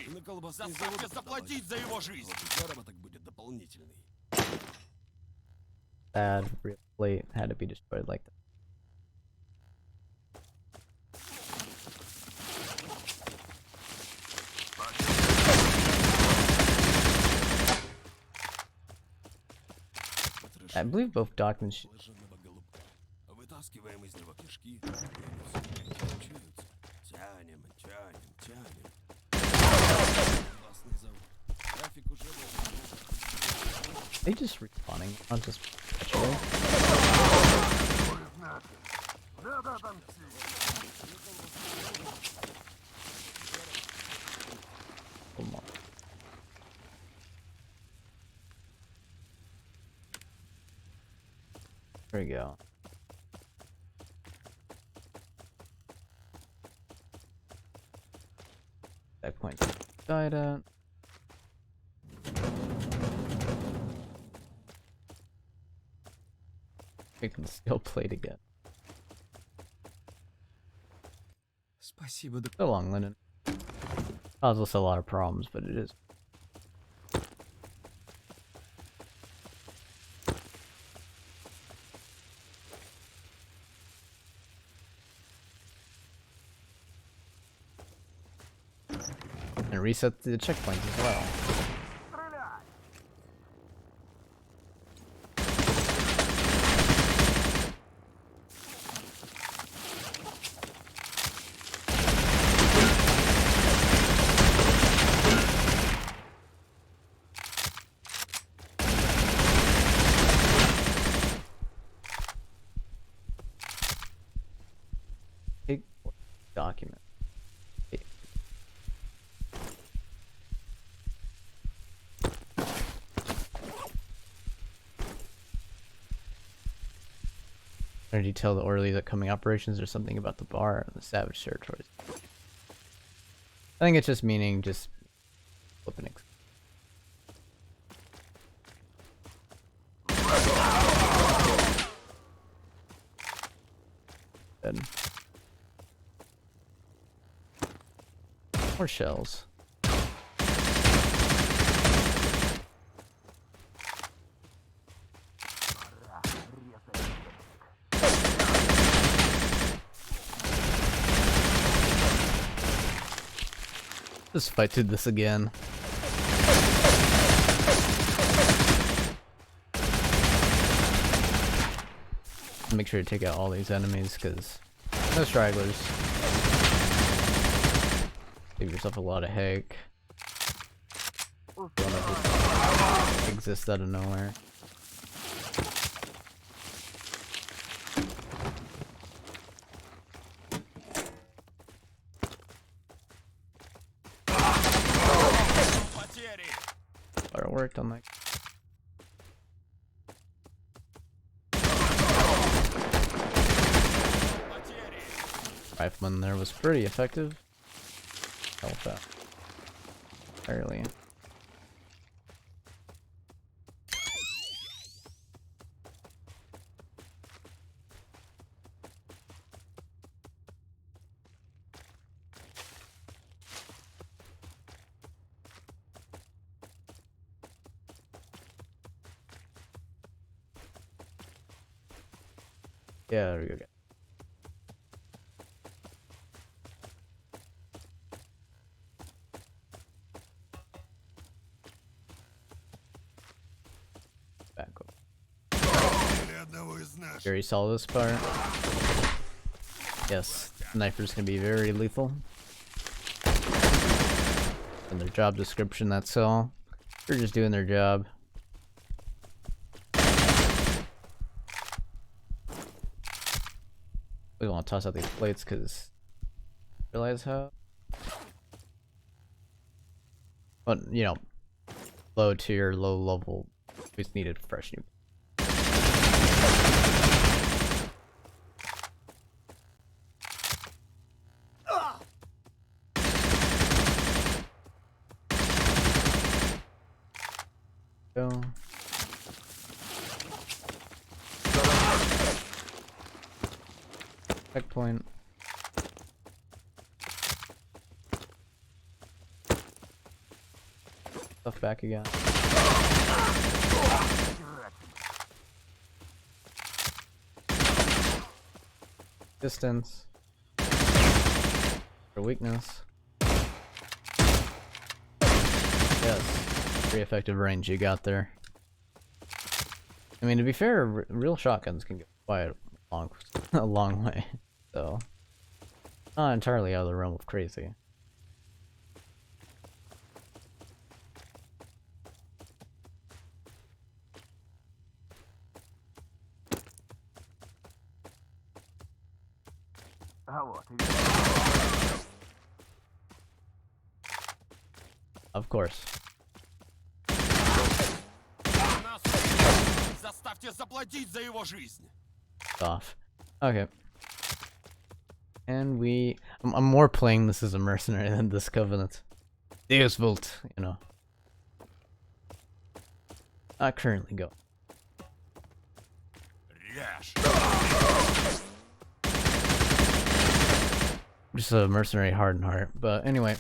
На колбасный завод заплатить за его жизнь. Заработок будет дополнительный. Sad plate had to be destroyed like that. I believe both documents. Вытаскиваем из него кишки, и они все никак не кончаются. Тянем, тянем, тянем. Колбасный завод. График уже They just respawning, not just actually. There we go. Checkpoint died at. We can still play again. Спасибо, So long, Lennon. Causes us a lot of problems, but it is. And reset the checkpoints as well. Стреляй! Take document. Or detail the orderly's upcoming operations or something about the bar and the savage territories. I think it's just meaning just flipping it. Dead. More shells. Just fight to this again. Make sure to take out all these enemies, because no stragglers. Save yourself a lot of heck. Don't just exist out of nowhere. Fire worked on that. Rifleman there was pretty effective. Health out. Fairly. Yeah, there we go. Back up. Very solid this part. Yes, sniper's gonna be very lethal. In their job description, that's all. They're just doing their job. We want to toss out these plates because realize how. But you know, low tier, low level, we just needed fresh new. Go. Checkpoint. Stuff back again. Distance. For weakness. Yes. Pretty effective range you got there. I mean, to be fair, real shotguns can get quite a long way, so not entirely out of the realm of crazy. Of course. Заставьте заплатить за его жизнь. off. Okay. And I'm more playing this as a mercenary than this Covenant. Deus Vult, you know. Not currently go. Just a mercenary hardened heart. But anyway.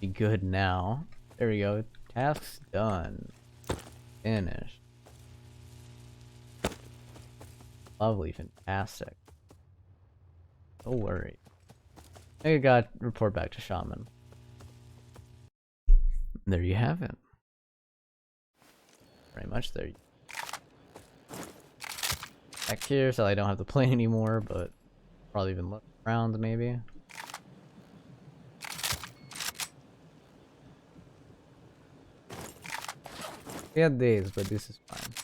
Be good now. There we go. Task's done. Finished. Lovely, fantastic. Don't worry. I got report back to Shaman. There you have it. Very much there. Back here, so I don't have to play anymore, but probably even look around maybe. We had days, but this is fine.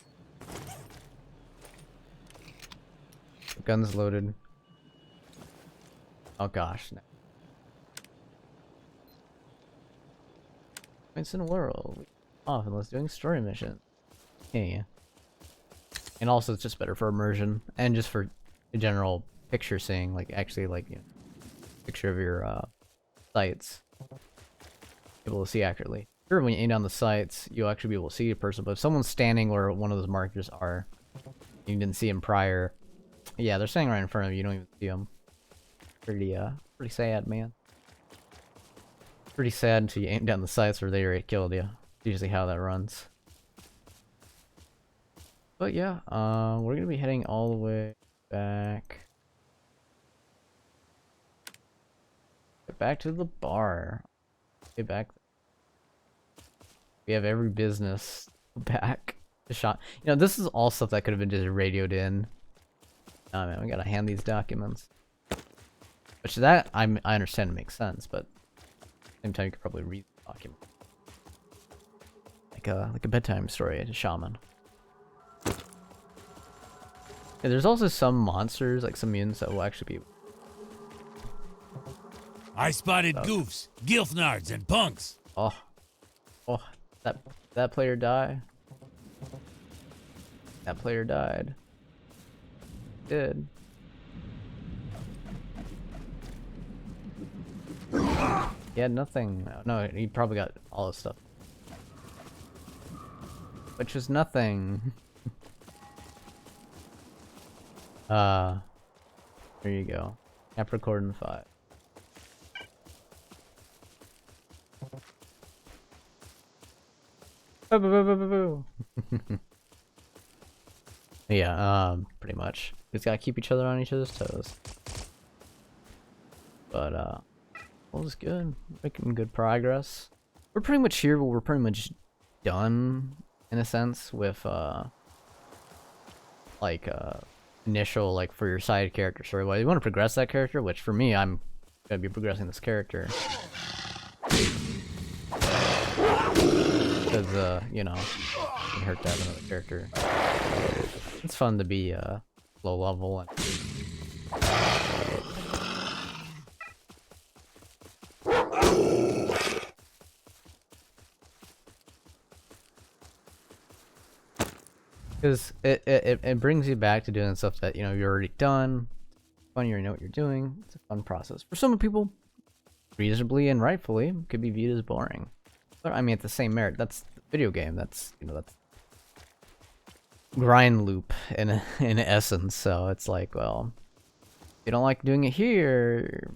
Guns loaded. Oh gosh. No. It's in a world. Off unless doing story mission. Yeah. And also it's just better for immersion and just for the general picture seeing, like actually like, you know, picture of your sights. Able to see accurately. Sure, when you aim down the sights, you'll actually be able to see a person, but if someone's standing where one of those markers are, you didn't see him prior. Yeah, they're standing right in front of you, you don't even see them. Pretty sad, man. Pretty sad until you aim down the sights where they already killed you. Usually how that runs. But yeah, we're gonna be heading all the way back. Get back to the bar. Get back. We have every business back to shot. You know, this is all stuff that could have been just radioed in. Oh man, we gotta hand these documents. Which that I understand it makes sense, but at the same time you could probably read the document. Like a bedtime story to Shaman. Yeah, there's also some monsters, like some mutants that will actually be. I spotted goofs, gilfnards, and punks. Oh, that player died. That player died. Did. He had nothing. No, he probably got all his stuff. Which was nothing. There you go. Capricorn 5. Yeah, pretty much. We just gotta keep each other on each other's toes. But, all is good. Making good progress. We're pretty much here, but we're pretty much done, in a sense, with, like, initial, like, for your side character story. Well, you want to progress that character, which for me, I'm gonna be progressing this character. Because, you know, it can hurt to have another character. It's fun to be, low level and... Because it brings you back to doing stuff that, you know, you're already done. It's fun, you already know what you're doing. It's a fun process. For some people, reasonably and rightfully, could be viewed as boring. But I mean, it's the same merit. That's the video game. That's, you know, that's grind loop in essence. So it's like, well, if you don't like doing it here,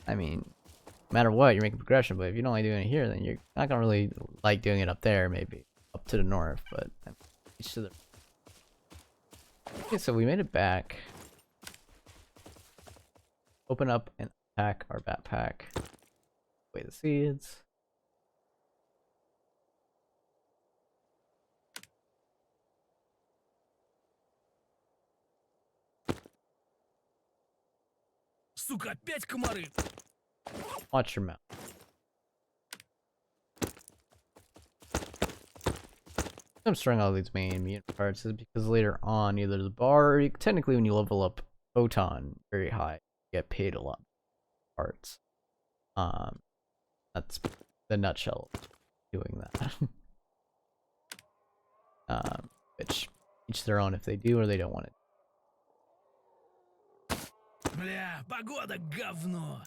I mean, no matter what, you're making progression. But if you don't like doing it here, then you're not gonna really like doing it up there. Maybe up to the north, but each to the. Okay, so we made it back. Open up and pack our backpack. Away the seeds. Сука, опять комары! Watch your mouth. I'm storing all these main mutant parts is because later on, either the bar, or technically when you level up Photon very high, you get paid a lot of parts. That's the nutshell of doing that. Which each their own if they do or they don't want it. Бля, погода говно.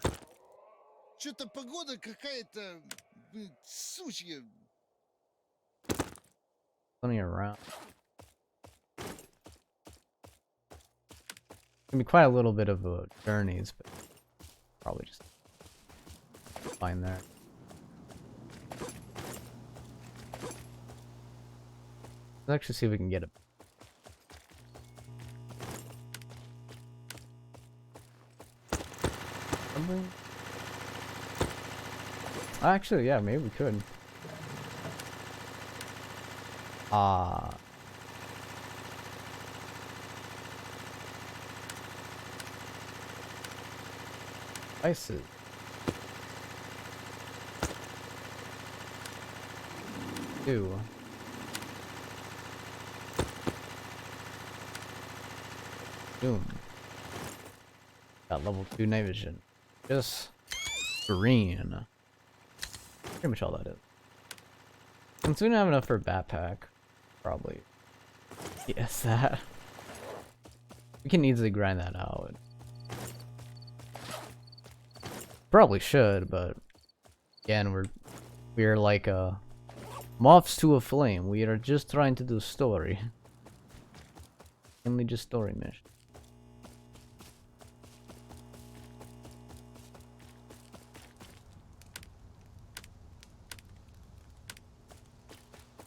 Что-то погода какая-то сучья. Plenty around. Gonna be quite a little bit of a journeys, but probably just fine there. Let's actually see if we can get it. Something? Actually, yeah, maybe we could. Spices. Ew. Boom. Got level 2 night vision. Just green. Pretty much all that is. And soon I have enough for a backpack. Probably. Yes, that. We can easily grind that out. Probably should, but again, we're like moths to a flame. We are just trying to do story. Only just story mission.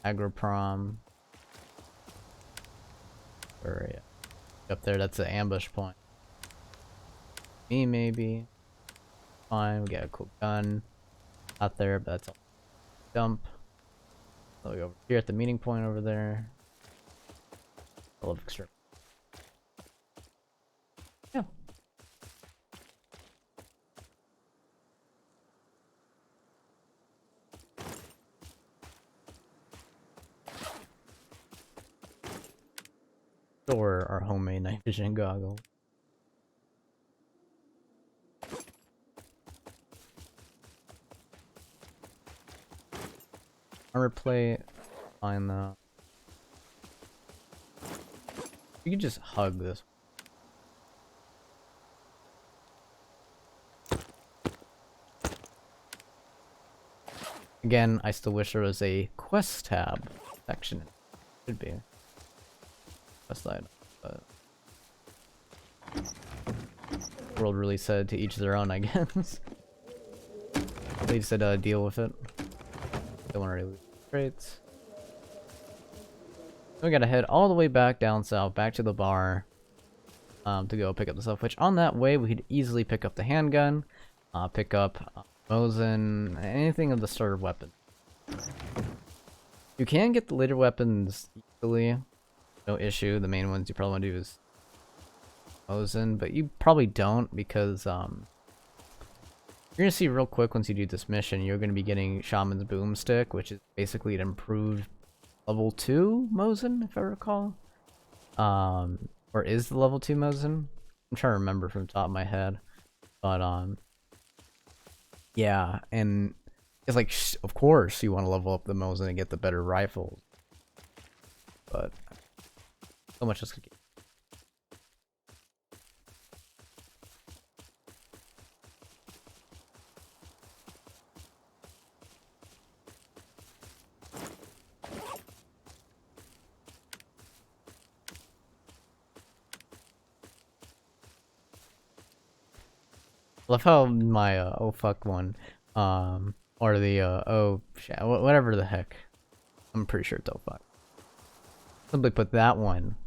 Agroprom. Or yeah. Up there, that's the ambush point. Me maybe. Fine, we got a cool gun out there, but that's all. Dump. So we go over here at the meeting point over there. I love extreme. Yeah. Or our homemade night vision goggles. Armor plate, fine though. You can just hug this. Again, I still wish there was a quest tab section. Should be. Quest item, but world really said to each their own, I guess. They said deal with it. Don't want to really traits. We gotta head all the way back down south, back to the bar, to go pick up the stuff. Which on that way we could easily pick up the handgun, pick up Mosin, anything of the starter weapon. You can get the later weapons easily, no issue. The main ones you probably want to do is Mosin, but you probably don't because you're gonna see real quick once you do this mission, you're gonna be getting Shaman's Boomstick, which is basically an improved level 2 Mosin, if I recall. Or is the level 2 Mosin? I'm trying to remember from the top of my head. But yeah, and it's like, of course you want to level up the Mosin and get the better rifles. But so much is gonna get. Love how my oh fuck one, or the oh shit, whatever the heck, I'm pretty sure it's oh fuck. Simply put, that one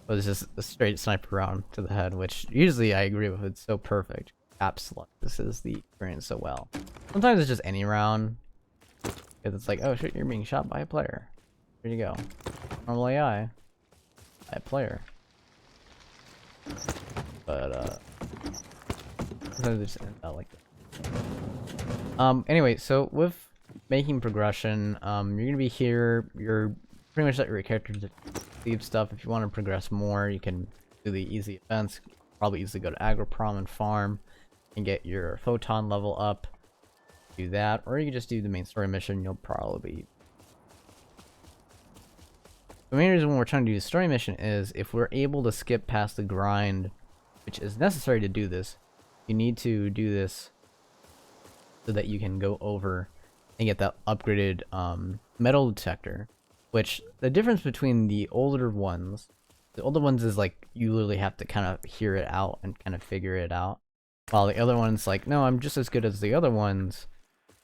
was just a straight sniper round to the head, which usually I agree with. It's so perfect. This is the experience so well. Sometimes it's just any round, because it's like, oh shit, you're being shot by a player. Here you go. Normal AI, by a player. But just end out like that. Anyway, so with making progression, you're gonna be here. You're pretty much let your character to leave stuff. If you want to progress more, you can do the easy events. Probably easily go to Agroprom and farm and get your photon level up. Do that, or you can just do the main story mission. You'll probably be The main reason we're trying to do the story mission is if we're able to skip past the grind, which is necessary to do this, you need to do this so that you can go over and get that upgraded metal detector. Which, the difference between the older ones is like you literally have to kind of hear it out and kind of figure it out. While the other one's like, no, I'm just as good as the other ones,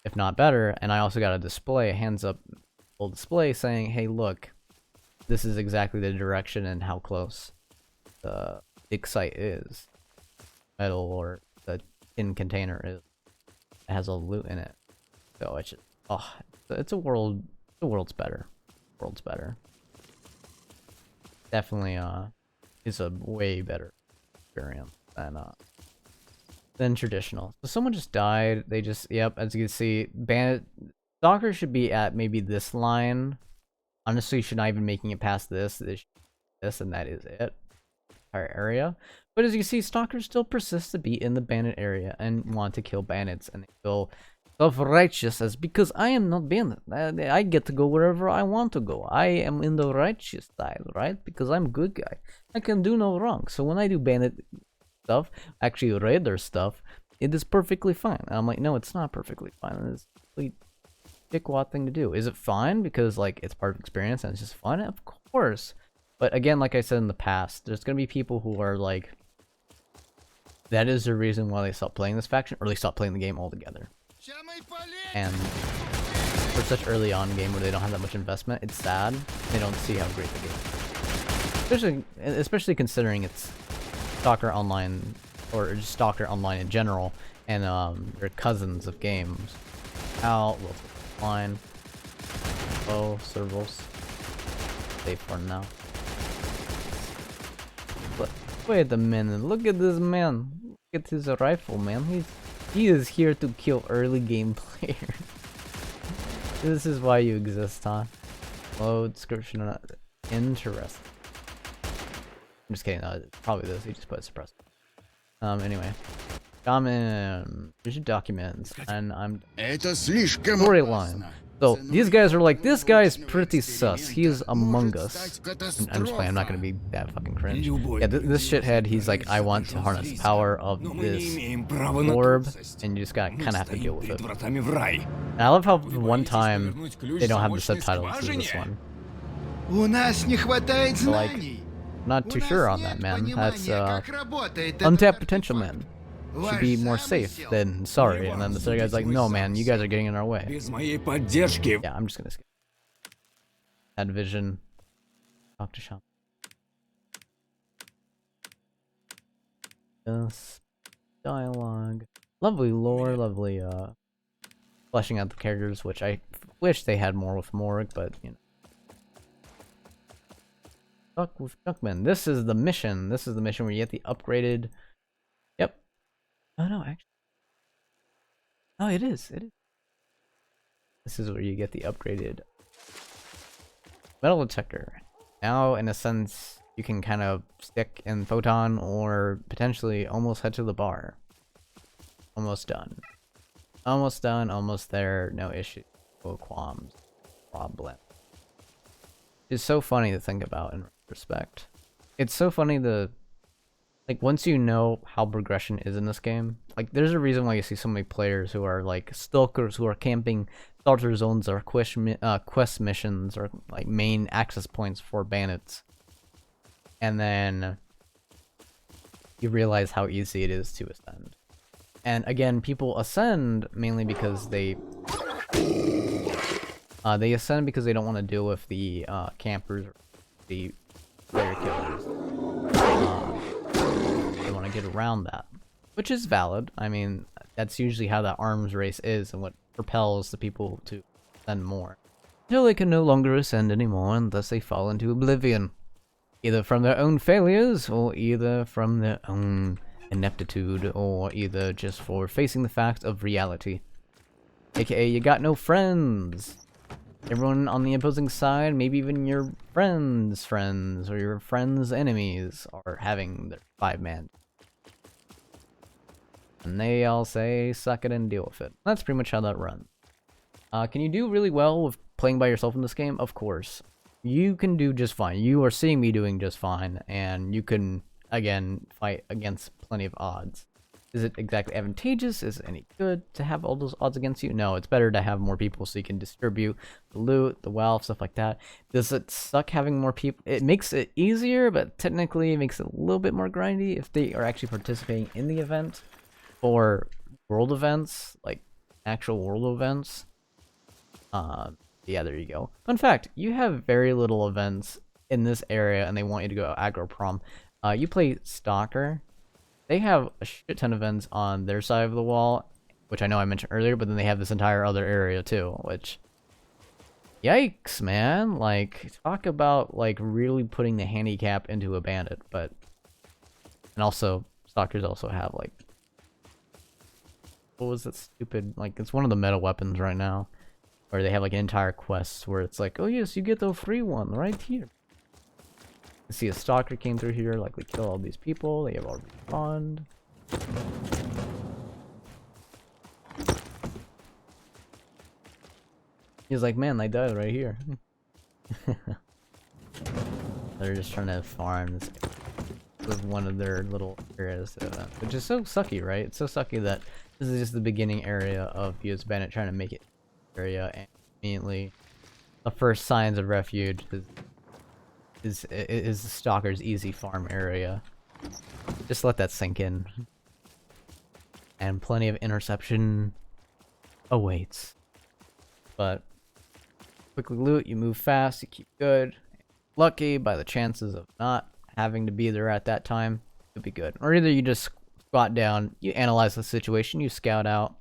if not better. And I also got a display, a hands up little display saying, hey, look, this is exactly the direction and how close the dig site is. Metal or the tin container is. It has a loot in it. So it's just, it's a world. The world's better. World's better. Definitely is a way better experience than traditional. So someone just died. They just, yep, as you can see, bandit stalker should be at maybe this line. Honestly, should not even making it past this, and that is it. Entire area. But as you can see, stalkers still persist to be in the bandit area and want to kill bandits, and they feel self-righteous as because I am not bandit. I get to go wherever I want to go. I am in the righteous side, right? Because I'm good guy. I can do no wrong. So when I do bandit stuff, actually raid their stuff, it is perfectly fine. And I'm like, no, it's not perfectly fine. It's a complete dickwad thing to do. Is it fine because like it's part of experience and it's just fun? Of course. But again, like I said in the past, there's gonna be people who are like, that is the reason why they stop playing this faction, or they stop playing the game altogether. And for such early on game where they don't have that much investment, it's sad. They don't see how great the game is. Especially considering it's Stalker Online, or just Stalker Online in general, and they're cousins of games. Out, Line, oh, servos. Safe for now. But wait a minute, look at this man. Look at his rifle, man. He is here to kill early game players. This is why you exist, huh? Low description. Interesting. I'm just kidding. No, probably this. He just put suppressor. Anyway. Here's your documents, and I'm storyline. So these guys are like, this guy is pretty sus. He is among us. And I'm just playing. I'm not gonna be that fucking cringe. Yeah, this shithead. He's like, I want to harness the power of this orb, and you just gotta kind of have to deal with it. And I love how one time they don't have the subtitles to this one. So, like, not too sure on that, man. That's untapped potential, man. Should be more safe than sorry. And then the other guy's like, no, man, you guys are getting in our way. Yeah, I'm just gonna skip. Add vision. Talk to Shop. Yes. Dialogue. Lovely lore, lovely fleshing out the characters, which I wish they had more with Morg, but you know. Talk with Duckman. This is the mission. This is the mission where you get the upgraded. Yep. Oh no, actually. Oh, it is. It is. This is where you get the upgraded metal detector. Now, in a sense, you can kind of stick in photon or potentially almost head to the bar. Almost done. Almost done. Almost there. No issue. No qualms. Problem. It's so funny to think about in retrospect. It's so funny to, like, once you know how progression is in this game, like, there's a reason why you see so many players who are, like, stalkers who are camping starter zones or quest missions or, like, main access points for bandits. And then you realize how easy it is to ascend. And again, people ascend mainly because they ascend because they don't want to deal with the campers or the player killers. They want to get around that, which is valid. I mean, that's usually how that arms race is and what propels the people to ascend more. Until they can no longer ascend anymore, and thus they fall into oblivion. Either from their own failures, or either from their own ineptitude, or either just for facing the fact of reality. AKA, you got no friends. Everyone on the opposing side, maybe even your friends' friends, or your friends' enemies, are having their 5-man. And they all say, suck it and deal with it. That's pretty much how that runs. Can you do really well with playing by yourself in this game? Of course. you can do just fine. You are seeing me doing just fine, and you can, again, fight against plenty of odds. Is it exactly advantageous? Is it any good to have all those odds against you? No, it's better to have more people so you can distribute the loot, the wealth, stuff like that. Does it suck having more people? It makes it easier, but technically it makes it a little bit more grindy if they are actually participating in the event. For world events, like actual world events. Yeah, there you go. Fun fact, you have very little events in this area and they want you to go aggro prom. You play Stalker. They have a shit ton of events on their side of the wall, which I know I mentioned earlier, but then they have this entire other area too, which... Yikes, man. Like, talk about, like, really putting the handicap into a bandit, but... And also, Stalkers also have, like... What was that stupid... Like, it's one of the meta weapons right now. Where they have, like, entire quests where it's like, oh yes, you get the free one right here. You see a Stalker came through here, likely kill all these people. They have already spawned. He's like, man, they died right here. They're just trying to farm this with one of their little areas, which is so sucky, right? It's so sucky that this is just the beginning area of US Bandit trying to make it area, and immediately the first signs of refuge is the Stalker's easy farm area. Just let that sink in. And plenty of interception awaits. But quickly loot, you move fast, you keep good. Lucky by the chances of not having to be there at that time, it'll be good. Or either you just squat down, you analyze the situation, you scout out.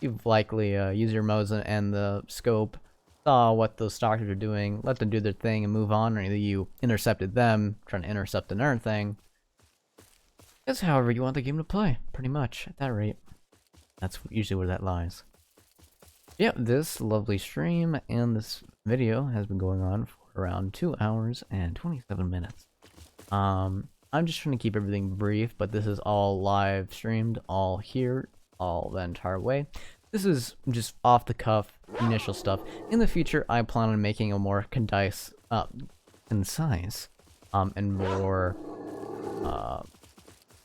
You've likely used your Mosin and the scope, saw what those Stalkers are doing, let them do their thing and move on, or either you intercepted them, trying to intercept another thing. It's however you want the game to play, pretty much, at that rate. That's usually where that lies. Yep, this lovely stream and this video has been going on for around 2 hours and 27 minutes. I'm just trying to keep everything brief, but this is all live streamed, all here, all the entire way. This is just off the cuff initial stuff. In the future, I plan on making a more concise, and more,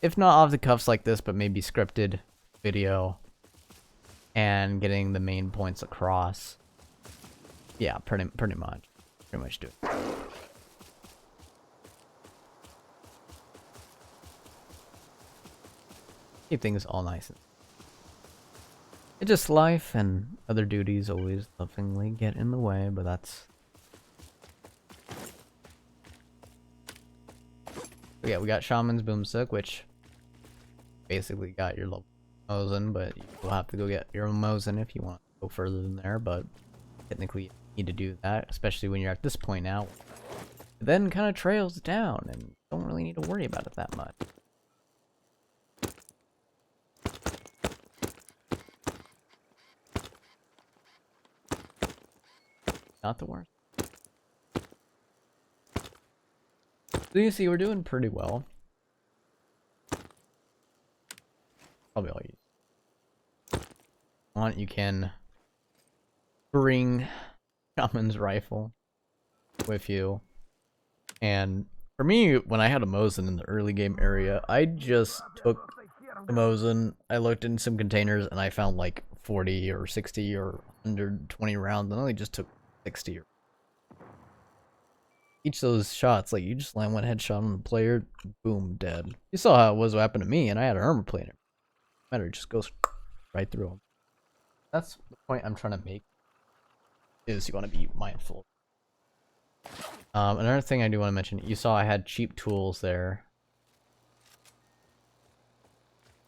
if not off the cuffs like this, but maybe scripted video, and getting the main points across. Yeah, pretty much do it. Keep things all nice. It's just life, and other duties always lovingly get in the way, but that's... But yeah, we got Shaman's Boomstick, which basically got your level Mosin, but you will have to go get your own Mosin if you want to go further than there, but technically you need to do that, especially when you're at this point now. It then kind of trails down, and you don't really need to worry about it that much. Not the worst. So you see, we're doing pretty well. Probably all you want. You can bring Shaman's rifle with you. And for me, when I had a Mosin in the early game area, I just took the Mosin, I looked in some containers, and I found like 40 or 60 or 120 rounds, and I only just took 60. Each of those shots, like, you just land one headshot on the player, boom, dead. You saw how it was what happened to me, and I had an armor plater. Matter, it just goes right through them. That's the point I'm trying to make, is you want to be mindful. Another thing I do want to mention, you saw I had cheap tools there.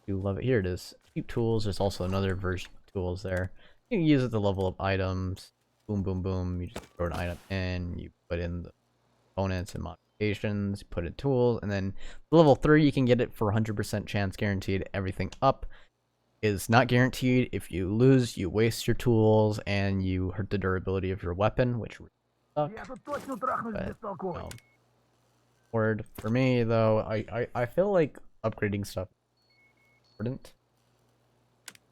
You love it. Here it is. Cheap tools. There's also another version of tools there. You can use it to level up items. Boom, boom, boom. You just throw an item in. You put in the components and modifications. Put in tools. And then level 3, you can get it for 100% chance guaranteed. Everything up is not guaranteed. If you lose, you waste your tools and you hurt the durability of your weapon, which really sucks. But, no. Word. For me, though, I feel like upgrading stuff is important.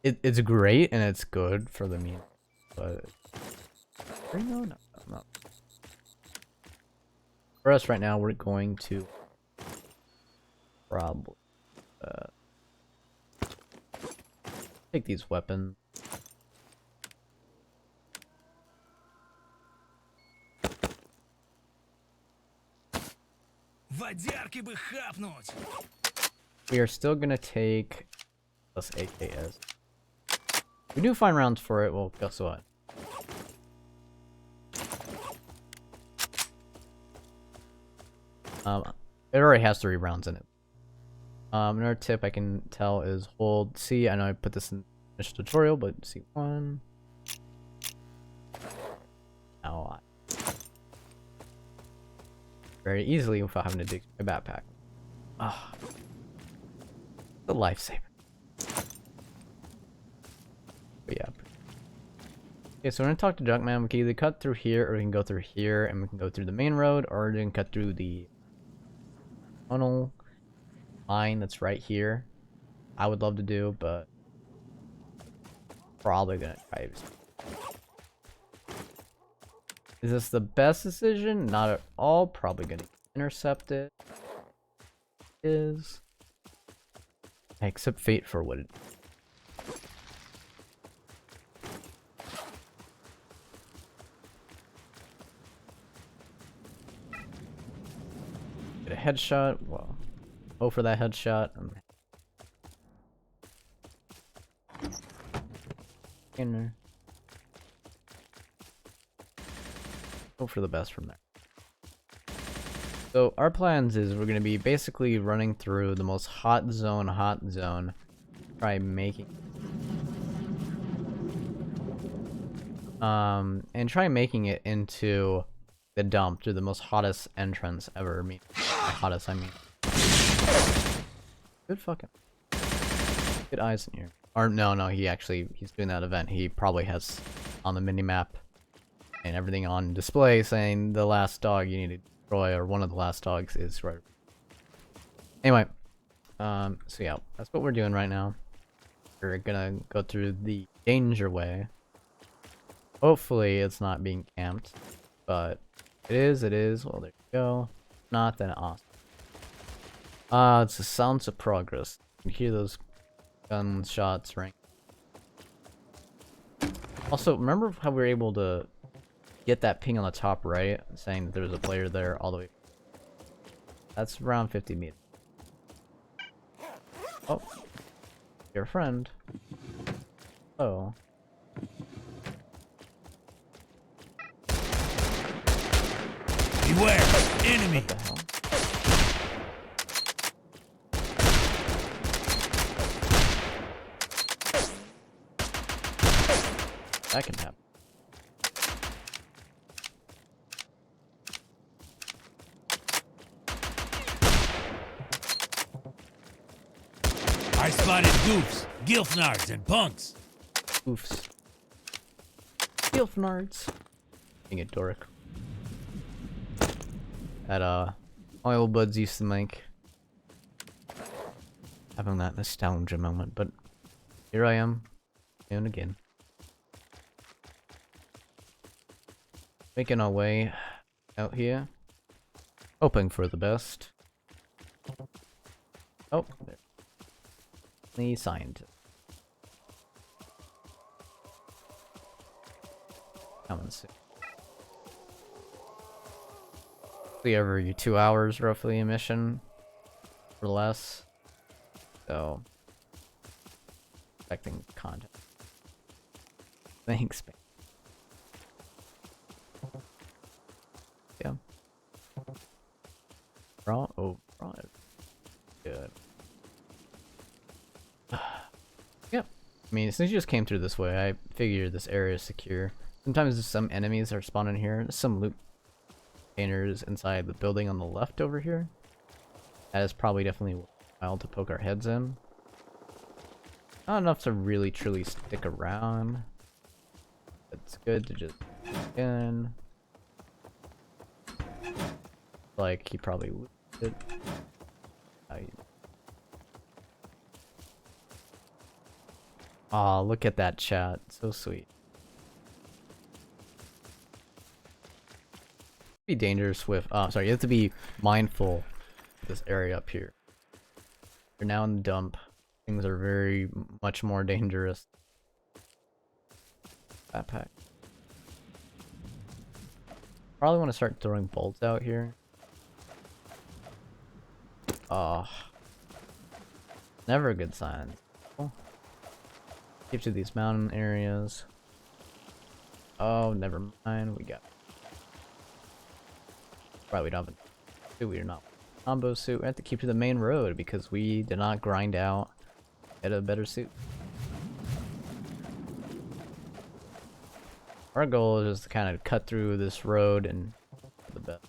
It's great and it's good for the mean, but no. For us right now, we're going to probably take these weapons. Водярки бы хапнуть! We are still gonna take plus AKS. We do find rounds for it. Well, guess what? It already has 3 rounds in it. Another tip I can tell is hold C. I know I put this in the tutorial, but C1. Now very easily without having to dig my backpack. Ah, the lifesaver. But yeah. Okay, so we're gonna talk to Junkman. We can either cut through here, or we can go through here, and we can go through the main road, or we can cut through the tunnel line that's right here. I would love to do, but probably gonna try. Is this the best decision? Not at all. Probably gonna intercept it. Is I accept fate for what it is. Get a headshot. Well, go for that headshot. In there. Go for the best from there. So our plans is we're gonna be basically running through the most hot zone. Try making and try making it into the dump through the most hottest entrance ever. I mean, hottest, I mean. Good fucking. Good eyes in here. Or no, he's doing that event. He probably has on the minimap and everything on display saying the last dog you need to destroy, or one of the last dogs is right. Anyway, so yeah, that's what we're doing right now. We're gonna go through the danger way. Hopefully it's not being camped, but it is. Well, there you go. Not then awesome. It's the sounds of progress. You hear those gunshots ring. Also, remember how we were able to get that ping on the top right, saying that there was a player there all the way. That's around 50 meters. Oh, your friend. Oh. Beware! Enemy! What the hell? That can happen. I spotted goofs, gilfnards, and punks. Oofs. Gilfnards. Being a dork. That my old buds used to make. Having that nostalgia moment, but here I am, and again. Making our way out here. Hoping for the best. Oh, there. The scientist. Come and see. Every 2 hours, roughly, a mission, or less. So, expecting content. Thanks, man. Yeah. Raw. Oh, raw. Good. Yep. I mean, since you just came through this way, I figured this area is secure. Sometimes some enemies are spawning here. There's some loot containers inside the building on the left over here. That is probably definitely wild to poke our heads in. Not enough to really truly stick around. It's good to just get in. Like he probably would. Aw, look at that chat. So sweet. Be dangerous with. Sorry, you have to be mindful of this area up here. You're now in the dump. Things are very much more dangerous. Backpack. Probably want to start throwing bolts out here. Oh, never a good sign. Get to these mountain areas. Oh, never mind. We got. Probably don't have a suit. We are not combo suit. We have to keep to the main road because we did not grind out. Get a better suit. Our goal is just to kind of cut through this road and the best.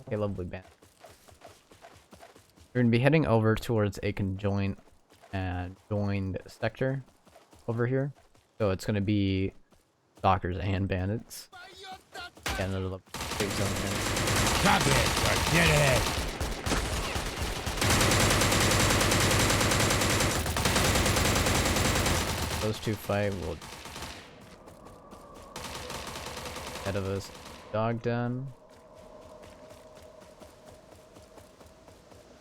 Okay, lovely band. We're gonna be heading over towards a conjoined and joined sector over here. So it's gonna be stalkers and bandits. Get another little big zone here. Copy it. Get ahead. Those two fight. We'll head of us. Dog den.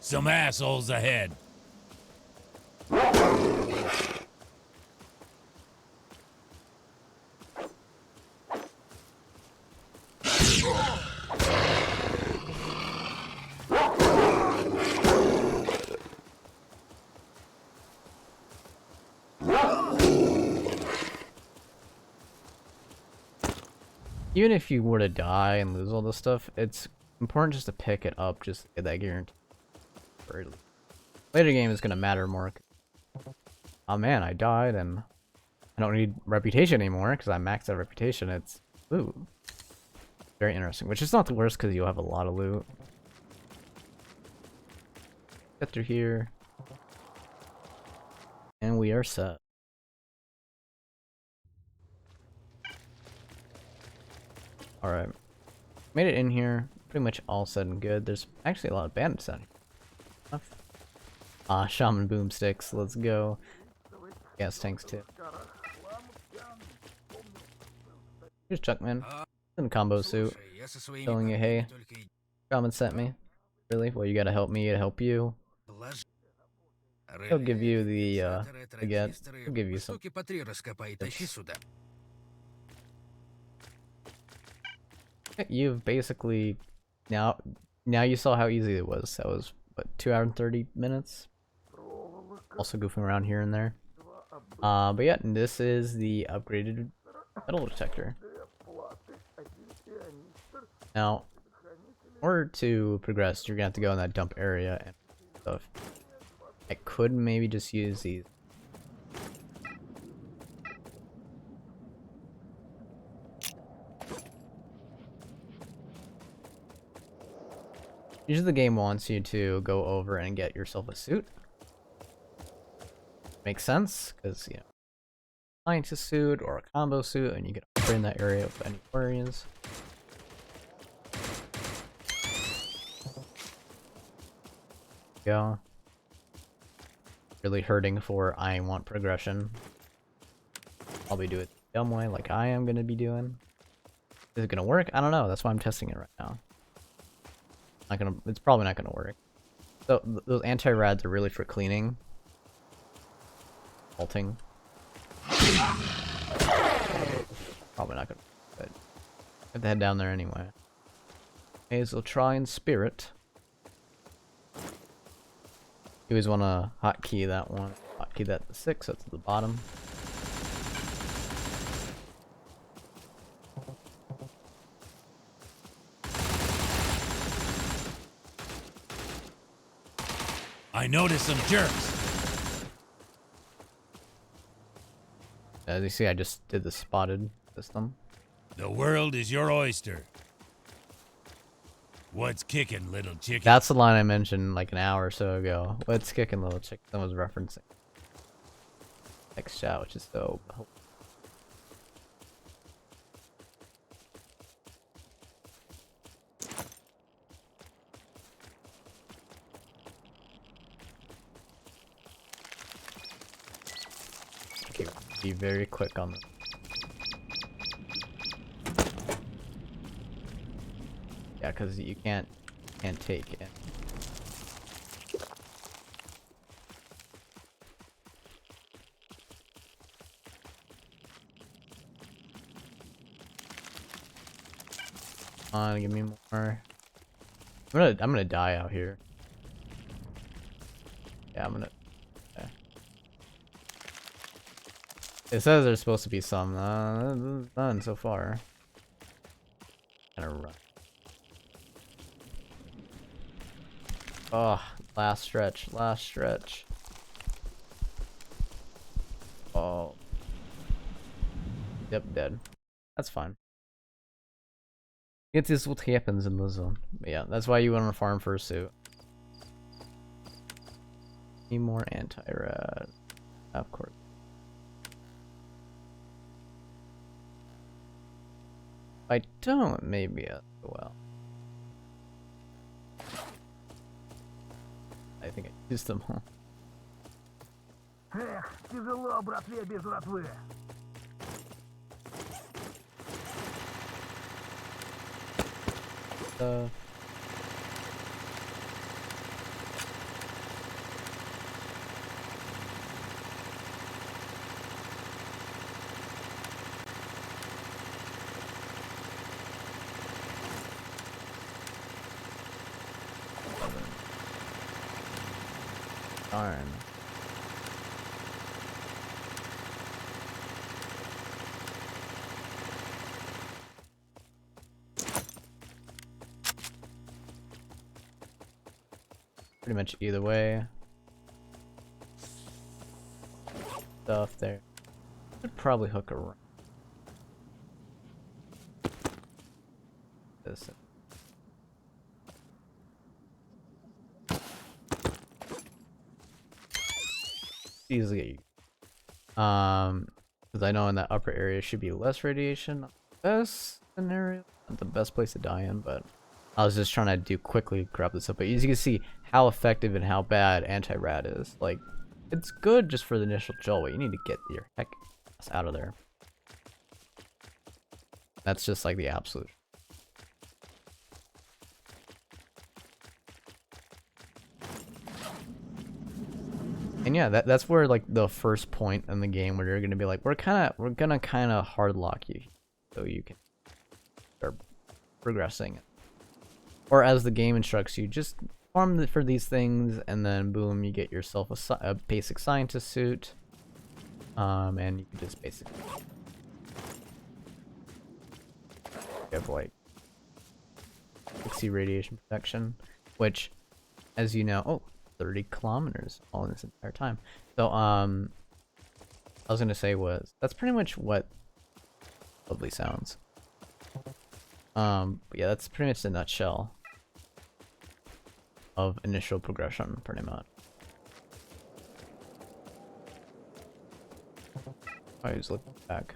Some assholes ahead. Even if you were to die and lose all this stuff, it's important just to pick it up, just to get that guarantee. Later game is gonna matter more. Oh man, I died and I don't need reputation anymore because I maxed out reputation. It's ooh, very interesting. Which is not the worst because you'll have a lot of loot. Get through here, and we are set. All right, made it in here. Pretty much all said and good. There's actually a lot of bandits out here. Shaman boomsticks, let's go. Gas tanks too. Here's Chuckman. In a combo suit. Telling you, hey, Shaman sent me. Really? Well, you gotta help me to help you. He'll give you the get. He'll give you some. You've basically now you saw how easy it was. That was what, 2 hours and 30 minutes. Also goofing around here and there. But yeah, this is the upgraded metal detector. Now, in order to progress, you're gonna have to go in that dump area and stuff. I could maybe just use these. Usually the game wants you to go over and get yourself a suit. Makes sense, because, you know, scientist suit or a combo suit, and you can upgrade in that area with any worries. Go. Really hurting for I want progression. I'll be doing it the dumb way like I am gonna be doing. Is it gonna work? I don't know. That's why I'm testing it right now. It's probably not gonna work. So those anti-rads are really for cleaning. Halting. Probably not gonna work, but I have to head down there anyway. May as well try and spirit. You always wanna hotkey that one. Hotkey that to 6, that's at the bottom. I noticed some jerks. As you see, I just did the spotted system. The world is your oyster. What's kicking, little chicken? That's the line I mentioned like an hour or so ago. What's kicking, little chicken? Someone was referencing next shot, which is so. Okay, be very quick on this. Yeah, because you can't take it. Come on, give me more. I'm gonna die out here. Yeah, I'm gonna. Okay. It says there's supposed to be some. None so far. Gonna run. Oh, last stretch. Last stretch. Oh. Yep, dead. That's fine. It is what happens in the zone. But yeah, that's why you want to farm fursuit. Need more anti-rad. Of course. If I don't, maybe as well. I think I used them all. Эх, тяжело, братве, без жратвы. Darn. Pretty much either way. Stuff there. Could probably hook around. This. Easily get you. Because I know in that upper area should be less radiation. Best scenario, not the best place to die in, but I was just trying to do quickly grab this up. But as you can see how effective and how bad anti-rad is. Like, it's good just for the initial jolt, but you need to get your heck ass out of there. That's just like the absolute. And yeah, that's where like the first point in the game where you're gonna be like, we're gonna kind of hard lock you, so you can start progressing. Or as the game instructs you, just farm for these things, and then boom, you get yourself a basic scientist suit, and you can just basically have like 60 radiation protection, which, as you know, 30 kilometers all in this entire time. So I was gonna say that's pretty much what lovely sounds. But yeah, that's pretty much the nutshell of initial progression, pretty much. I was looking back.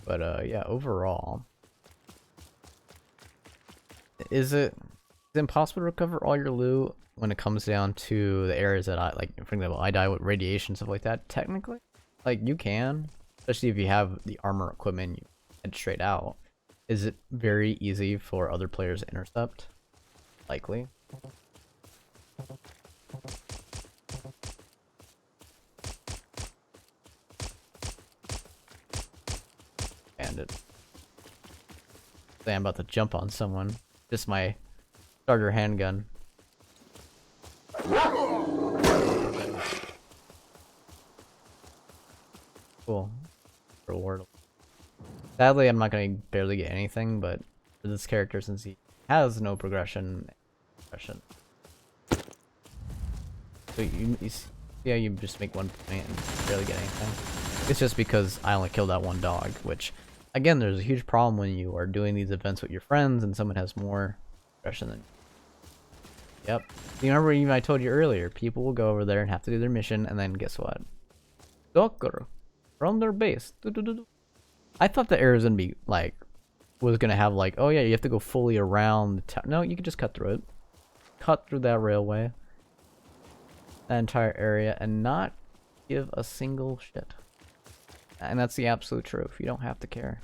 But yeah, overall, is it impossible to recover all your loot when it comes down to the areas that I like? For example, I die with radiation, stuff like that. Technically, like, you can, especially if you have the armor equipment, you head straight out. Is it very easy for other players to intercept? Likely. Bandit. Say I'm about to jump on someone. Just my starter handgun. Cool. Reward. Sadly, I'm not going to barely get anything, but for this character, since he has no progression. So you see how you just make 1 point and barely get anything? It's just because I only killed that one dog, which, again, there's a huge problem when you are doing these events with your friends and someone has more progression than you. Yep. You remember even I told you earlier, people will go over there and have to do their mission, and then guess what? Stalker from their base. I thought the area was gonna be like, was gonna have like, oh yeah, you have to go fully around the town. No, you can just cut through it. Cut through that railway, that entire area, and not give a single shit. And that's the absolute truth. You don't have to care.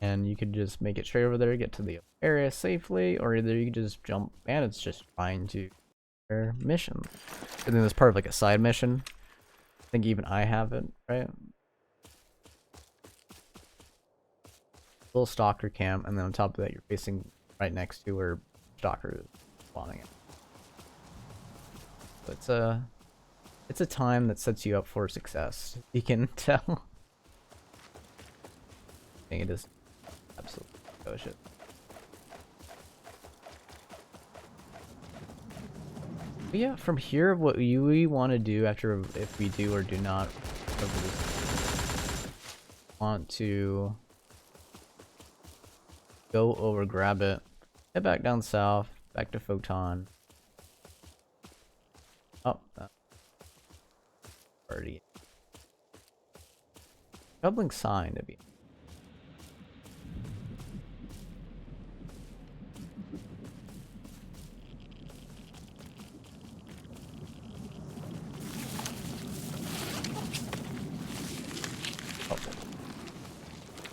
And you could just make it straight over there, get to the area safely, or either you could just jump, and it's just trying to their mission. And then it's part of like a side mission. I think even I have it, right? Little stalker camp, and then on top of that you're facing right next to where stalker is spawning it. So it's a time that sets you up for success. You can tell. I think it is absolutely shit. But yeah, from here, what we want to do after, if we do or do not, want to go over, grab it, head back down south, back to Photon. Oh, already. Doubling sign to be.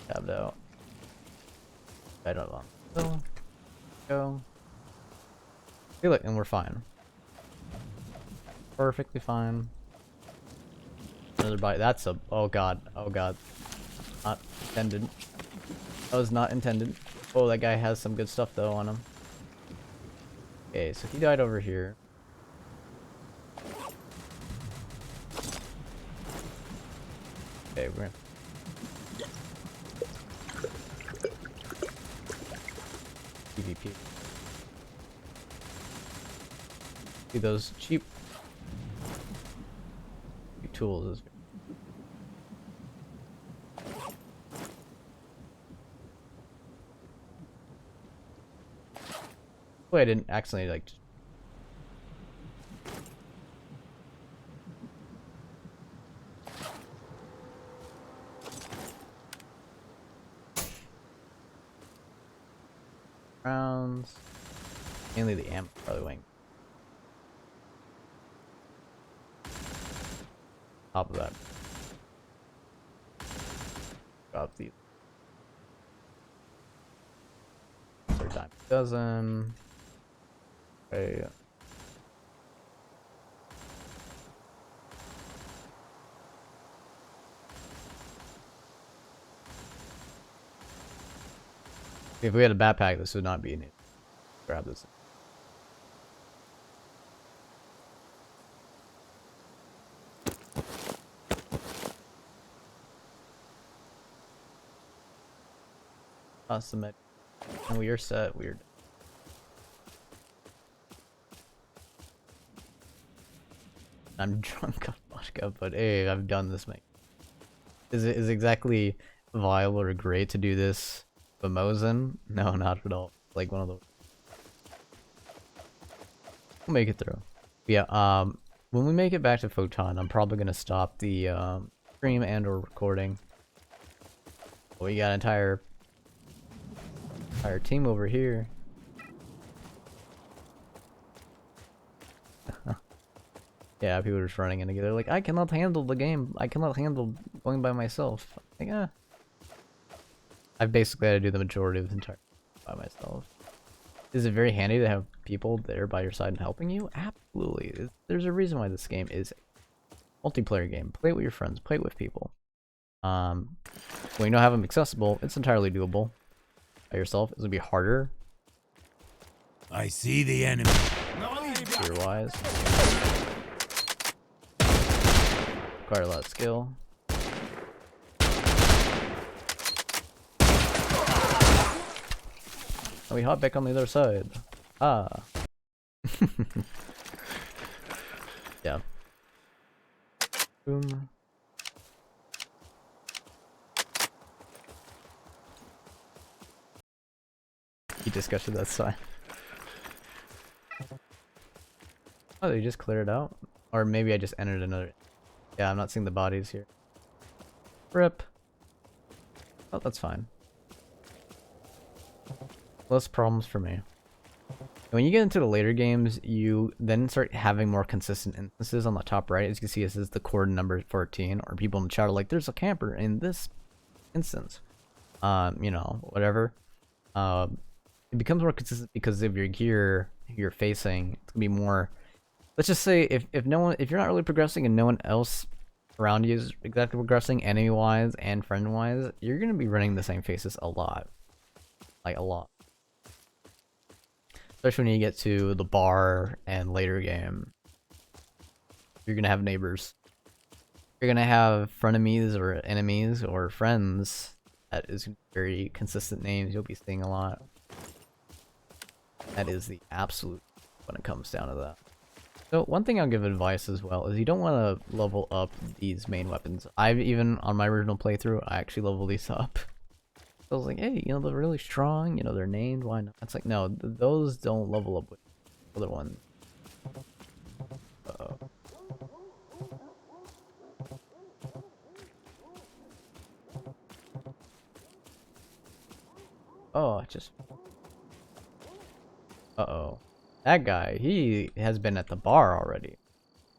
Tabbed out. I don't know. Go. Feel it, and we're fine. Perfectly fine. Another bite. That's a. Oh god. Oh god. Not intended. That was not intended. Oh, that guy has some good stuff though on him. Okay, so he died over here. Okay, we're gonna. PvP. See those cheap tools is I didn't accidentally like rounds, mainly the amp probably wing. Top of that, drop the third time dozen. Okay. If we had a backpack, this would not be an issue. Grab this. Awesome. And we are set. Weird. I'm drunk on vodka, but hey, I've done this, mate. Is it exactly viable or great to do this Mimosan? No, not at all. Like one of those. We'll make it through. Yeah, when we make it back to Photon, I'm probably gonna stop the stream and or recording. We got an entire team over here. Yeah, people are just running in together like, I cannot handle the game. I cannot handle going by myself. Like, I've basically had to do the majority of the entire by myself. Is it very handy to have people there by your side and helping you? Absolutely. There's a reason why this game is a multiplayer game. Play it with your friends. Play it with people. When you don't have them accessible, it's entirely doable. By yourself, it's gonna be harder. I see the enemy. Gear-wise. Require a lot of skill. And we hop back on the other side. Ah. Yeah. Boom. He disgusted that sign. Oh, they just cleared it out? Or maybe I just entered another. Yeah, I'm not seeing the bodies here. RIP. Oh, that's fine. Less problems for me. when you get into the later games, you then start having more consistent instances on the top right. As you can see, this is the cord number 14, or people in the chat are like, there's a camper in this instance. You know, whatever. It becomes more consistent because of your gear you're facing. It's gonna be more, let's just say if you're not really progressing and no one else around you is exactly progressing enemy wise and friend wise, you're gonna be running the same faces a lot. Like a lot. Especially when you get to the bar and later game. You're gonna have neighbors. You're gonna have frenemies or enemies or friends. That is very consistent names you'll be seeing a lot. That is the absolute when it comes down to that. So one thing I'll give advice as well is you don't want to level up these main weapons. I've even, on my original playthrough, I actually leveled these up. I was like, hey, you know, they're really strong, you know, they're named, why not? It's like, no, those don't level up with other ones. Uh-oh. Oh, just... Uh-oh. That guy, he has been at the bar already.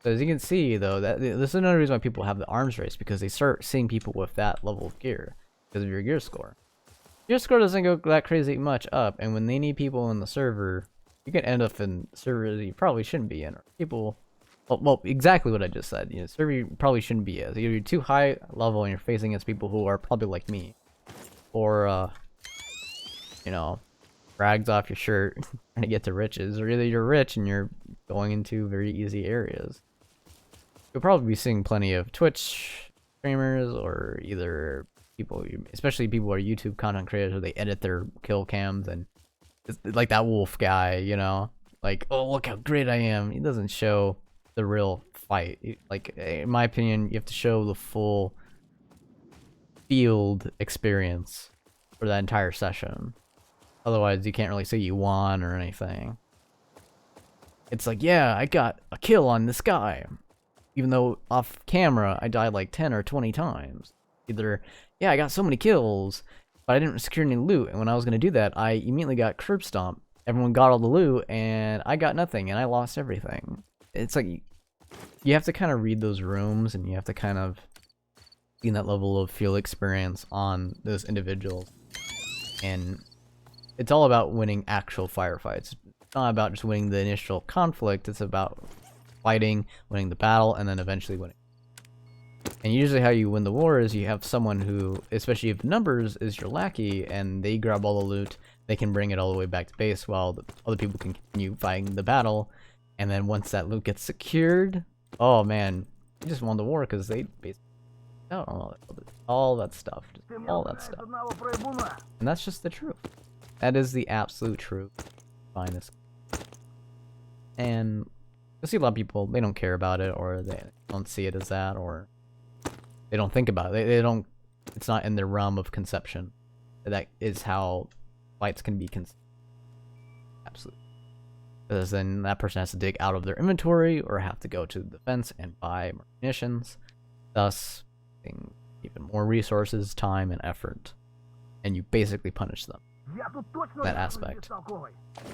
So as you can see, though, that this is another reason why people have the arms race, because they start seeing people with that level of gear because of your gear score. Your score doesn't go that crazy much up, and when they need people in the server, you can end up in servers you probably shouldn't be in. Or people, well, exactly what I just said. You know, server you probably shouldn't be in. Either you're too high level and you're facing against people who are probably like me, or you know, rags off your shirt trying to get to riches, or either you're rich and you're going into very easy areas. You'll probably be seeing plenty of Twitch streamers, or either people, especially people who are YouTube content creators, where they edit their kill cams, and it's like that wolf guy, you know, like, oh, look how great I am. He doesn't show the real fight. Like, in my opinion, you have to show the full field experience for that entire session. Otherwise, you can't really say you won or anything. It's like, yeah, I got a kill on this guy, even though off camera I died like 10 or 20 times. Either, yeah, I got so many kills, but I didn't secure any loot, and when I was going to do that, I immediately got curb stomped. Everyone got all the loot, and I got nothing, and I lost everything. It's like, you have to kind of read those rooms, and you have to kind of gain that level of field experience on those individuals. And it's all about winning actual firefights. It's not about just winning the initial conflict, it's about fighting, winning the battle, and then eventually winning. And usually how you win the war is you have someone who, especially if numbers is your lackey, and they grab all the loot, they can bring it all the way back to base while the other people can continue fighting the battle. And then once that loot gets secured, oh man, you just won the war because they basically out on all that stuff. Just all that stuff. And that's just the truth. That is the absolute truth. Finest. And I see a lot of people, they don't care about it, or they don't see it as that, or they don't think about it. They don't, it's not in their realm of conception. That is how fights can be absolutely. Because then that person has to dig out of their inventory or have to go to the fence and buy more munitions, thus getting even more resources, time, and effort. And you basically punish them. That aspect.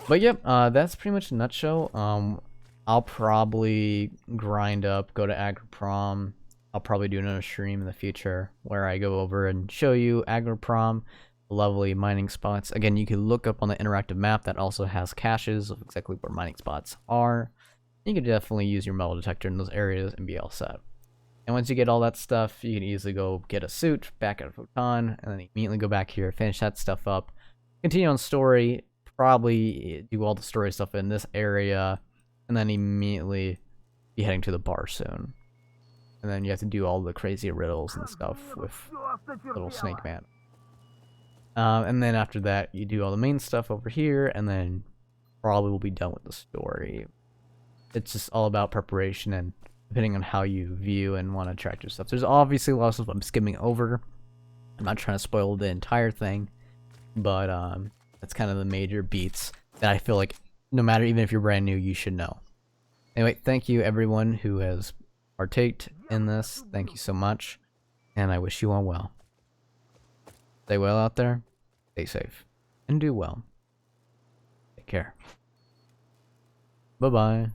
But yep, that's pretty much a nutshell. I'll probably grind up, go to Agroprom. I'll probably do another stream in the future where I go over and show you Agroprom, lovely mining spots. Again, you can look up on the interactive map that also has caches of exactly where mining spots are. You can definitely use your metal detector in those areas and be all set. And once you get all that stuff, you can easily go get a suit back at Photon, and then immediately go back here, finish that stuff up, continue on story, probably do all the story stuff in this area, and then immediately be heading to the bar soon. And then you have to do all the crazy riddles and stuff with little Snake Man. And then after that, you do all the main stuff over here, and then probably will be done with the story. It's just all about preparation and depending on how you view and want to track your stuff. There's obviously a lot of stuff I'm skimming over. I'm not trying to spoil the entire thing, but that's kind of the major beats that I feel like no matter, even if you're brand new, you should know. Anyway, thank you everyone who has partaked in this. Thank you so much, and I wish you all well. Stay well out there, stay safe, and do well. Take care. Bye-bye.